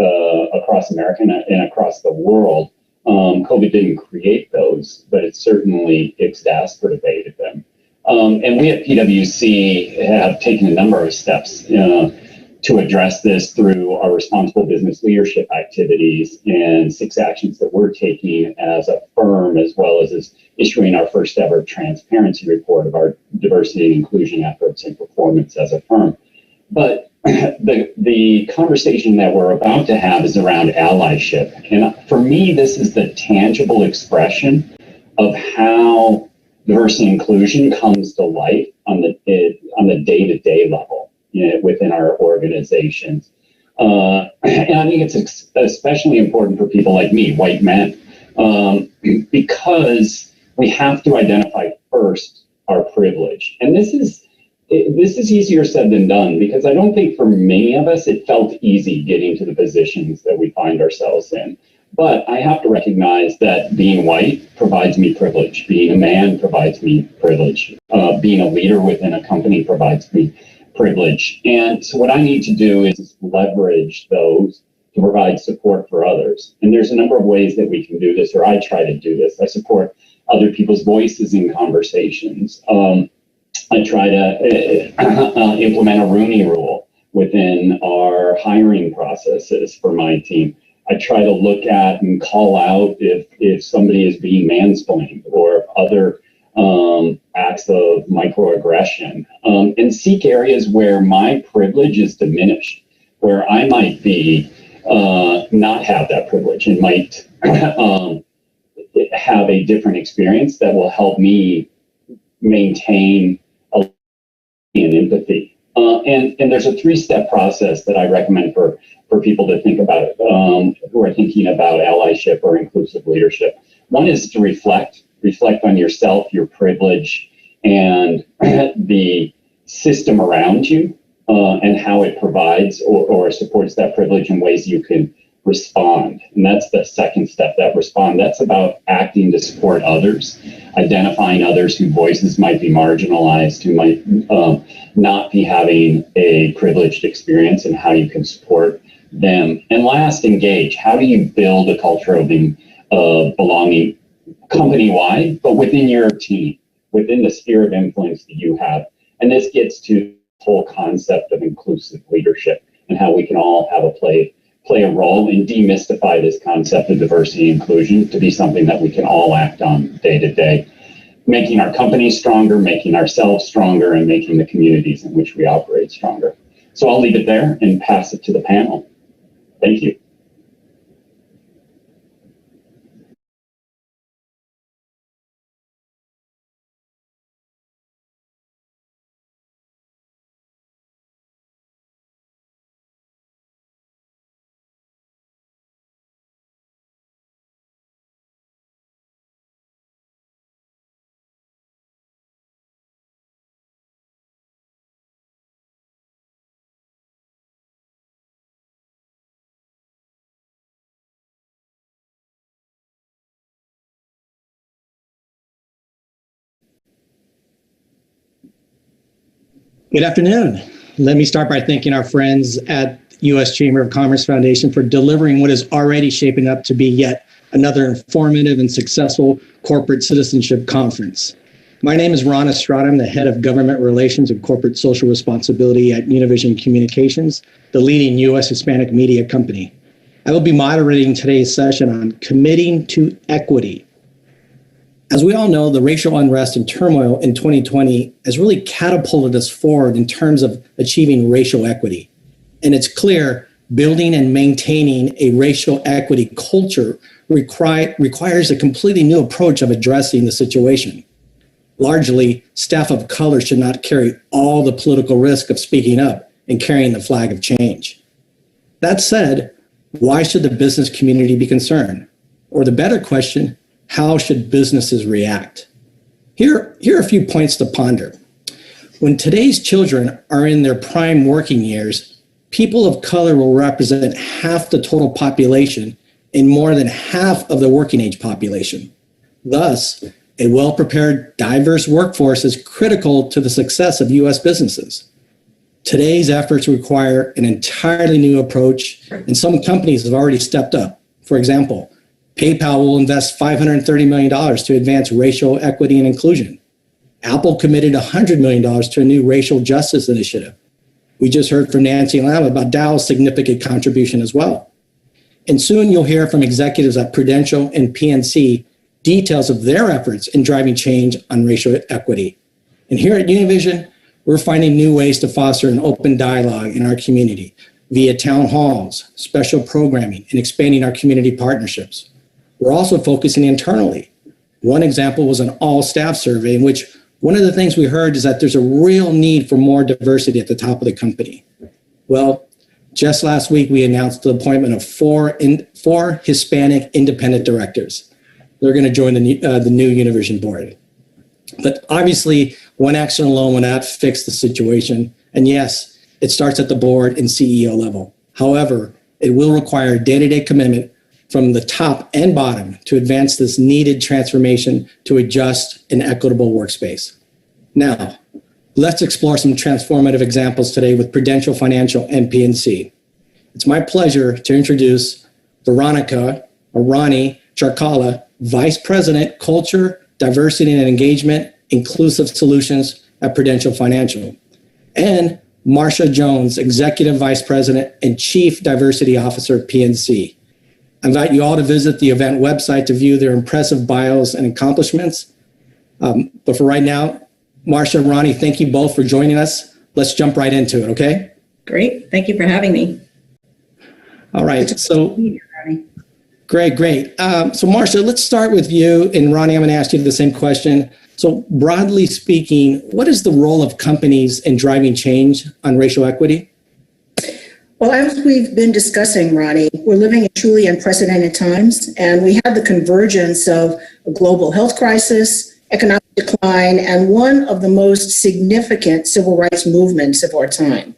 across America and across the world. COVID didn't create those, but it certainly exacerbated them. And we at PwC have taken a number of steps to address this through our responsible business leadership activities and 6 actions that we're taking as a firm, as well as issuing our first ever transparency report of our diversity and inclusion efforts and performance as a firm. But the conversation that we're about to have is around allyship. And for me, this is the tangible expression of how diversity and inclusion comes to life on the day-to-day level within our organizations. And I think it's especially important for people like me, white men, because we have to identify first our privilege. And this is easier said than done, because I don't think for many of us it felt easy getting to the positions that we find ourselves in. But I have to recognize that being white provides me privilege. Being a man provides me privilege. Being a leader within a company provides me privilege. And so what I need to do is leverage those to provide support for others. And there's a number of ways that we can do this, or I try to do this. I support other people's voices in conversations. I try to implement a Rooney Rule, within our hiring processes for my team. I try to look at and call out if somebody is being mansplained or other acts of microaggression, and seek areas where my privilege is diminished, where I might be not have that privilege and might have a different experience that will help me maintain and empathy. And there's a 3-step process that I recommend for people to think about who are thinking about allyship or inclusive leadership. One is to reflect on yourself, your privilege, and the system around you, and how it provides or supports that privilege in ways you can respond. And that's the second step, that respond. That's about acting to support others, identifying others whose voices might be marginalized, who might not be having a privileged experience, and how you can support them. And last, engage. How do you build a culture of belonging company-wide, but within your team, within the sphere of influence that you have? And this gets to the whole concept of inclusive leadership and how we can all have play a role and demystify this concept of diversity and inclusion to be something that we can all act on day to day, making our companies stronger, making ourselves stronger, and making the communities in which we operate stronger. So I'll leave it there and pass it to the panel. Thank you. Good afternoon. Let me start by thanking our friends at U.S. Chamber of Commerce Foundation for delivering what is already shaping up to be yet another informative and successful Corporate Citizenship Conference. My name is Ron Estrada. I'm the head of government relations and corporate social responsibility at Univision Communications, the leading U.S. Hispanic media company. I will be moderating today's session on committing to equity. As we all know, the racial unrest and turmoil in 2020 has really catapulted us forward in terms of achieving racial equity. And it's clear building and maintaining a racial equity culture requires a completely new approach of addressing the situation. Largely, staff of color should not carry all the political risk of speaking up and carrying the flag of change. That said, why should the business community be concerned? Or the better question, how should businesses react? Here are a few points to ponder. When today's children are in their prime working years, people of color will represent half the total population and more than half of the working age population. Thus, a well-prepared, diverse workforce is critical to the success of U.S. businesses. Today's efforts require an entirely new approach, and some companies have already stepped up. For example, PayPal will invest $530 million to advance racial equity and inclusion. Apple committed $100 million to a new racial justice initiative. We just heard from Nancy Lam about Dow's significant contribution as well. And soon you'll hear from executives at Prudential and PNC details of their efforts in driving change on racial equity. And here at Univision, we're finding new ways to foster an open dialogue in our community via town halls, special programming, and expanding our community partnerships. We're also focusing internally. One example was an all-staff survey in which one of the things we heard is that there's a real need for more diversity at the top of the company. Well, just last week, we announced the appointment of four Hispanic independent directors. They're going to join the new Univision board. But obviously, one action alone will not fix the situation. And yes, it starts at the board and CEO level. However, it will require day-to-day commitment from the top and bottom to advance this needed transformation to a just and equitable workspace. Now, let's explore some transformative examples today with Prudential Financial and PNC. It's my pleasure to introduce Veronica Arani Charkala, Vice President, Culture, Diversity and Engagement, Inclusive Solutions at Prudential Financial, and Marcia Jones, Executive Vice President and Chief Diversity Officer at PNC. I invite you all to visit the event website to view their impressive bios and accomplishments. But for right now, Marcia, Ronnie, thank you both for joining us. Let's jump right into it, okay? Great. Thank you for having me. All right. So, great. So, Marcia, let's start with you. And Ronnie, I'm going to ask you the same question. So, broadly speaking, what is the role of companies in driving change on racial equity? Well, as we've been discussing, Ronnie, we're living in truly unprecedented times, and we have the convergence of a global health crisis, economic decline, and one of the most significant civil rights movements of our time.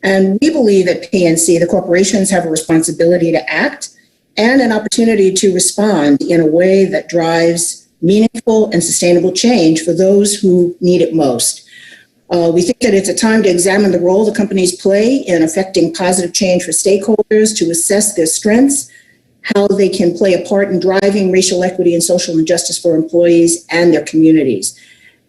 And we believe at PNC, the corporations have a responsibility to act and an opportunity to respond in a way that drives meaningful and sustainable change for those who need it most. We think that it's a time to examine the role the companies play in affecting positive change for stakeholders, to assess their strengths, how they can play a part in driving racial equity and social injustice for employees and their communities.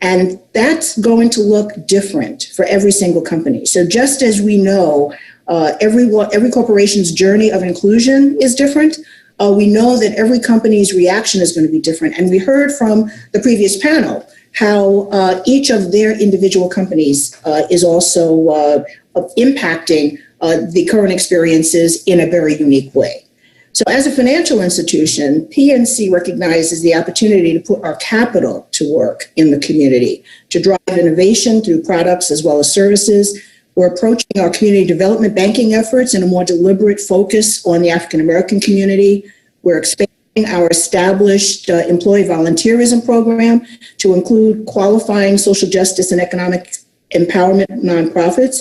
And that's going to look different for every single company. So just as we know, every corporation's journey of inclusion is different, we know that every company's reaction is going to be different. And we heard from the previous panel how each of their individual companies is also impacting the current experiences in a very unique way. So as a financial institution, PNC recognizes the opportunity to put our capital to work in the community, to drive innovation through products as well as services. We're approaching our community development banking efforts in a more deliberate focus on the African American community. We're expanding our established employee volunteerism program to include qualifying social justice and economic empowerment nonprofits.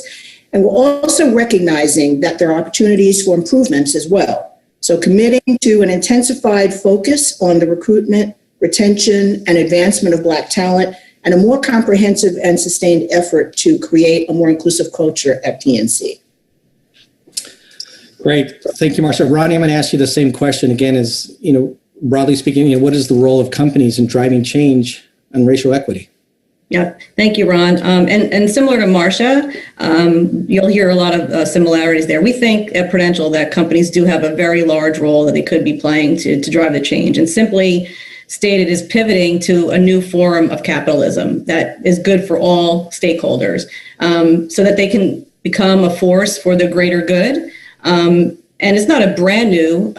And we're also recognizing that there are opportunities for improvements as well. So committing to an intensified focus on the recruitment, retention, and advancement of Black talent, and a more comprehensive and sustained effort to create a more inclusive culture at PNC. Great. Thank you, Marcia. Ronnie, I'm going to ask you the same question again as, broadly speaking, what is the role of companies in driving change on racial equity? Yeah, thank you, Ron. And similar to Marcia, you'll hear a lot of similarities there. We think at Prudential that companies do have a very large role that they could be playing to drive the change. And simply stated, is pivoting to a new form of capitalism that is good for all stakeholders, so that they can become a force for the greater good. And it's not a brand new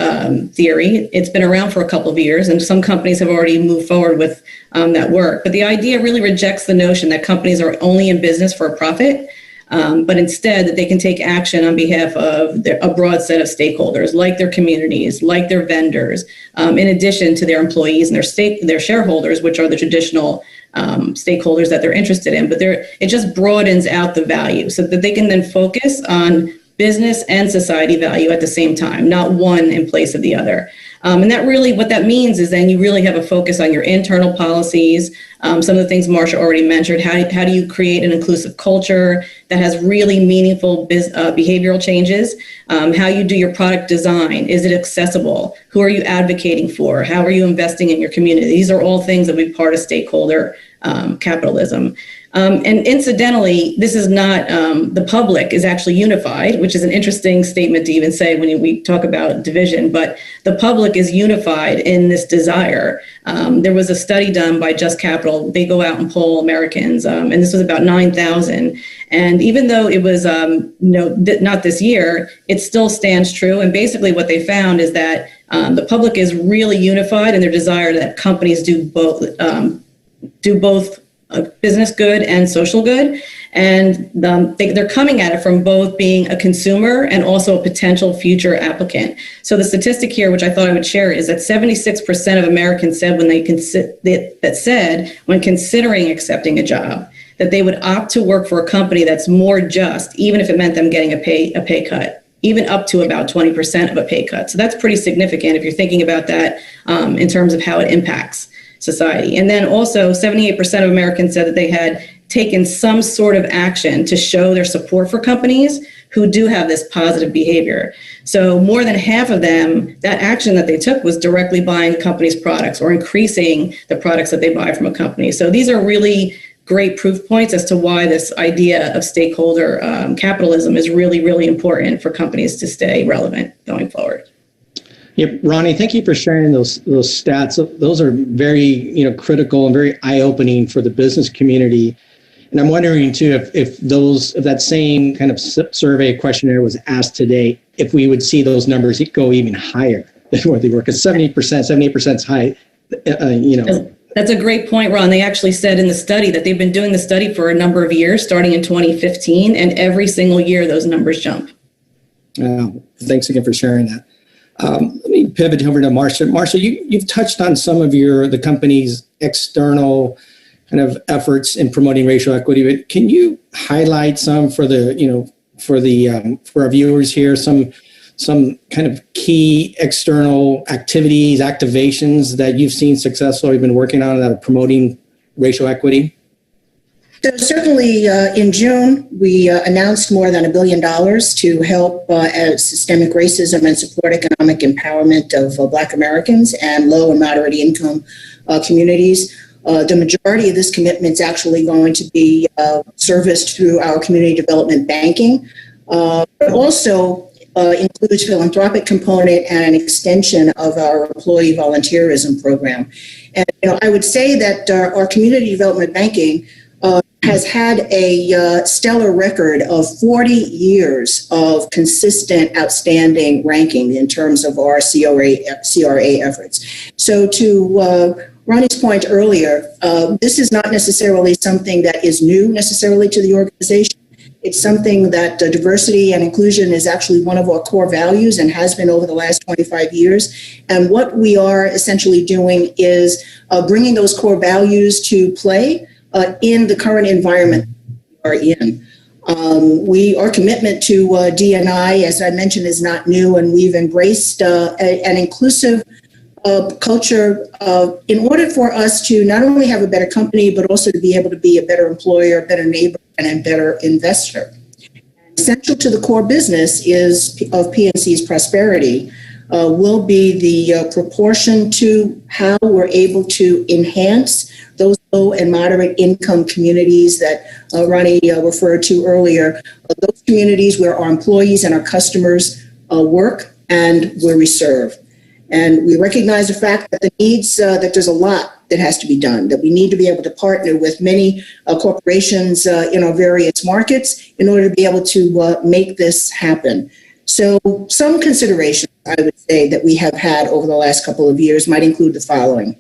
theory. It's been around for a couple of years, and some companies have already moved forward with that work. But the idea really rejects the notion that companies are only in business for a profit, but instead that they can take action on behalf of a broad set of stakeholders, like their communities, like their vendors, in addition to their employees and their shareholders, which are the traditional stakeholders that they're interested in. But it just broadens out the value so that they can then focus on business and society value at the same time, not one in place of the other. And that really, what that means is then you really have a focus on your internal policies. Some of the things Marcia already mentioned, how do you create an inclusive culture that has really meaningful behavioral changes? How you do your product design, is it accessible? Who are you advocating for? How are you investing in your community? These are all things that will be part of stakeholder capitalism. And incidentally, this is not, the public is actually unified, which is an interesting statement to even say when we talk about division, but the public is unified in this desire. There was a study done by Just Capital. They go out and poll Americans, and this was about 9,000. And even though it was not this year, it still stands true. And basically what they found is that the public is really unified in their desire that companies do both business good and social good. And they're coming at it from both being a consumer and also a potential future applicant. So the statistic here, which I thought I would share, is that 76% of Americans said when considering accepting a job, that they would opt to work for a company that's more just, even if it meant them getting a pay cut, even up to about 20% of a pay cut. So that's pretty significant if you're thinking about that in terms of how it impacts society. And then also 78% of Americans said that they had taken some sort of action to show their support for companies who do have this positive behavior. So more than half of them, that action that they took was directly buying a company's products or increasing the products that they buy from a company. So these are really great proof points as to why this idea of stakeholder capitalism is really, really important for companies to stay relevant going forward. Yep, Ronnie, thank you for sharing those stats. Those are very critical and very eye-opening for the business community. And I'm wondering too if that same kind of survey questionnaire was asked today, if we would see those numbers go even higher than where they were, because 78% is high. That's a great point, Ron. They actually said in the study that they've been doing the study for a number of years, starting in 2015, and every single year those numbers jump. Thanks again for sharing that. Let me pivot over to Marcia. Marcia, you've touched on some of the company's external kind of efforts in promoting racial equity, but can you highlight some for our viewers here, some kind of key external activities, activations that you've seen successful, you've been working on that are promoting racial equity? So certainly in June, we announced more than $1 billion to help systemic racism and support economic empowerment of Black Americans and low and moderate income communities. The majority of this commitment is actually going to be serviced through our community development banking, but also includes philanthropic component and an extension of our employee volunteerism program. And I would say that our community development banking has had a stellar record of 40 years of consistent, outstanding ranking in terms of our CRA efforts. So to Ronnie's point earlier, this is not necessarily something that is new necessarily to the organization. It's something that diversity and inclusion is actually one of our core values and has been over the last 25 years. And what we are essentially doing is bringing those core values to play in the current environment we are in. Our commitment to D&I, as I mentioned, is not new, and we've embraced an inclusive culture in order for us to not only have a better company, but also to be able to be a better employer, a better neighbor, and a better investor. Essential to the core business of PNC's prosperity will be the proportion to how we're able to enhance those low and moderate income communities that Ronnie referred to earlier, those communities where our employees and our customers work and where we serve. And we recognize the fact that that there's a lot that has to be done, that we need to be able to partner with many corporations in our various markets in order to be able to make this happen. So some considerations, I would say, that we have had over the last couple of years might include the following.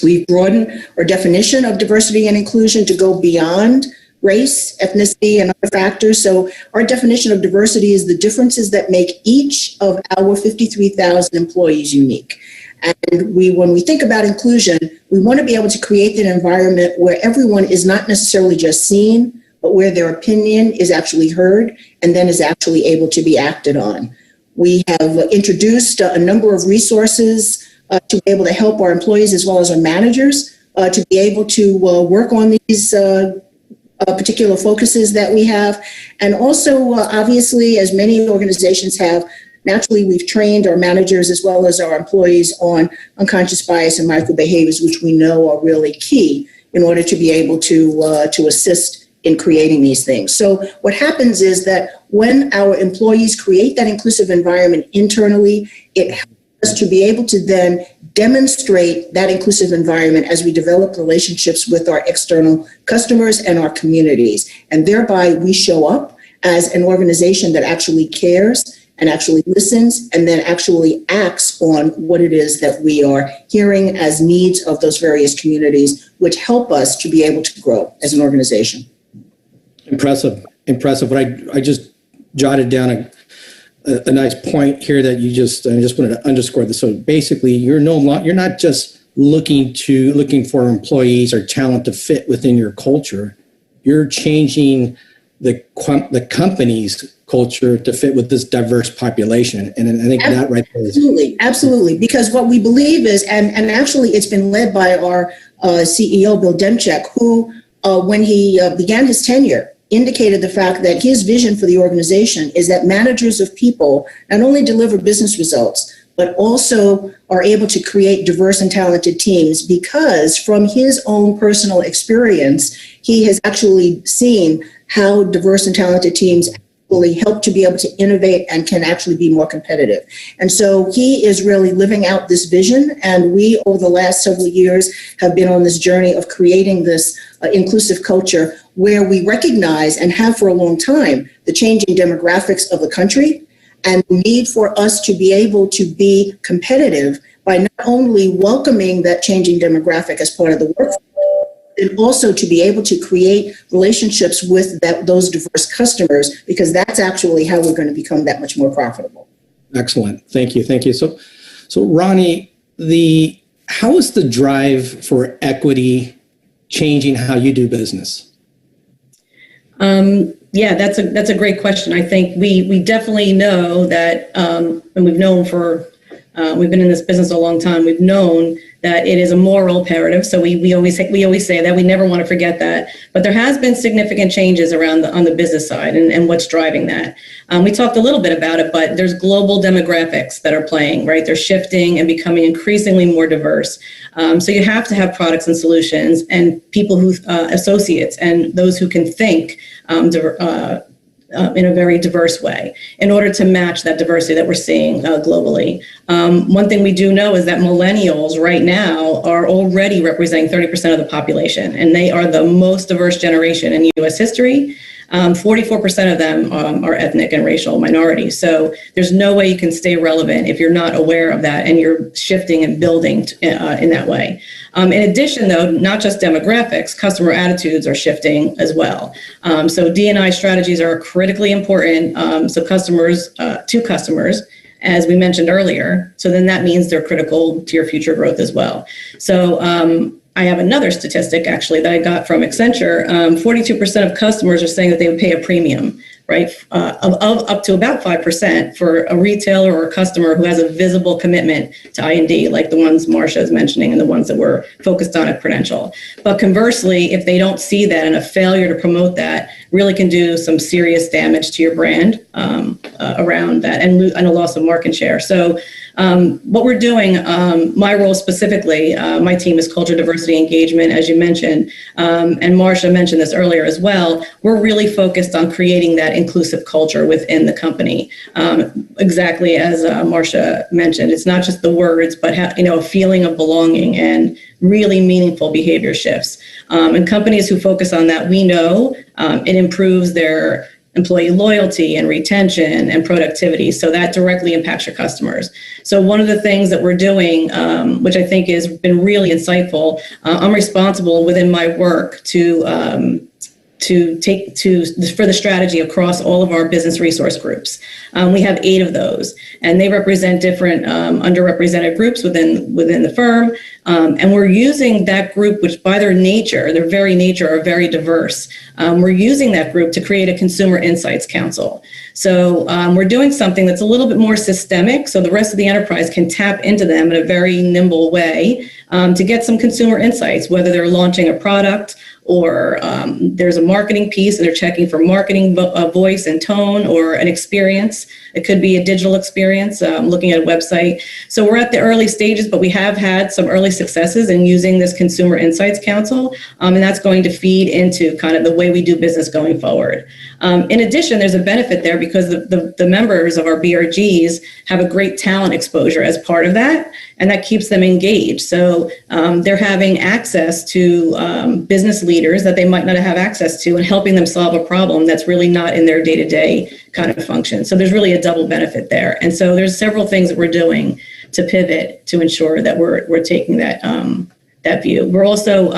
We've broadened our definition of diversity and inclusion to go beyond race, ethnicity, and other factors. So our definition of diversity is the differences that make each of our 53,000 employees unique. And when we think about inclusion, we want to be able to create an environment where everyone is not necessarily just seen, but where their opinion is actually heard and then is actually able to be acted on. We have introduced a number of resources to be able to help our employees as well as our managers to be able to work on these particular focuses that we have. And also, obviously, as many organizations have, naturally, we've trained our managers as well as our employees on unconscious bias and micro behaviors, which we know are really key in order to be able to assist in creating these things. So what happens is that when our employees create that inclusive environment internally, it helps us to be able to then demonstrate that inclusive environment as we develop relationships with our external customers and our communities. And thereby we show up as an organization that actually cares and actually listens and then actually acts on what it is that we are hearing as needs of those various communities, which help us to be able to grow as an organization. Impressive. But I just jotted down a nice point here that I just wanted to underscore this. So basically, you're not just looking for employees or talent to fit within your culture. You're changing the company's culture to fit with this diverse population. And I think that right there is absolutely. Because what we believe is, and actually it's been led by our CEO, Bill Demchak, who when he began his tenure, indicated the fact that his vision for the organization is that managers of people not only deliver business results, but also are able to create diverse and talented teams because from his own personal experience, he has actually seen how diverse and talented teams actually help to be able to innovate and can actually be more competitive. And so he is really living out this vision. And we, over the last several years, have been on this journey of creating this inclusive culture where we recognize and have for a long time the changing demographics of the country and the need for us to be able to be competitive by not only welcoming that changing demographic as part of the workforce, and also to be able to create relationships with those diverse customers, because that's actually how we're going to become that much more profitable. Excellent. Thank you. Thank you. So Ronnie, how is the drive for equity changing how you do business? Yeah, that's a great question. I think we definitely know that, and we've known we've been in this business a long time. We've known that it is a moral imperative. So we always say that. We never want to forget that. But there has been significant changes on the business side and what's driving that. We talked a little bit about it, but there's global demographics that are playing, right? They're shifting and becoming increasingly more diverse. So you have to have products and solutions and people who associates and those who can think in a very diverse way in order to match that diversity that we're seeing globally. One thing we do know is that millennials right now are already representing 30% of the population, and they are the most diverse generation in U.S. history. 44% of them are ethnic and racial minorities. So there's no way you can stay relevant if you're not aware of that and you're shifting and building in that way. In addition, though, not just demographics, customer attitudes are shifting as well. So D&I strategies are critically important. So to customers, as we mentioned earlier. So then that means they're critical to your future growth as well. So I have another statistic actually that I got from Accenture. 42% of customers are saying that they would pay a premium, right? Of up to about 5% for a retailer or a customer who has a visible commitment to I&D, like the ones Marcia is mentioning and the ones that we're focused on at Prudential. But conversely, if they don't see that and a failure to promote that really can do some serious damage to your brand around that and a loss of market share. So what we're doing, my role specifically, my team is culture, diversity, engagement, as you mentioned, and Marcia mentioned this earlier as well. We're really focused on creating that inclusive culture within the company. Exactly as Marcia mentioned, it's not just the words, but a feeling of belonging and really meaningful behavior shifts. And companies who focus on that, we know it improves their employee loyalty and retention and productivity. So that directly impacts your customers. So one of the things that we're doing, which I think has been really insightful, I'm responsible within my work for the strategy across all of our business resource groups. We have 8 of those, and they represent different underrepresented groups within the firm. And we're using that group, which by their very nature are very diverse. We're using that group to create a consumer insights council. So we're doing something that's a little bit more systemic, so the rest of the enterprise can tap into them in a very nimble way to get some consumer insights, whether they're launching a product or there's a marketing piece and they're checking for marketing voice and tone or an experience. It could be a digital experience, looking at a website. So we're at the early stages, but we have had some early successes in using this Consumer Insights Council, and that's going to feed into kind of the way we do business going forward. In addition, there's a benefit there because the members of our BRGs have a great talent exposure as part of that, and that keeps them engaged. So they're having access to business leaders that they might not have access to and helping them solve a problem that's really not in their day-to-day kind of function. So there's really a double benefit there. And so there's several things that we're doing to pivot to ensure that we're taking that view. We're also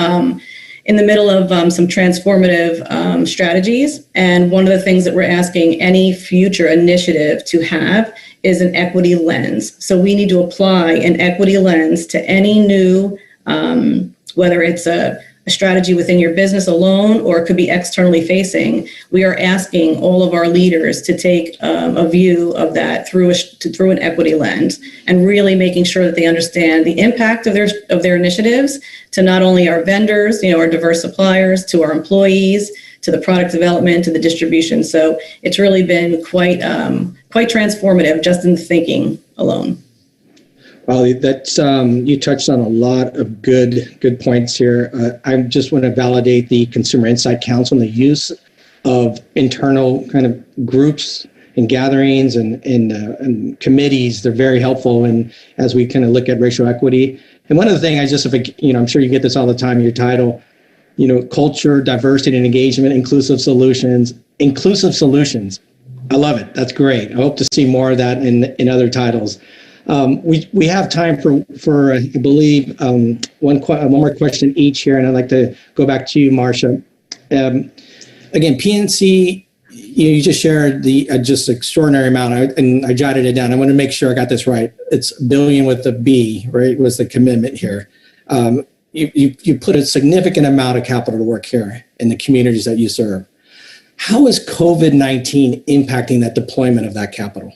in the middle of some transformative strategies. And one of the things that we're asking any future initiative to have is an equity lens. So we need to apply an equity lens to any new, whether it's a strategy within your business alone, or it could be externally facing. We are asking all of our leaders to take a view of that through an equity lens, and really making sure that they understand the impact of their initiatives to not only our vendors, our diverse suppliers, to our employees, to the product development, to the distribution. So it's really been quite transformative just in thinking alone. Well, that's you touched on a lot of good points here. I just want to validate the Consumer Insight Council and the use of internal kind of groups and gatherings and committees. They're very helpful, and as we kind of look at racial equity. And one of the things I'm sure you get this all the time in your title, culture, diversity and engagement, inclusive solutions. I love it. That's great. I hope to see more of that in other titles. We have time for I believe one more question each here, and I'd like to go back to you, Marcia. Again, PNC, you just shared the just extraordinary amount, and I jotted it down. I want to make sure I got this right. It's billion with a B, right? Was the commitment here. You put a significant amount of capital to work here in the communities that you serve. How is COVID-19 impacting that deployment of that capital?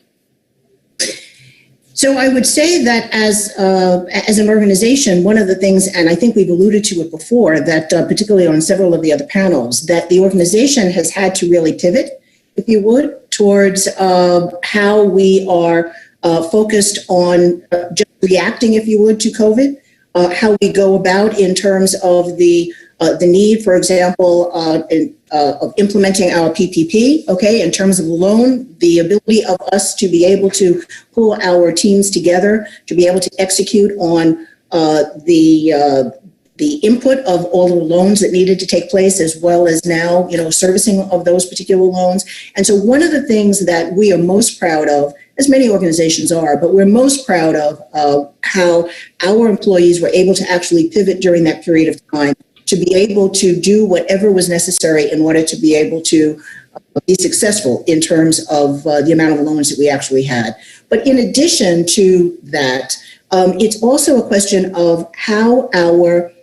So I would say that as an organization, one of the things, and I think we've alluded to it before, that particularly on several of the other panels, that the organization has had to really pivot, if you would, towards how we are focused on just reacting, if you would, to COVID, how we go about in terms of the need, for example, of implementing our PPP, okay, in terms of the loan, the ability of us to be able to pull our teams together, to be able to execute on the input of all the loans that needed to take place, as well as now, servicing of those particular loans. And so one of the things that we are most proud of, as many organizations are, but we're most proud of how our employees were able to actually pivot during that period of time to be able to do whatever was necessary in order to be able to be successful in terms of the amount of loans that we actually had. But in addition to that, it's also a question of how our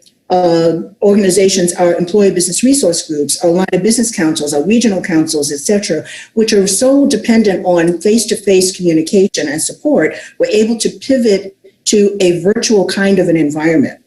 organizations, our employee business resource groups, our line of business councils, our regional councils, et cetera, which are so dependent on face-to-face communication and support, were able to pivot to a virtual kind of an environment.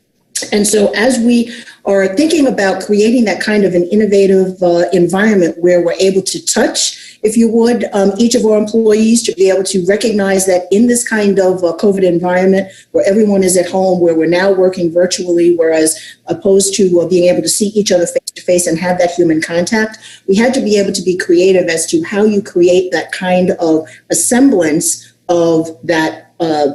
And so as we are thinking about creating that kind of an innovative environment where we're able to touch, if you would, each of our employees, to be able to recognize that in this kind of COVID environment where everyone is at home, where we're now working virtually, whereas opposed to being able to see each other face to face and have that human contact, we had to be able to be creative as to how you create that kind of a semblance of that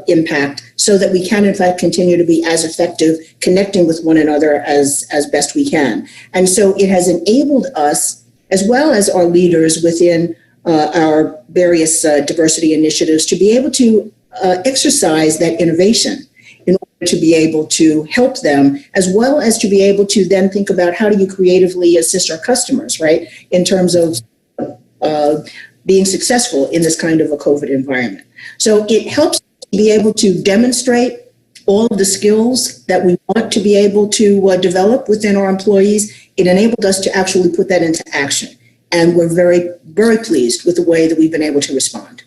impact, so that we can in fact continue to be as effective connecting with one another as best we can. And so it has enabled us, as well as our leaders within our various diversity initiatives, to be able to exercise that innovation in order to be able to help them, as well as to be able to then think about how do you creatively assist our customers, right, in terms of being successful in this kind of a COVID environment. So it helps be able to demonstrate all of the skills that we want to be able to develop within our employees. It enabled us to actually put that into action. And we're very, very pleased with the way that we've been able to respond.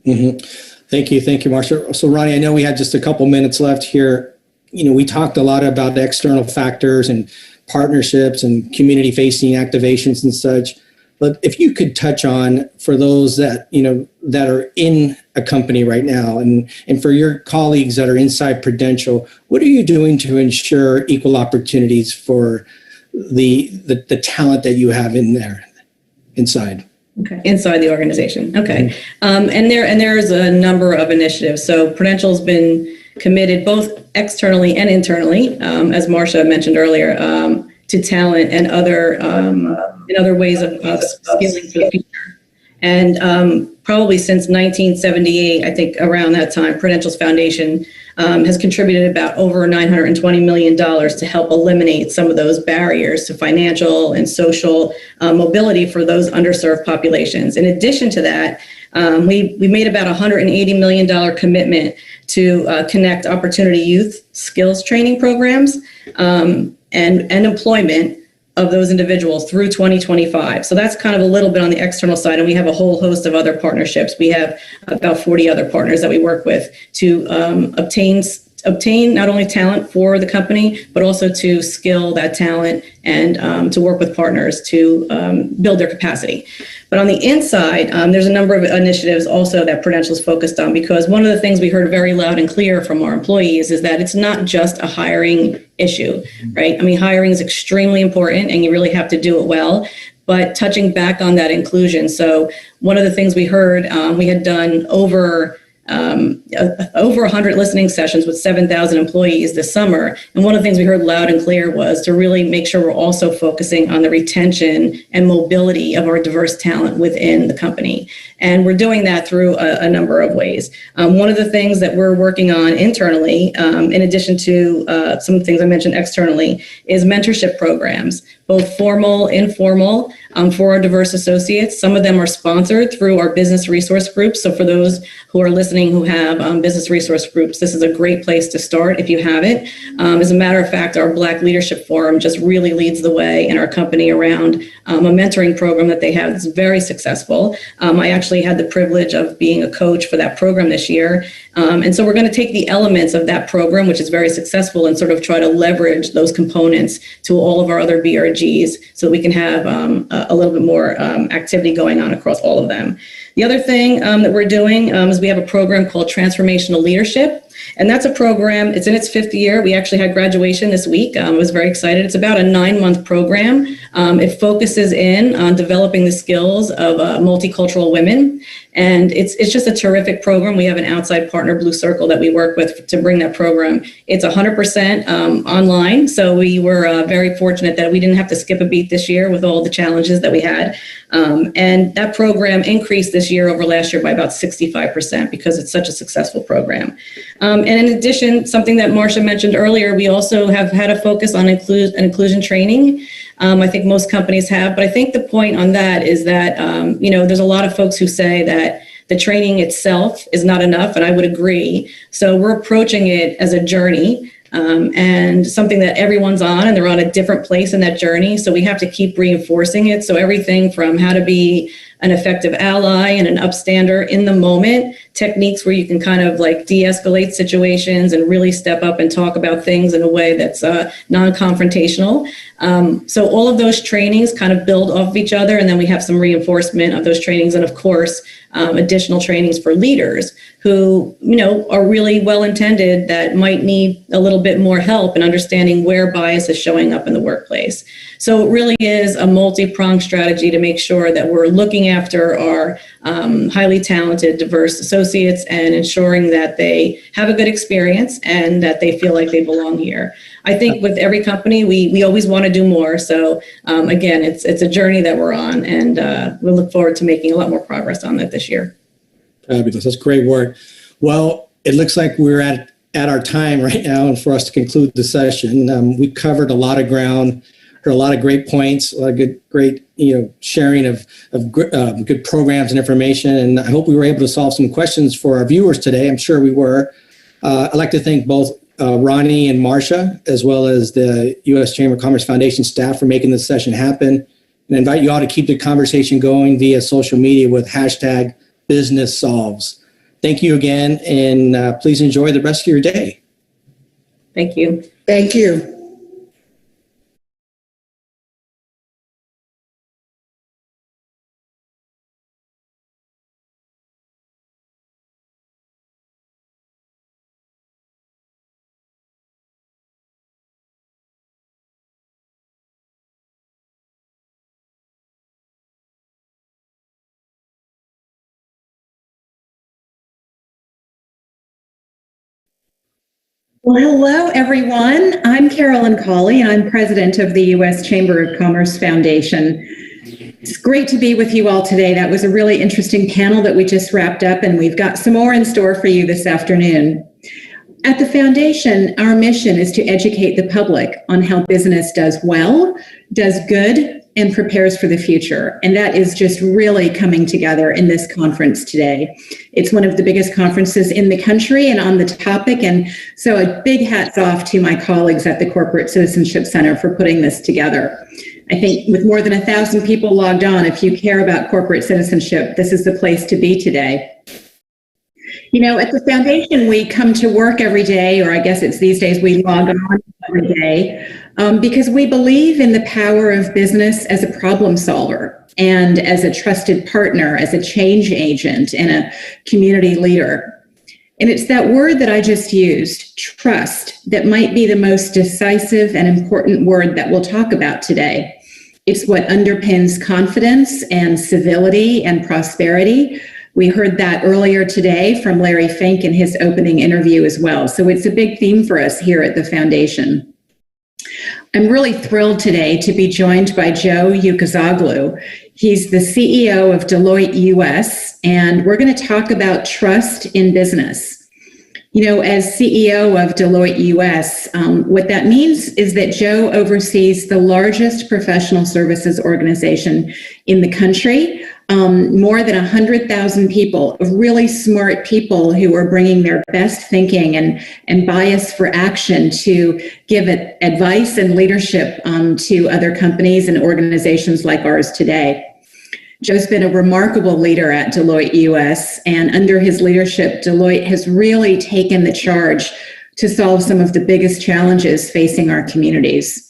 Mm-hmm. Thank you, Marcia. So Ronnie, I know we had just a couple minutes left here. We talked a lot about the external factors and partnerships and community-facing activations and such. But if you could touch on, for those that, that are in a company right now, and for your colleagues that are inside Prudential, what are you doing to ensure equal opportunities for the talent that you have in there, inside? Okay, inside the organization. Okay, and there's a number of initiatives. So Prudential's been committed both externally and internally, as Marcia mentioned earlier, to talent and other ways of skilling for the future. And probably since 1978, I think around that time, Prudential's Foundation has contributed about over $920 million to help eliminate some of those barriers to financial and social mobility for those underserved populations. In addition to that, we made about $180 million commitment to connect opportunity youth skills training programs and employment of those individuals through 2025. So that's kind of a little bit on the external side. And we have a whole host of other partnerships. We have about 40 other partners that we work with to obtain obtain not only talent for the company, but also to skill that talent and to work with partners to build their capacity. But on the inside, there's a number of initiatives also that Prudential is focused on, because one of the things we heard very loud and clear from our employees is that it's not just a hiring issue, right? I mean, hiring is extremely important and you really have to do it well. But touching back on that inclusion, so one of the things we heard, we had done over 100 listening sessions with 7,000 employees this summer. And one of the things we heard loud and clear was to really make sure we're also focusing on the retention and mobility of our diverse talent within the company. And we're doing that through a number of ways. One of the things that we're working on internally, in addition to some of the things I mentioned externally, is mentorship programs, both formal, informal, for our diverse associates. Some of them are sponsored through our business resource groups. So for those who are listening who have business resource groups, this is a great place to start if you have it. As a matter of fact, our Black Leadership Forum just really leads the way in our company around a mentoring program that they have that's very successful. I actually had the privilege of being a coach for that program this year. And so we're going to take the elements of that program, which is very successful, and sort of try to leverage those components to all of our other BRGs so that we can have a little bit more activity going on across all of them. The other thing that we're doing is we have a program called Transformational Leadership. And that's a program, it's in its 5th year. We actually had graduation this week. I was very excited. It's about a 9-month program. It focuses in on developing the skills of multicultural women. And it's just a terrific program. We have an outside partner, Blue Circle, that we work with to bring that program. It's 100% online. So we were very fortunate that we didn't have to skip a beat this year with all the challenges that we had. And that program increased this year over last year by about 65% because it's such a successful program. And in addition, something that Marcia mentioned earlier, we also have had a focus on inclusion training. I think most companies have, but I think the point on that is that, there's a lot of folks who say that the training itself is not enough, and I would agree. So we're approaching it as a journey and something that everyone's on, and they're on a different place in that journey. So we have to keep reinforcing it. So everything from how to be an effective ally and an upstander in the moment, techniques where you can kind of like de-escalate situations and really step up and talk about things in a way that's non-confrontational. So all of those trainings kind of build off of each other, and then we have some reinforcement of those trainings, and of course, additional trainings for leaders who, are really well-intended that might need a little bit more help in understanding where bias is showing up in the workplace. So it really is a multi-pronged strategy to make sure that we're looking after our highly talented, diverse associates and ensuring that they have a good experience and that they feel like they belong here. I think with every company, we always want to do more. So again, it's a journey that we're on, and we look forward to making a lot more progress on that this year. Fabulous. That's great work. Well, it looks like we're at our time right now, and for us to conclude the session, we covered a lot of ground, heard a lot of great points, a lot of great sharing of good programs and information. And I hope we were able to solve some questions for our viewers today. I'm sure we were. I'd like to thank both Ronnie and Marcia, as well as the U.S. Chamber of Commerce Foundation staff for making this session happen. And I invite you all to keep the conversation going via social media with #BusinessSolves. Thank you again, and please enjoy the rest of your day. Thank you. Thank you. Well, hello, everyone. I'm Carolyn Cawley, and I'm president of the U.S. Chamber of Commerce Foundation. It's great to be with you all today. That was a really interesting panel that we just wrapped up, and we've got some more in store for you this afternoon. At the foundation, our mission is to educate the public on how business does well, does good, and prepares for the future. And that is just really coming together in this conference today. It's one of the biggest conferences in the country and on the topic. And so a big hats off to my colleagues at the Corporate Citizenship Center for putting this together. I think with more than 1,000 people logged on, if you care about corporate citizenship, this is the place to be today. At the foundation, we come to work every day, or I guess it's these days we log on every day, because we believe in the power of business as a problem solver and as a trusted partner, as a change agent and a community leader. And it's that word that I just used, trust, that might be the most decisive and important word that we'll talk about today. It's what underpins confidence and civility and prosperity. We heard that earlier today from Larry Fink in his opening interview as well. So it's a big theme for us here at the foundation. I'm really thrilled today to be joined by Joe Ukazoglu. He's the CEO of Deloitte US, and we're going to talk about trust in business. As CEO of Deloitte US, what that means is that Joe oversees the largest professional services organization in the country, more than 100,000 people, really smart people who are bringing their best thinking and bias for action to give advice and leadership to other companies and organizations like ours today. Joe's been a remarkable leader at Deloitte US, and under his leadership, Deloitte has really taken the charge to solve some of the biggest challenges facing our communities.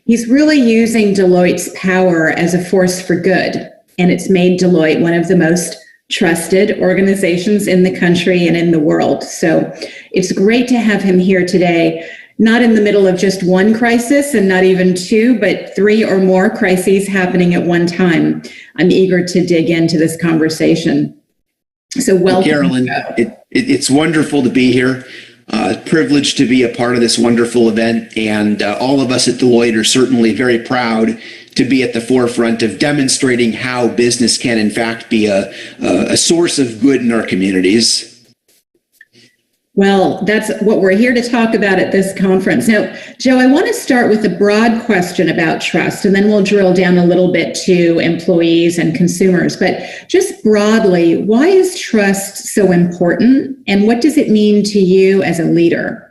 He's really using Deloitte's power as a force for good, and it's made Deloitte one of the most trusted organizations in the country and in the world. So it's great to have him here today, not in the middle of just one crisis and not even two, but 3 or more crises happening at one time. I'm eager to dig into this conversation. So welcome. Carolyn, it's wonderful to be here. Privileged to be a part of this wonderful event. And all of us at Deloitte are certainly very proud to be at the forefront of demonstrating how business can, in fact, be a source of good in our communities. Well, that's what we're here to talk about at this conference. Now, Joe, I want to start with a broad question about trust, and then we'll drill down a little bit to employees and consumers. But just broadly, why is trust so important, and what does it mean to you as a leader?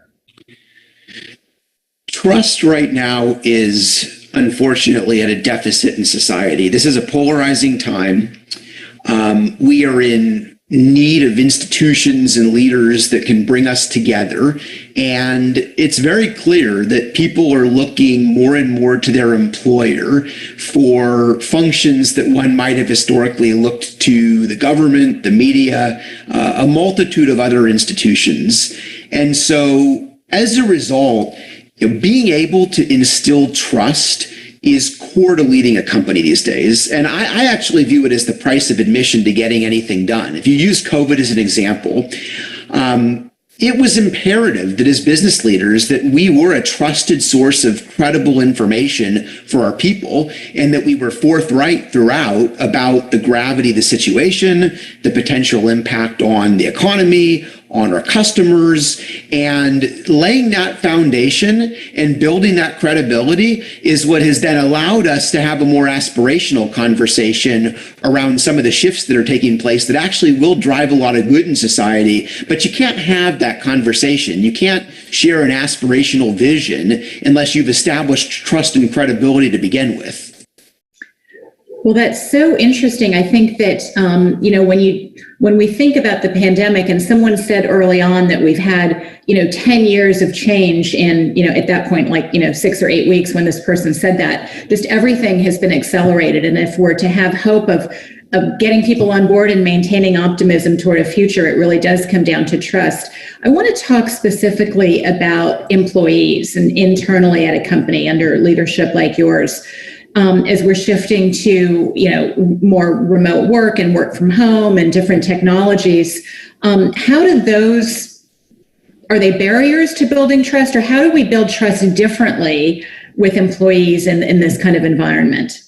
Trust right now is unfortunately at a deficit in society. This is a polarizing time. We are in need of institutions and leaders that can bring us together. And it's very clear that people are looking more and more to their employer for functions that one might have historically looked to the government, the media, a multitude of other institutions. And so as a result, being able to instill trust is core to leading a company these days. And I actually view it as the price of admission to getting anything done. If you use COVID as an example, it was imperative that as business leaders that we were a trusted source of credible information for our people, and that we were forthright throughout about the gravity of the situation, the potential impact on the economy, on our customers, and laying that foundation and building that credibility is what has then allowed us to have a more aspirational conversation around some of the shifts that are taking place that actually will drive a lot of good in society. But you can't have that conversation. You can't share an aspirational vision unless you've established trust and credibility to begin with. Well, that's so interesting. I think that, when we think about the pandemic, and someone said early on that we've had, 10 years of change in, at that point, 6 or 8 weeks when this person said that, just everything has been accelerated. And if we're to have hope of getting people on board and maintaining optimism toward a future, it really does come down to trust. I want to talk specifically about employees and internally at a company under leadership like yours. As we're shifting to, more remote work and work from home and different technologies, are they barriers to building trust, or how do we build trust differently with employees in this kind of environment?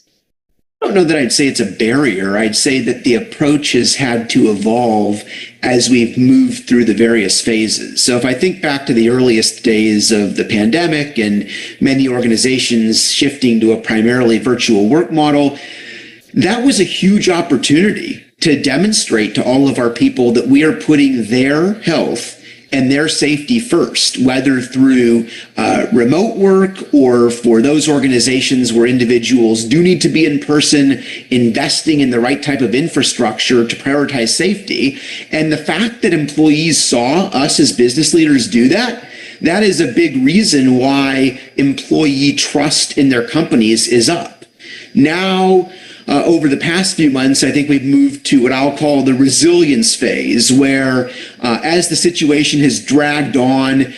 I don't know that I'd say it's a barrier. I'd say that the approach has had to evolve as we've moved through the various phases. So if I think back to the earliest days of the pandemic and many organizations shifting to a primarily virtual work model, that was a huge opportunity to demonstrate to all of our people that we are putting their health and their safety first, whether through remote work or for those organizations where individuals do need to be in person, investing in the right type of infrastructure to prioritize safety. And the fact that employees saw us as business leaders do that, that is a big reason why employee trust in their companies is up. Now, over the past few months, I think we've moved to what I'll call the resilience phase, where as the situation has dragged on,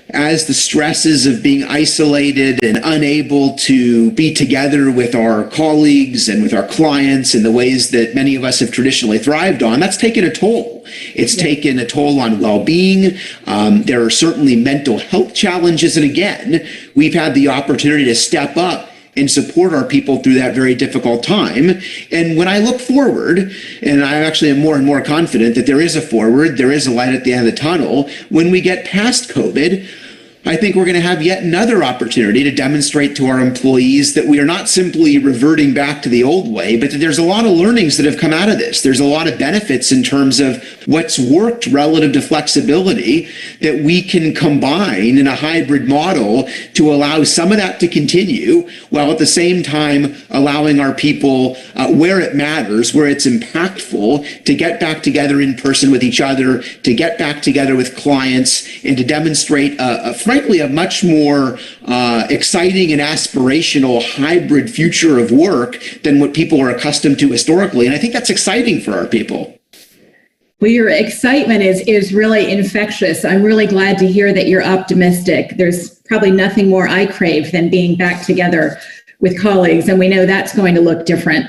as the stresses of being isolated and unable to be together with our colleagues and with our clients in the ways that many of us have traditionally thrived on, that's taken a toll. It's taken a toll on well-being. There are certainly mental health challenges. And again, we've had the opportunity to step up and support our people through that very difficult time. And when I look forward, and I actually am more and more confident that there is a forward, there is a light at the end of the tunnel, when we get past COVID, I think we're going to have yet another opportunity to demonstrate to our employees that we are not simply reverting back to the old way, but that there's a lot of learnings that have come out of this. There's a lot of benefits in terms of what's worked relative to flexibility that we can combine in a hybrid model to allow some of that to continue, while at the same time allowing our people where it matters, where it's impactful, to get back together in person with each other, to get back together with clients, and to demonstrate frankly, a much more exciting and aspirational hybrid future of work than what people are accustomed to historically. And I think that's exciting for our people. Well, your excitement is really infectious. I'm really glad to hear that you're optimistic. There's probably nothing more I crave than being back together with colleagues, and we know that's going to look different.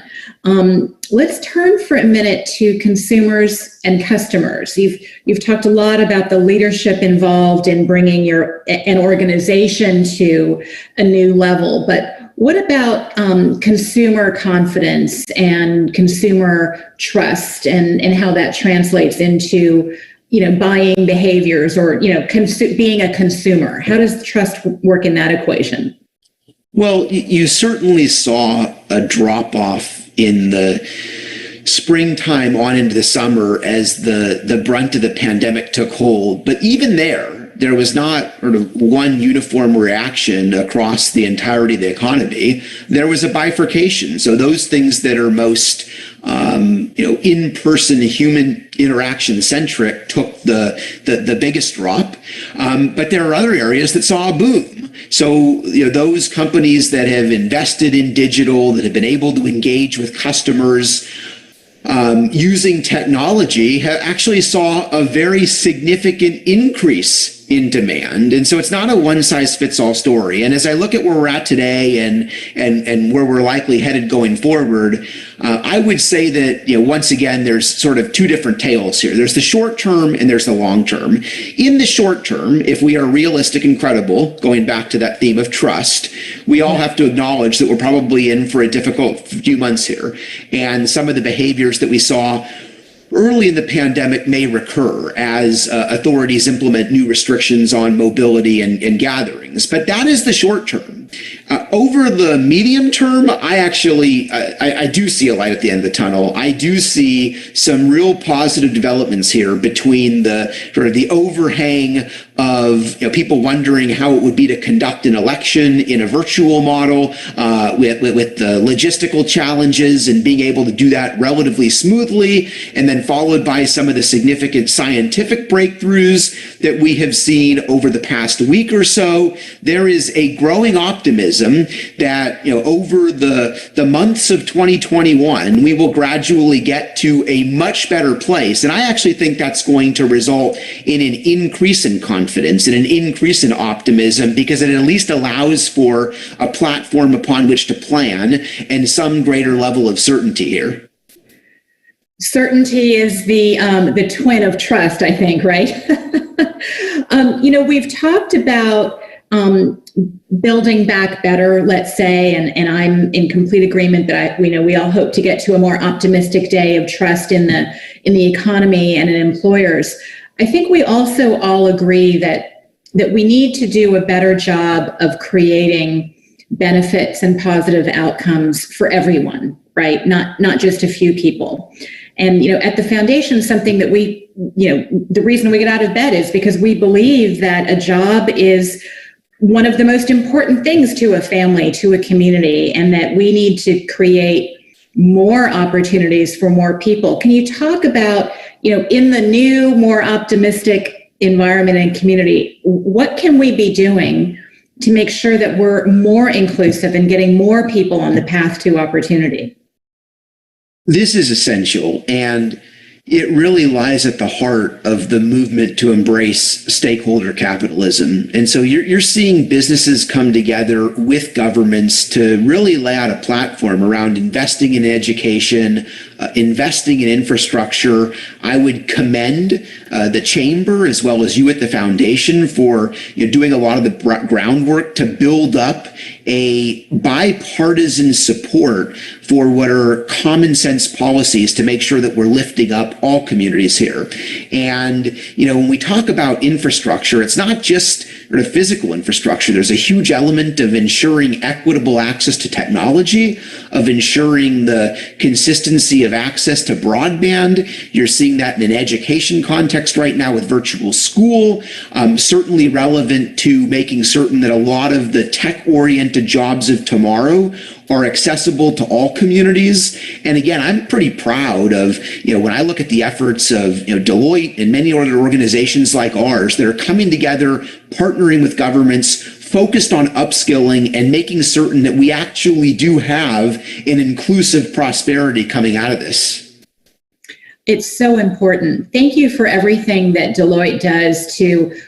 Let's turn for a minute to consumers and customers. You've talked a lot about the leadership involved in bringing an organization to a new level, but what about consumer confidence and consumer trust, and how that translates into buying behaviors, or being a consumer? How does trust work in that equation? Well, you certainly saw a drop-off in the springtime on into the summer as the brunt of the pandemic took hold. But even there was not sort of one uniform reaction across the entirety of the economy. There was a bifurcation. So those things that are most in-person human interaction centric took the biggest drop. But there are other areas that saw a boom. So those companies that have invested in digital, that have been able to engage with customers using technology, actually saw a very significant increase in demand. And so it's not a one-size-fits-all story. And as I look at where we're at today and where we're likely headed going forward, I would say that, once again, there's sort of two different tales here. There's the short term and there's the long term. In the short term, if we are realistic and credible, going back to that theme of trust, we all have to acknowledge that we're probably in for a difficult few months here. And some of the behaviors that we saw early in the pandemic may recur as authorities implement new restrictions on mobility and gatherings. But that is the short term. Over the medium term, I do see a light at the end of the tunnel. I do see some real positive developments here between the sort of the overhang of people wondering how it would be to conduct an election in a virtual model with the logistical challenges and being able to do that relatively smoothly, and then followed by some of the significant scientific breakthroughs that we have seen over the past week or so. There is a growing optimism that over the months of 2021, we will gradually get to a much better place. And I actually think that's going to result in an increase in confidence and an increase in optimism, because it at least allows for a platform upon which to plan and some greater level of certainty here. Certainty is the twin of trust, I think, right? We've talked about building back better, let's say, and I'm in complete agreement that we all hope to get to a more optimistic day of trust in the economy and in employers. I think we also all agree that we need to do a better job of creating benefits and positive outcomes for everyone, right? Not just a few people. And at the foundation, something that we the reason we get out of bed is because we believe that a job is one of the most important things to a family, to a community, and that we need to create more opportunities for more people. Can you talk about, in the new, more optimistic environment and community, what can we be doing to make sure that we're more inclusive and getting more people on the path to opportunity? This is essential, and it really lies at the heart of the movement to embrace stakeholder capitalism. And so you're seeing businesses come together with governments to really lay out a platform around investing in education, investing in infrastructure. I would commend the Chamber as well as you at the Foundation for doing a lot of the groundwork to build up a bipartisan support for what are common sense policies to make sure that we're lifting up all communities here. And, when we talk about infrastructure, it's not just the physical infrastructure. There's a huge element of ensuring equitable access to technology, of ensuring the consistency of access to broadband. You're seeing that in an education context right now with virtual school, certainly relevant to making certain that a lot of the tech-oriented jobs of tomorrow are accessible to all communities. And again, I'm pretty proud of, when I look at the efforts of, Deloitte and many other organizations like ours that are coming together, partnering with governments, focused on upskilling and making certain that we actually do have an inclusive prosperity coming out of this. It's so important. Thank you for everything that Deloitte does to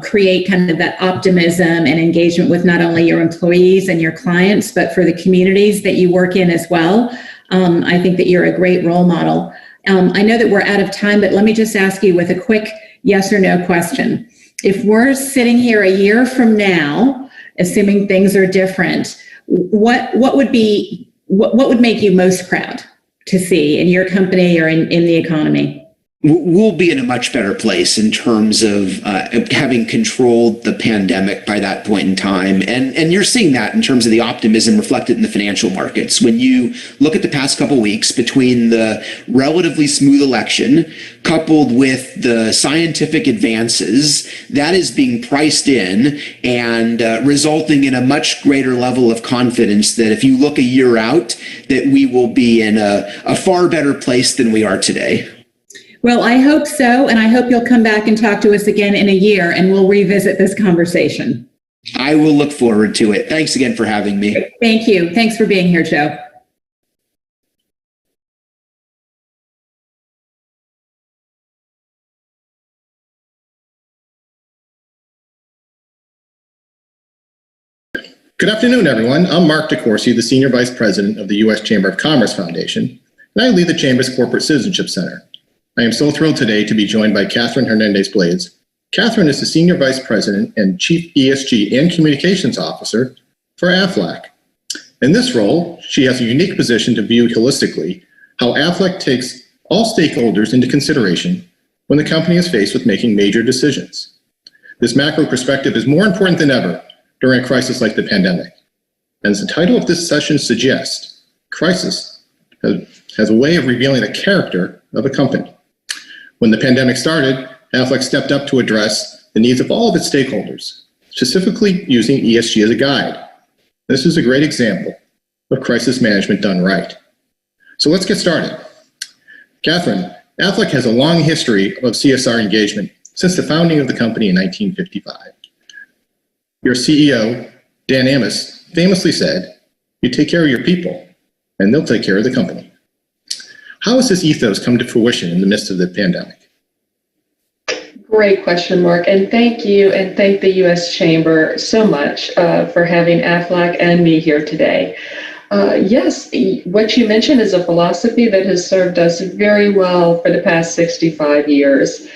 create kind of that optimism and engagement with not only your employees and your clients, but for the communities that you work in as well. I think that you're a great role model. I know that we're out of time, but let me just ask you with a quick yes or no question. If we're sitting here a year from now, assuming things are different, what would make you most proud to see in your company or in the economy? We'll be in a much better place in terms of having controlled the pandemic by that point in time. And you're seeing that in terms of the optimism reflected in the financial markets. When you look at the past couple of weeks between the relatively smooth election coupled with the scientific advances, that is being priced in and resulting in a much greater level of confidence that if you look a year out, that we will be in a far better place than we are today. Well, I hope so, and I hope you'll come back and talk to us again in a year, and we'll revisit this conversation. I will look forward to it. Thanks again for having me. Thank you. Thanks for being here, Joe. Good afternoon, everyone. I'm Mark DeCourcy, the Senior Vice President of the U.S. Chamber of Commerce Foundation, and I lead the Chamber's Corporate Citizenship Center. I am so thrilled today to be joined by Catherine Hernandez-Blades. Catherine is the Senior Vice President and Chief ESG and Communications Officer for Aflac. In this role, she has a unique position to view holistically how Aflac takes all stakeholders into consideration when the company is faced with making major decisions. This macro perspective is more important than ever during a crisis like the pandemic. And as the title of this session suggests, crisis has a way of revealing the character of a company. When the pandemic started, Aflac stepped up to address the needs of all of its stakeholders, specifically using ESG as a guide. This is a great example of crisis management done right. So let's get started. Catherine, Aflac has a long history of CSR engagement since the founding of the company in 1955. Your CEO, Dan Amos, famously said, "You take care of your people, and they'll take care of the company." How has this ethos come to fruition in the midst of the pandemic? Great question, Mark, and thank you, and thank the U.S. Chamber so much for having Aflac and me here today. Yes, what you mentioned is a philosophy that has served us very well for the past 65 years.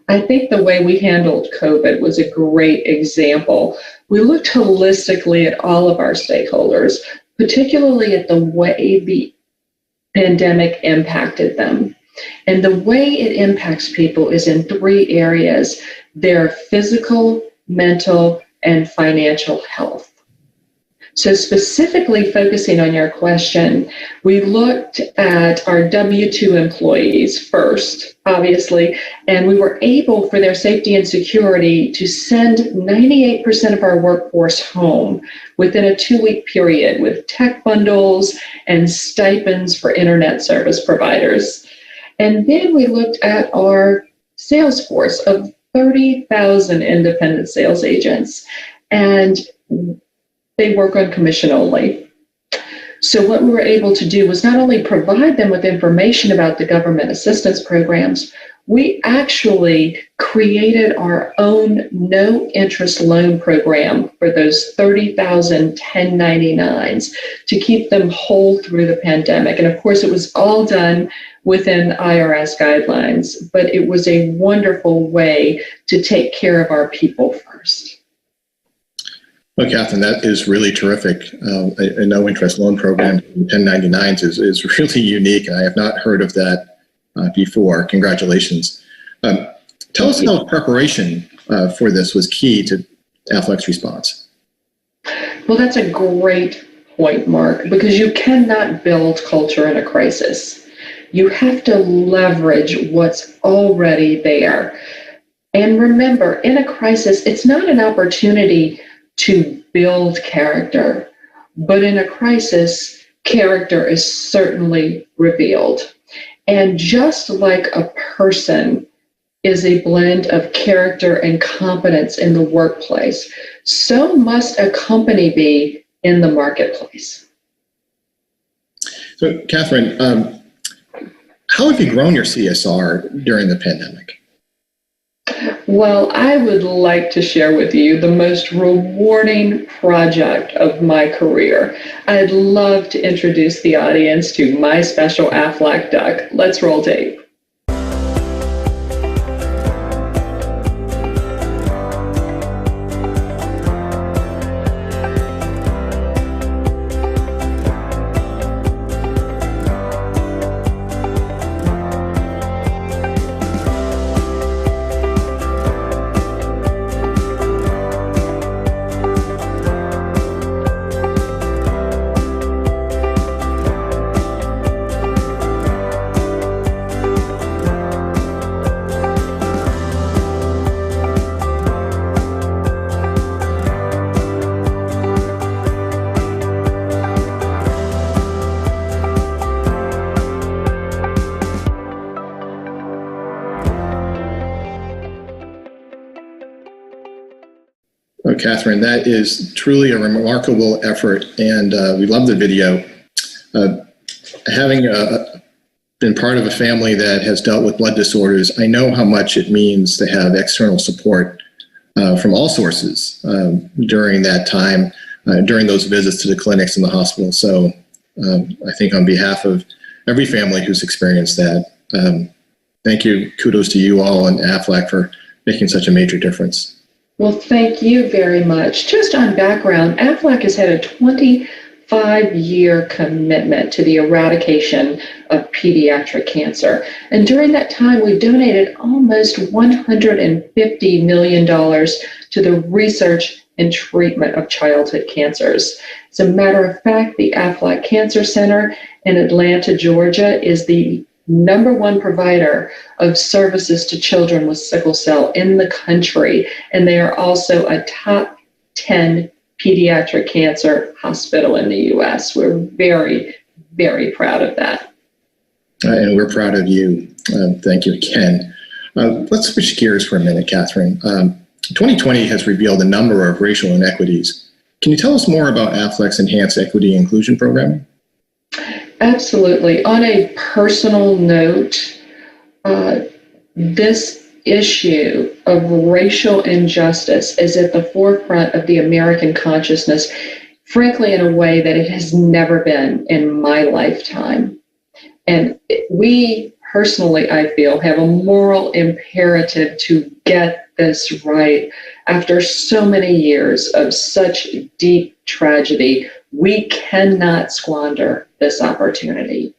I think the way we handled COVID was a great example. We looked holistically at all of our stakeholders, particularly at the way the pandemic impacted them. And the way it impacts people is in three areas: their physical, mental, and financial health. So specifically focusing on your question, we looked at our W-2 employees first, obviously, and we were able, for their safety and security, to send 98% of our workforce home within a 2-week period with tech bundles and stipends for internet service providers. And then we looked at our sales force of 30,000 independent sales agents, and they work on commission only. So what we were able to do was not only provide them with information about the government assistance programs, we actually created our own no interest loan program for those 30,000 1099s to keep them whole through the pandemic. And of course, it was all done within IRS guidelines, but it was a wonderful way to take care of our people first. Well, Catherine, that is really terrific. A no-interest loan program, 1099s, is really unique, and I have not heard of that before. Congratulations. Tell us how preparation for this was key to Aflac's response. Well, that's a great point, Mark, because you cannot build culture in a crisis. You have to leverage what's already there. And remember, in a crisis, it's not an opportunity to build character, but in a crisis, character is certainly revealed. And just like a person is a blend of character and competence in the workplace, so must a company be in the marketplace. So, Catherine, how have you grown your CSR during the pandemic? Well, I would like to share with you the most rewarding project of my career. I'd love to introduce the audience to my special Aflac duck. Let's roll tape. Catherine, that is truly a remarkable effort, and we love the video. Having been part of a family that has dealt with blood disorders, I know how much it means to have external support from all sources during that time, during those visits to the clinics and the hospital. So I think on behalf of every family who's experienced that, thank you, kudos to you all and Aflac for making such a major difference. Well, thank you very much. Just on background, Aflac has had a 25-year commitment to the eradication of pediatric cancer. And during that time, we've donated almost $150 million to the research and treatment of childhood cancers. As a matter of fact, the Aflac Cancer Center in Atlanta, Georgia, is the #1 provider of services to children with sickle cell in the country, and they are also a top 10 pediatric cancer hospital in the U.S. We're very, very proud of that. And we're proud of you. Thank you again. Let's switch gears for a minute, Catherine. 2020 has revealed a number of racial inequities. Can you tell us more about Aflac's Enhanced Equity Inclusion Program? Absolutely. On a personal note, this issue of racial injustice is at the forefront of the American consciousness, frankly, in a way that it has never been in my lifetime. And we personally, I feel, have a moral imperative to get this right. After so many years of such deep tragedy, we cannot squander this opportunity.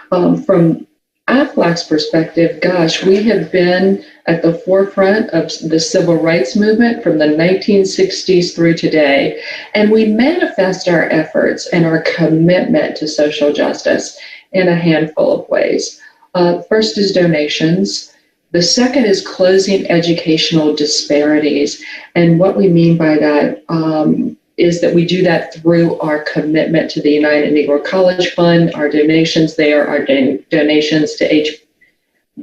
From Aflac's perspective, gosh, we have been at the forefront of the civil rights movement from the 1960s through today, and we manifest our efforts and our commitment to social justice in a handful of ways. First is donations. The second is closing educational disparities. And what we mean by that is that we do that through our commitment to the United Negro College Fund, our donations there, our donations to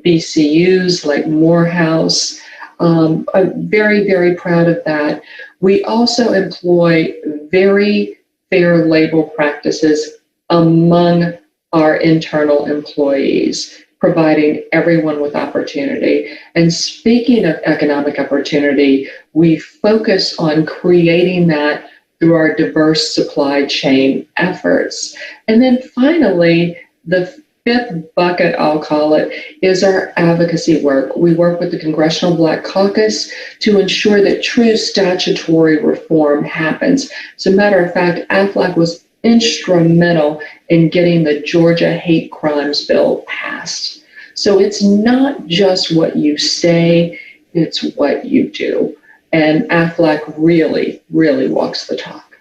HBCUs like Morehouse. I'm very, very proud of that. We also employ very fair labor practices among our internal employees, providing everyone with opportunity. And speaking of economic opportunity, we focus on creating that through our diverse supply chain efforts. And then finally, the fifth bucket, I'll call it, is our advocacy work. We work with the Congressional Black Caucus to ensure that true statutory reform happens. As a matter of fact, Aflac was instrumental in getting the Georgia hate crimes bill passed. So it's not just what you say, it's what you do. And Aflac really, really walks the talk.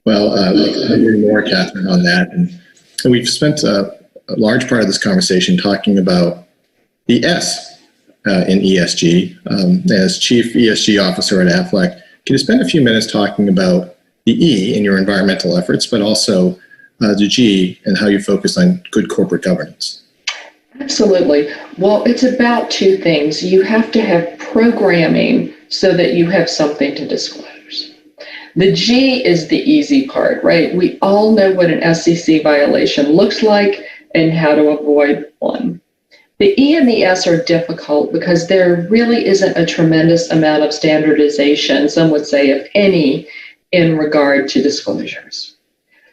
Well, I'd like to hear more, Catherine, on that. And we've spent a large part of this conversation talking about the S in ESG. As Chief ESG Officer at Aflac, can you spend a few minutes talking about the E in your environmental efforts, but also the G and how you focus on good corporate governance? Absolutely. Well, it's about two things. You have to have programming so that you have something to disclose. The G is the easy part, right? We all know what an SEC violation looks like and how to avoid one. The E and the S are difficult because there really isn't a tremendous amount of standardization, some would say, if any, in regard to disclosures.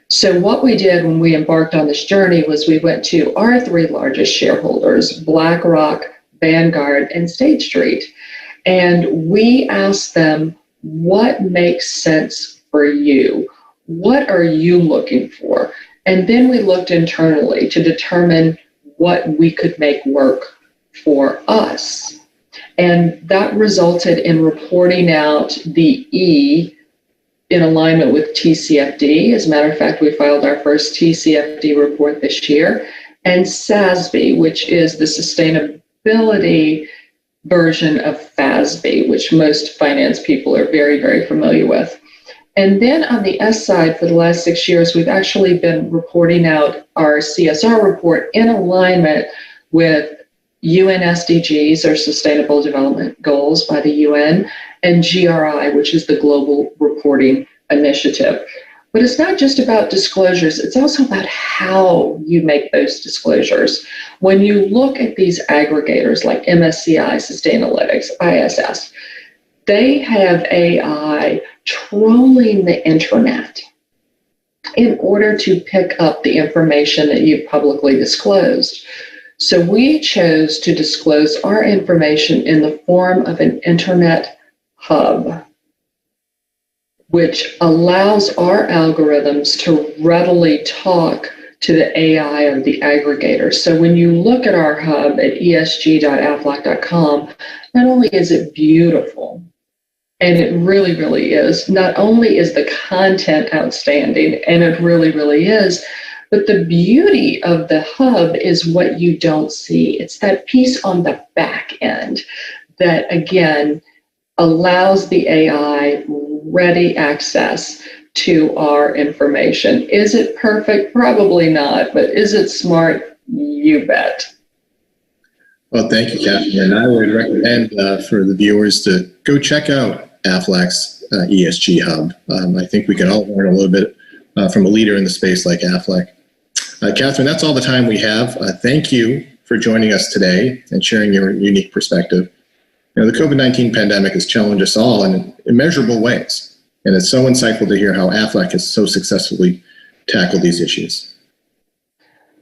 So what we did when we embarked on this journey was we went to our three largest shareholders, BlackRock, Vanguard, and State Street, and we asked them, what makes sense for you? What are you looking for? And then we looked internally to determine what we could make work for us. And that resulted in reporting out the E in alignment with TCFD. As a matter of fact, we filed our first TCFD report this year, and SASB, which is the sustainability version of FASB, which most finance people are very, very familiar with. And then on the S side, for the last 6 years, we've actually been reporting out our CSR report in alignment with UN SDGs, or Sustainable Development Goals by the UN, and GRI, which is the Global Reporting Initiative. But it's not just about disclosures, it's also about how you make those disclosures. When you look at these aggregators like MSCI, Sustainalytics, ISS, they have AI trolling the internet in order to pick up the information that you've publicly disclosed. So we chose to disclose our information in the form of an internet hub, which allows our algorithms to readily talk to the AI of the aggregators. So when you look at our hub at esg.aflac.com, not only is it beautiful, and it really, really is, not only is the content outstanding, and it really, really is, but the beauty of the hub is what you don't see. It's that piece on the back end that, again, allows the AI ready access to our information. Is it perfect? Probably not, but is it smart? You bet. Well, thank you, Catherine. And I would recommend for the viewers to go check out Aflac's ESG Hub. I think we can all learn a little bit from a leader in the space like Aflac. Catherine, that's all the time we have. Thank you for joining us today and sharing your unique perspective. You know, the COVID-19 pandemic has challenged us all in immeasurable ways, and it's so insightful to hear how Aflac has so successfully tackled these issues.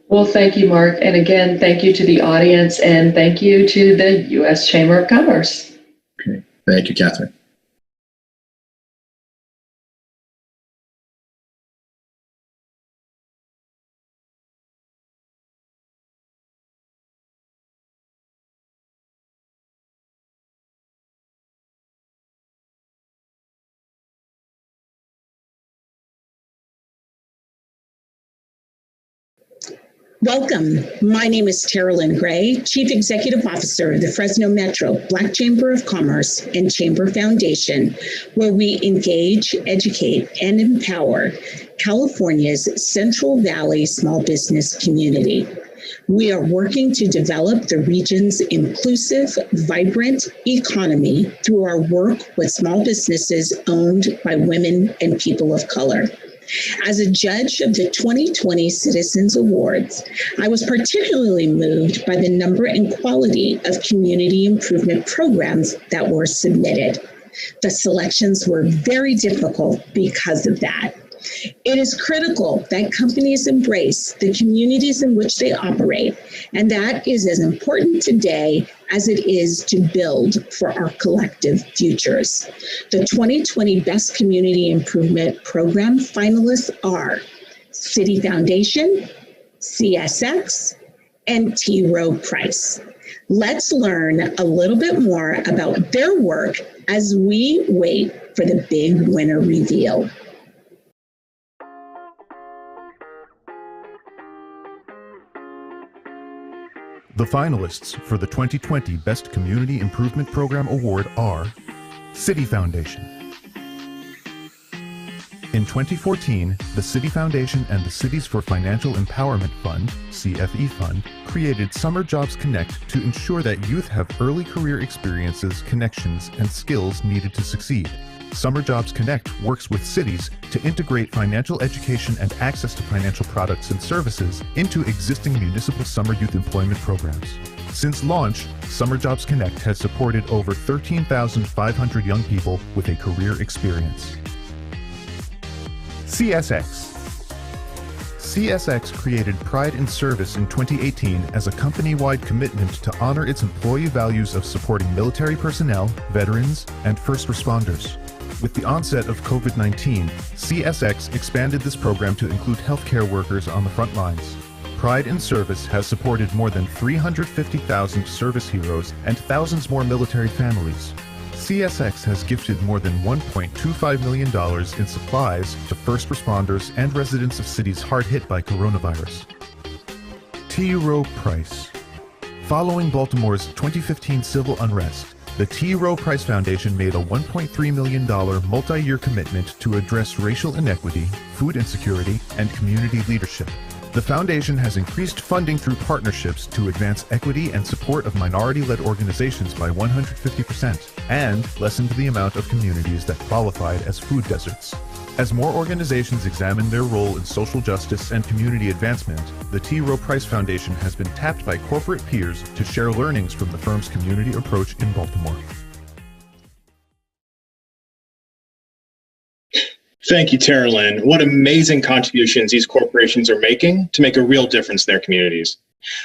Well, thank you, Mark. And again, thank you to the audience, and thank you to the U.S. Chamber of Commerce. Okay. Thank you, Catherine. Welcome. My name is Tara Lynn Gray, Chief Executive Officer of the Fresno Metro Black Chamber of Commerce and Chamber Foundation, where we engage, educate, and empower California's Central Valley small business community. We are working to develop the region's inclusive, vibrant economy through our work with small businesses owned by women and people of color. As a judge of the 2020 Citizens Awards, I was particularly moved by the number and quality of community improvement programs that were submitted. The selections were very difficult because of that. It is critical that companies embrace the communities in which they operate, and that is as important today as it is to build for our collective futures. The 2020 Best Community Improvement Program finalists are City Foundation, CSX, and T. Rowe Price. Let's learn a little bit more about their work as we wait for the big winner reveal. The finalists for the 2020 Best Community Improvement Program Award are City Foundation. In 2014, the City Foundation and the Cities for Financial Empowerment Fund, CFE Fund, created Summer Jobs Connect to ensure that youth have early career experiences, connections, and skills needed to succeed. Summer Jobs Connect works with cities to integrate financial education and access to financial products and services into existing municipal summer youth employment programs. Since launch, Summer Jobs Connect has supported over 13,500 young people with a career experience. CSX created Pride in Service in 2018 as a company-wide commitment to honor its employee values of supporting military personnel, veterans, and first responders. With the onset of COVID-19, CSX expanded this program to include healthcare workers on the front lines. Pride in Service has supported more than 350,000 service heroes and thousands more military families. CSX has gifted more than $1.25 million in supplies to first responders and residents of cities hard hit by coronavirus. T. Rowe Price. Following Baltimore's 2015 civil unrest, the T. Rowe Price Foundation made a $1.3 million multi-year commitment to address racial inequity, food insecurity, and community leadership. The foundation has increased funding through partnerships to advance equity and support of minority-led organizations by 150% and lessened the amount of communities that qualified as food deserts. As more organizations examine their role in social justice and community advancement, the T. Rowe Price Foundation has been tapped by corporate peers to share learnings from the firm's community approach in Baltimore. Thank you, Tara Lynn. What amazing contributions these corporations are making to make a real difference in their communities.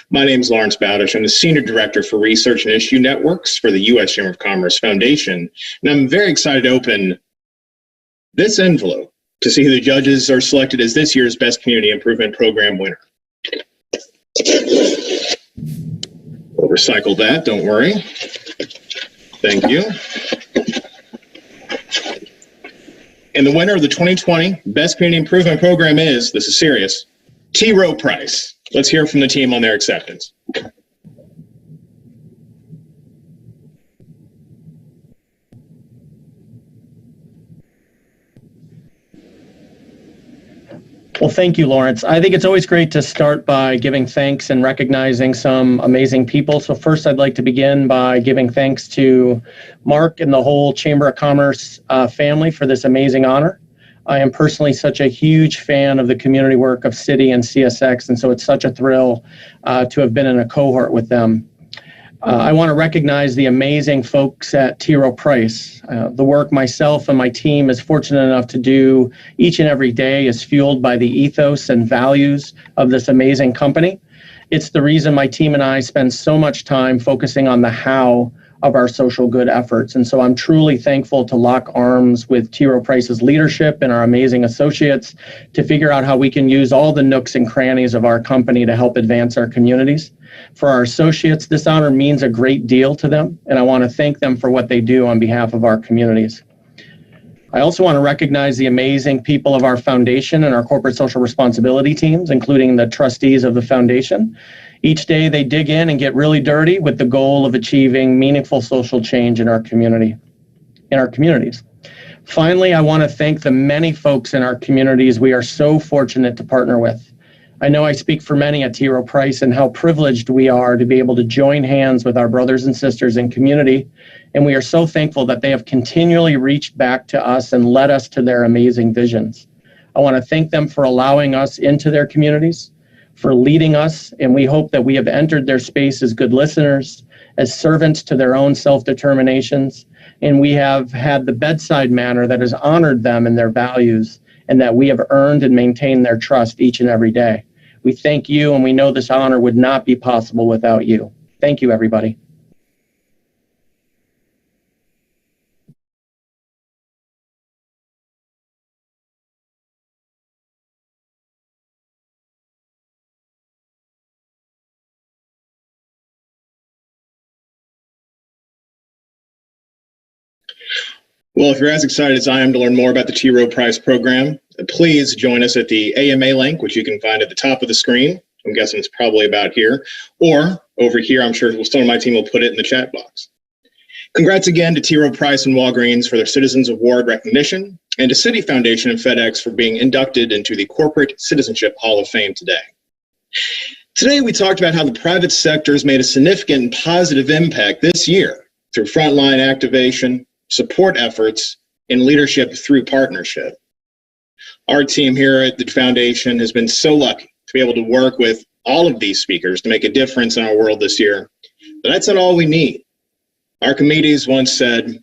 My name is Lawrence Bowdish. I'm the Senior Director for Research and Issue Networks for the U.S. Chamber of Commerce Foundation, and I'm very excited to open this envelope to see who the judges are selected as this year's Best Community Improvement Program winner. We'll recycle that, don't worry. Thank you. And the winner of the 2020 Best Community Improvement Program is, this is serious, T. Rowe Price. Let's hear from the team on their acceptance. Well, thank you, Lawrence. I think it's always great to start by giving thanks and recognizing some amazing people. So first, I'd like to begin by giving thanks to Mark and the whole Chamber of Commerce family for this amazing honor. I am personally such a huge fan of the community work of City and CSX, and so it's such a thrill to have been in a cohort with them. I want to recognize the amazing folks at T. Rowe Price. The work myself and my team is fortunate enough to do each and every day is fueled by the ethos and values of this amazing company. It's the reason my team and I spend so much time focusing on the how of our social good efforts. And so I'm truly thankful to lock arms with T. Rowe Price's leadership and our amazing associates to figure out how we can use all the nooks and crannies of our company to help advance our communities. For our associates, this honor means a great deal to them, and I want to thank them for what they do on behalf of our communities. I also want to recognize the amazing people of our foundation and our corporate social responsibility teams, including the trustees of the foundation. Each day they dig in and get really dirty with the goal of achieving meaningful social change in our communities. Finally, I want to thank the many folks in our communities we are so fortunate to partner with. I know I speak for many at T. Rowe Price and how privileged we are to be able to join hands with our brothers and sisters in community, and we are so thankful that they have continually reached back to us and led us to their amazing visions. I want to thank them for allowing us into their communities, for leading us, and we hope that we have entered their space as good listeners, as servants to their own self-determinations, and we have had the bedside manner that has honored them and their values, and that we have earned and maintained their trust each and every day. We thank you, and we know this honor would not be possible without you. Thank you, everybody. Well, if you're as excited as I am to learn more about the T. Rowe Price program, please join us at the AMA link, which you can find at the top of the screen. I'm guessing it's probably about here, or over here. I'm sure some of my team will put it in the chat box. Congrats again to T. Rowe Price and Walgreens for their Citizens Award recognition, and to Citi Foundation and FedEx for being inducted into the Corporate Citizenship Hall of Fame today. Today, we talked about how the private sector has made a significant and positive impact this year through frontline activation, support efforts, and leadership through partnership. Our team here at the foundation has been so lucky to be able to work with all of these speakers to make a difference in our world this year. But that's not all we need. Archimedes once said,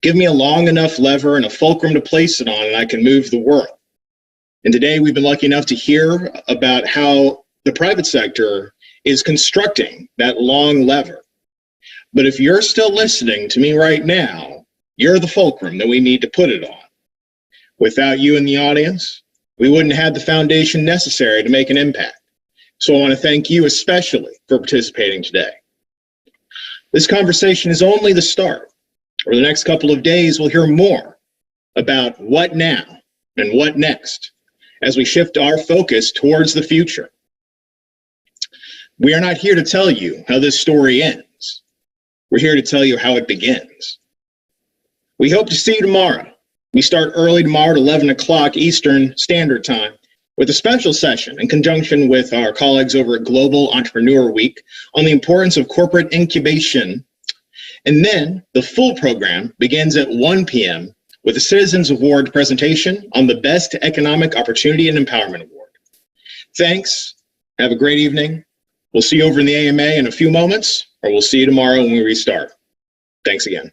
"Give me a long enough lever and a fulcrum to place it on, and I can move the world." And today we've been lucky enough to hear about how the private sector is constructing that long lever. But if you're still listening to me right now, you're the fulcrum that we need to put it on. Without you in the audience, we wouldn't have the foundation necessary to make an impact. So I want to thank you especially for participating today. This conversation is only the start. Over the next couple of days, we'll hear more about what now and what next as we shift our focus towards the future. We are not here to tell you how this story ends. We're here to tell you how it begins. We hope to see you tomorrow. We start early tomorrow at 11 o'clock Eastern Standard Time with a special session in conjunction with our colleagues over at Global Entrepreneur Week on the importance of corporate incubation. And then the full program begins at 1 p.m. with a Citizens Award presentation on the Best Economic Opportunity and Empowerment Award. Thanks. Have a great evening. We'll see you over in the AMA in a few moments, or we'll see you tomorrow when we restart. Thanks again.